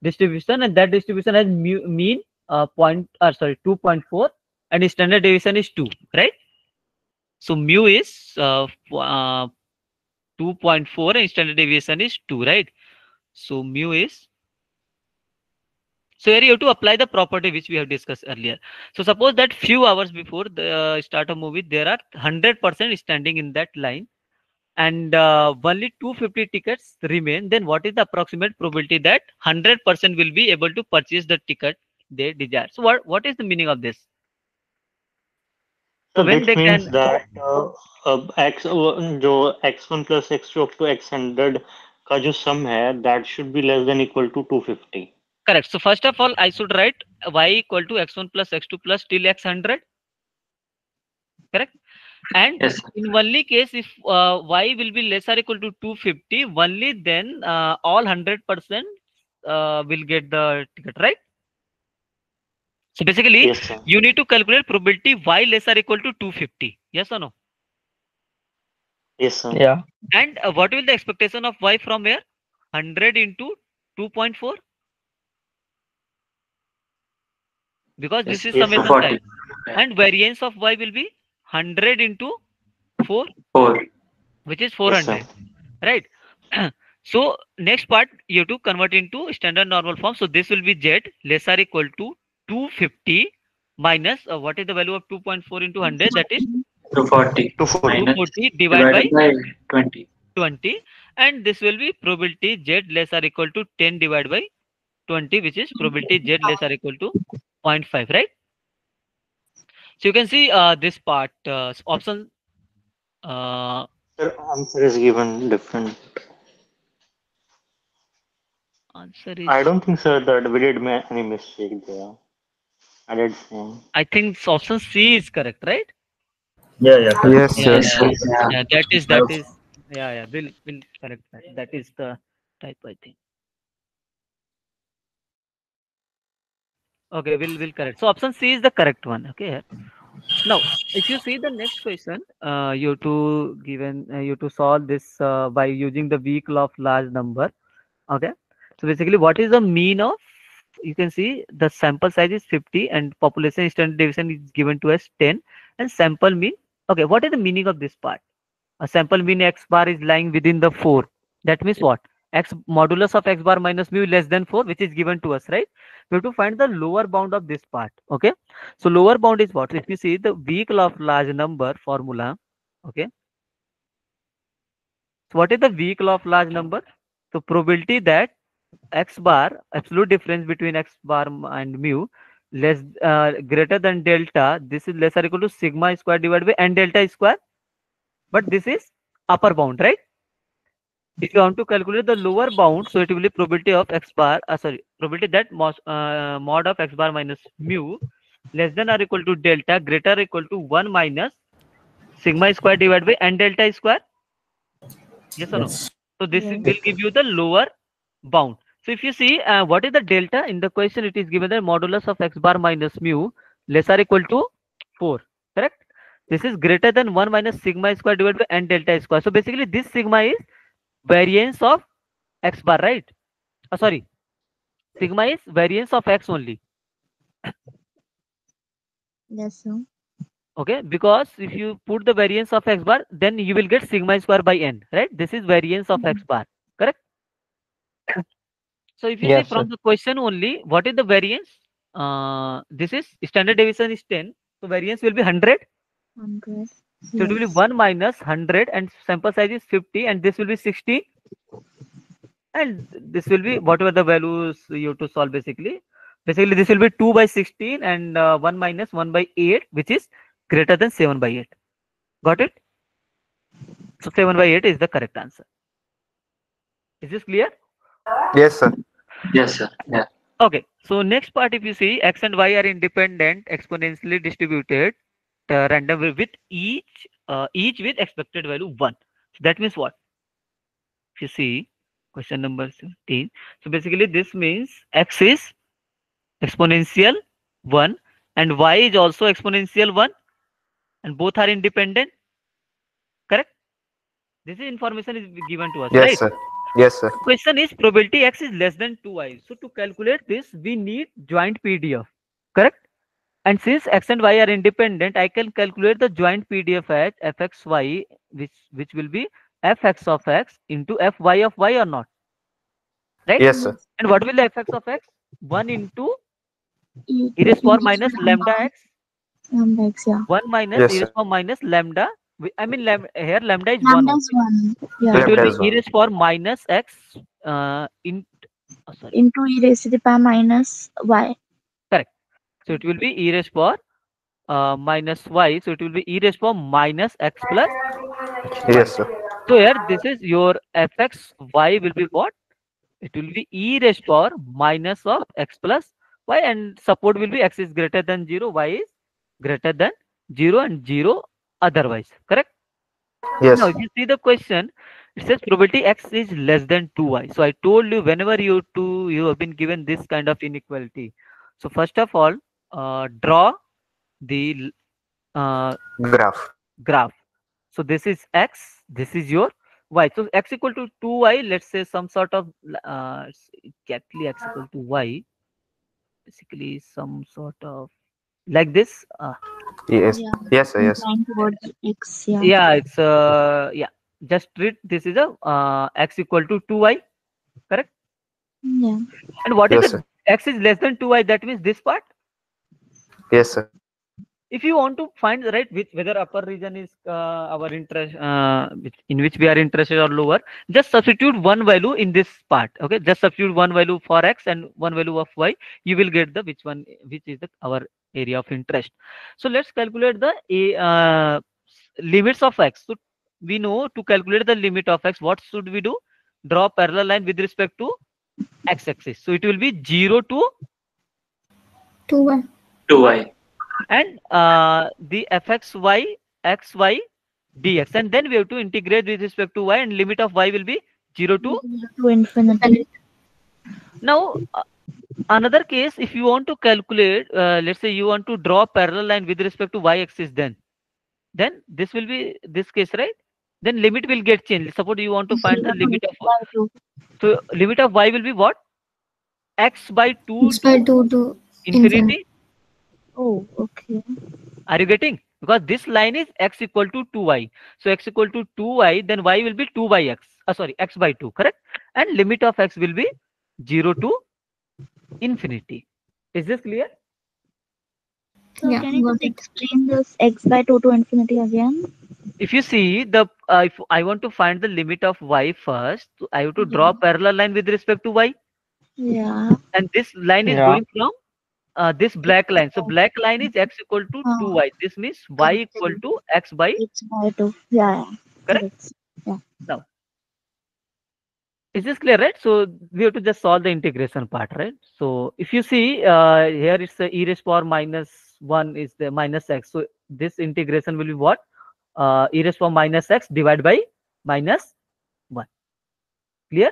A: distribution, and that distribution has mean 2.4, and standard deviation is 2, right? So mu is 2.4 and standard deviation is 2, right? So mu is. So here you have to apply the property which we have discussed earlier. So suppose that few hours before the start of movie, there are 100% standing in that line, and only 250 tickets remain. Then what is the approximate probability that 100% will be able to purchase the ticket they desire? So what is the meaning of this?
R: So when this means that जो x1 plus x2 up to x100 का जो sum है, that should be less than equal to 250.
A: Correct. So first of all, I should write y equal to x1 plus x2 plus till x100. Correct. And in only case if y will be less or equal to 250, only then all 100% will get the ticket, right? So basically, you need to calculate probability y less or equal to 250. Yes or no?
R: Yes, sir.
G: Yeah.
A: And what will the expectation of y from here? 100 into 2.4? Because this is summation type. And variance of y will be 100 into 4, which is 400. Right. So next part you have to convert into standard normal form. So this will be z less or equal to 250 minus what is the value of 2.4 into 100? That is
Q: 240 minus
A: 240 divided by
Q: divided by 20.
A: 20, and this will be probability z less or equal to 10 divided by 20, which is probability z less or equal to 0.5, right? So you can see this part option
R: Sir, answer is given different.
A: answer is,
R: I don't think, sir, that we did any mistake there. I did same.
A: I think option C is correct, right?
L: Yeah, yeah, correct.
K: Yes,
A: Yeah,
K: sir.
Q: Yes,
A: yeah,
Q: sir.
A: yeah.
Q: Yeah.
A: Yeah, that is yeah, yeah, will correct that. That is the type, I think. Okay, will correct. So option C is the correct one. Okay. Now, if you see the next question, you to solve this by using the weak law of large number. Okay. So basically, what is the mean of? You can see the sample size is 50 and population standard deviation is given to us 10 and sample mean. Okay, what is the meaning of this part? A sample mean x bar is lying within the 4. That means what? X modulus of x bar minus mu less than 4, which is given to us, right? We have to find the lower bound of this part. Okay. So lower bound is what? If you see the weak law of large number formula, okay. So what is the weak law of large number? So probability that x bar, absolute difference between x bar and mu, less greater than delta. This is less or equal to sigma square divided by n delta square. But this is upper bound, right? If you want to calculate the lower bound, so it will be probability of x bar, probability that mod of x bar minus mu less than or equal to delta greater or equal to 1 minus sigma square divided by n delta square. Yes or no?
B: Yes.
A: So this
O: Yes.
A: will give you the lower bound. So if you see what is the delta in the question, it is given the modulus of x bar minus mu less or equal to 4. Correct? This is greater than 1 minus sigma square divided by n delta square. So basically this sigma is variance of x bar, right? Sorry, sigma is variance of x only.
O: Yes, sir.
A: Okay, because if you put the variance of x bar, then you will get sigma square by n, right? This is variance of x bar, correct? So if you see
G: Yes,
A: from
G: sir.
A: the question only, what is the variance? This is standard deviation is 10, so variance will be 100.
O: 100.
A: So it will be
O: Yes.
A: 1 minus 100 and sample size is 50 and this will be 60. And this will be whatever the values you have to solve basically. Basically, this will be 2 by 16 and 1 minus 1 by 8, which is greater than 7 by 8. Got it? So 7 by 8 is the correct answer. Is this clear?
K: Yes, sir.
Q: Yes, sir. Yeah.
A: Okay. So next part, if you see x and y are independent, exponentially distributed, random with each with expected value 1. So that means what? If you see question number 17. So basically this means x is exponential 1 and y is also exponential 1 and both are independent, correct? This is information is given to us,
K: Yes,
A: right?
K: sir. Yes, sir.
A: Question is probability x is less than 2y. So to calculate this, we need joint PDF, correct? And since x and y are independent, I can calculate the joint PDF at fxy, which will be fx of x into fy of y or not, right?
K: Yes, sir.
A: And what will the fx of x? 1 into
O: E
A: e raised power
O: into
A: minus lambda x.
O: lambda x, yeah.
A: 1 minus
K: Yes,
A: e
K: sir.
A: raised power minus lambda. I mean, here lambda is 1
O: Lambda is
A: only.
O: 1.
A: So
O: Yeah.
A: it will
K: Lambda
A: be
K: is
A: e
K: 1.
A: raised power minus x sorry,
O: Into e raised to the power minus y.
A: correct. So it will be e raised power minus y. So it will be e raised power minus x plus y.
K: Yes, sir.
A: So here this is your fx y will be what? It will be e raised power minus of x plus y and support will be x is greater than 0, y is greater than 0 and 0 otherwise, correct? Now,
K: Yes.
A: if you see the question, it says probability x is less than 2y. So I told you whenever you have been given this kind of inequality. So first of all, draw the
K: Graph.
A: graph. So this is x, this is your y. So x equal to 2y, let's say some sort of exactly x equal to y, basically some sort of like this.
K: Yes.
O: Yeah.
K: Yes, sir. Yes.
O: Inclined towards x, yeah.
A: Yeah, it's yeah, just treat this is a x equal to 2y, correct?
O: Yeah.
A: And what is
K: Yes,
A: the
K: sir.
A: x is less than 2y? That means this part.
K: Yes, sir.
A: If you want to find right which whether upper region is our interest in which we are interested or lower, just substitute one value in this part. Okay, just substitute one value for x and one value of y. You will get the which is the our area of interest. So let's calculate the limits of x. So we know to calculate the limit of x, what should we do? Draw parallel line with respect to x-axis. So it will be 0 to
C: 2y.
Q: 2y.
A: and the fxy xy dx, and then we have to integrate with respect to y, and limit of y will be 0 to
O: To infinity.
A: now another case. If you want to calculate, let's say you want to draw parallel line with respect to y axis, then this will be this case, right? Then limit will get changed. Suppose you want to find the limit of so limit of y will be what? X by 2
C: X by
A: to
C: 2 to
A: infinity.
O: Oh, okay.
A: Are you getting? Because this line is x equal to 2y. So x equal to 2y, then y will be 2 by x. Sorry, x by 2, correct? And limit of x will be 0 to infinity. Is this clear?
O: So
C: Yeah,
O: can you
C: got
O: just
C: it.
O: explain this x by 2 to infinity again?
A: If you see the if I want to find the limit of y first, so I have to draw
O: Yeah.
A: parallel line with respect to y,
O: Yeah.
A: and this line is
F: Yeah.
A: going from this black line. So black line is x equal to
O: Uh,
A: 2y. This means y
O: correct.
A: equal to x by,
O: X by 2. Yeah.
A: correct?
O: Correct. Yeah.
A: Now, is this clear, right? So we have to just solve the integration part, right? So if you see here, it's e raised power minus 1 is the minus x. So this integration will be what? E raised power minus x divided by minus 1. Clear?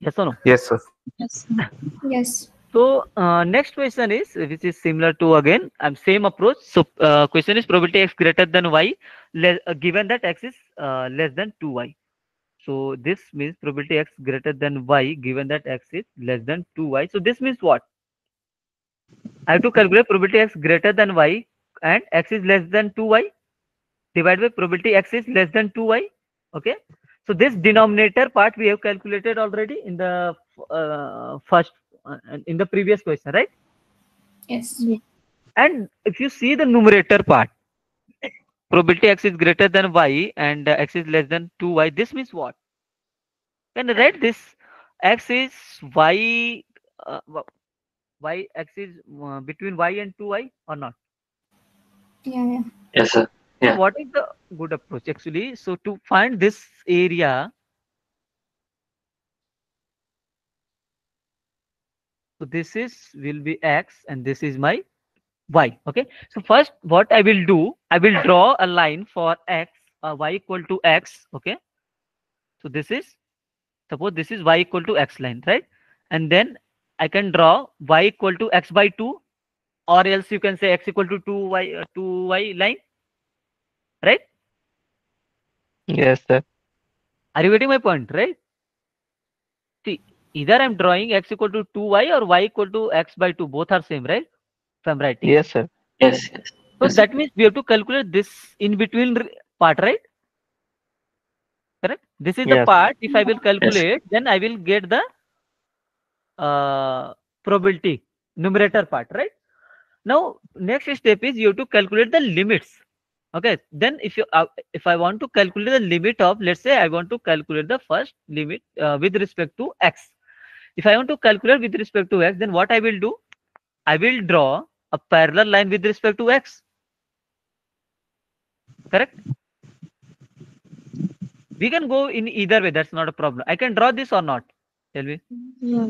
A: Yes or no?
K: Yes, sir.
O: Yes.
C: Yes.
A: So next question is, which is similar to again, same approach. So question is probability x greater than y, given that x is less than 2y. So this means probability x greater than y, given that x is less than 2y. So this means what? I have to calculate probability x greater than y and x is less than 2y, divided by probability x is less than 2y. Okay. So this denominator part we have calculated already in the first in the previous question, right?
C: Yes.
O: Yeah.
A: And if you see the numerator part, probability x is greater than y and x is less than 2y. This means what? Can I write this? X is y, y x is between y and 2y or not?
C: Yeah.
Q: Yes, sir.
A: So
Q: Yeah.
A: what is the good approach actually? So to find this area, so this is will be x and this is my y. Okay. So first what I will do, I will draw a line for x, y equal to x. Okay. So this is, suppose this is y equal to x line, right? And then I can draw y equal to x by 2, or else you can say x equal to 2y line, right?
G: Yes, sir.
A: Are you getting my point, right? See, either I'm drawing x equal to 2y or y equal to x by 2. Both are same, right? If I'm writing.
G: Yes, sir.
Q: Yes, yes.
A: So
Q: Yes.
A: that means we have to calculate this in between part, right? Correct? This is the
G: Yes.
A: part. If I will
Q: Yes.
A: calculate, then I will get the probability numerator part, right? Now, next step is you have to calculate the limits. Okay. Then if I want to calculate the limit of, let's say I want to calculate the first limit with respect to x. If I want to calculate with respect to x, then what I will do? I will draw a parallel line with respect to x. Correct? We can go in either way. That's not a problem. I can draw this or not. Tell me.
O: Yeah.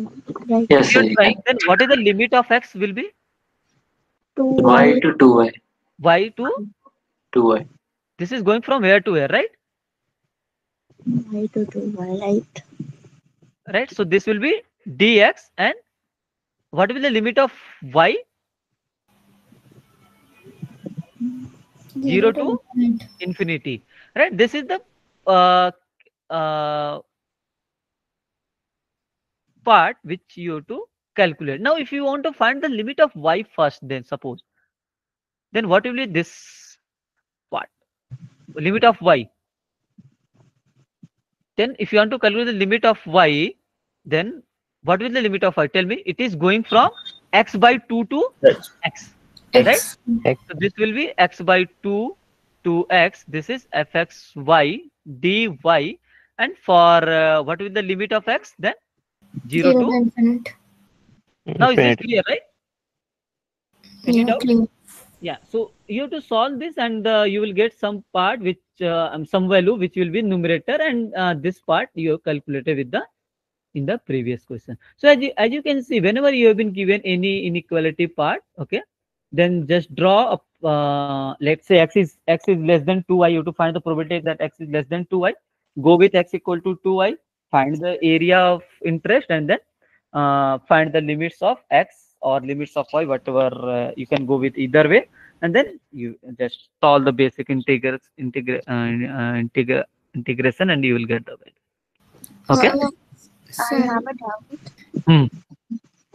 O: Right.
Q: Yes,
A: If
Q: sir.
A: you're
Q: You
A: trying,
Q: can.
A: then what is the limit of x will be?
Q: Y
O: 2y.
Q: to 2y.
A: Y to,
Q: 2y.
A: this is going from where to where, right?
O: Y to 2y. Right.
A: Right. So this will be dx, and what will be the limit of y? 0 to infinity. Right. This is the uh, uh, part which you have to calculate. Now, if you want to find the limit of y first, then suppose, then what will be this part? limit of y. Then if you want to calculate the limit of y, then what will the limit of y? Tell me. It is going from x by 2 to x. Right? So this will be x by 2 to x. This is fxy dy. And for what will the limit of x then? 0
C: 0
A: to
C: to infinite.
A: now is this clear, right? Any
C: Yeah,
A: doubt?
C: clear.
A: Yeah. So you have to solve this, and you will get some part which some value which will be numerator, and this part you have calculated with the in the previous question. So as you can see, whenever you have been given any inequality part, okay, then just draw up. Let's say x is less than 2y. You have to find the probability that x is less than 2y. Go with x equal to 2y. Find the area of interest, and then find the limits of x or limits of y, whatever you can go with either way, and then you just solve the basic integration, and you will get the value. Okay.
O: I have a doubt.
A: Hmm.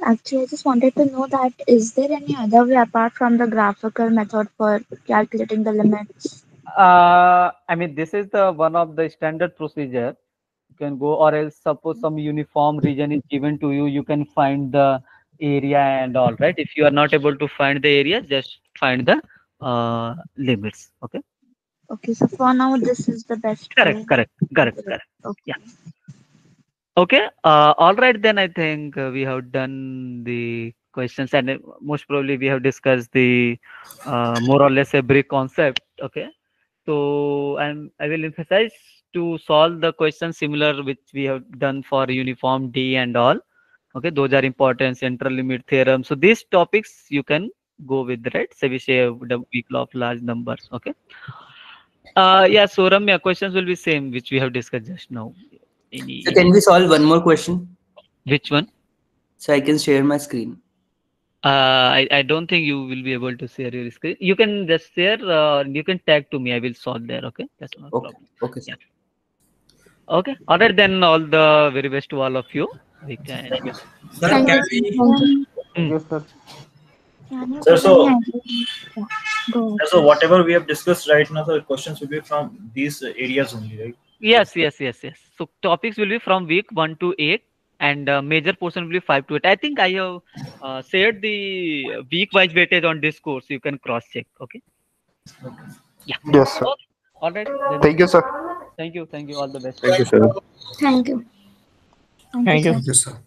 O: Actually, I just wanted to know that is there any other way apart from the graphical method for calculating the limits?
A: I mean, this is the one of the standard procedure. You can go, or else suppose some uniform region is given to you, you can find the area and all, right? If you are not able to find the area, just find the limits. Okay.
O: Okay, so for now, this is the best way.
A: Correct.
O: Okay.
A: Yeah. Okay. All right, then I think we have done the questions, and most probably we have discussed the more or less every concept. Okay. So I will emphasize to solve the question similar which we have done for uniform D and all. Okay, those are important, central limit theorem. So these topics you can go with, right? So we say the week law of large numbers. Okay. Yeah. So Ramya, questions will be same which we have discussed just now.
D: So can we solve one more question?
A: Which one?
D: So I can share my screen.
A: I don't think you will be able to share your screen. You can just share. You can tag to me. I will solve there. Okay, that's no problem.
D: Okay.
A: Yeah. Okay. All right, then. All the very best to all of you. We can.
H: Sir, can we?
F: Thank you, sir.
L: Sir, so
O: Go ahead.
L: so whatever we have discussed right now, the questions will be from these areas only, right?
A: Yes. So topics will be from week 1 to 8, and major portion will be 5 to 8. I think I have shared the week-wise weightage on this course. You can cross-check. Okay. Yeah.
K: Yes, sir.
A: Okay. All right. Then.
K: Thank you, sir.
A: Thank you. All the best.
K: Thank you, sir.
C: Thank you.
O: Thank you, sir.
P: Yes, sir.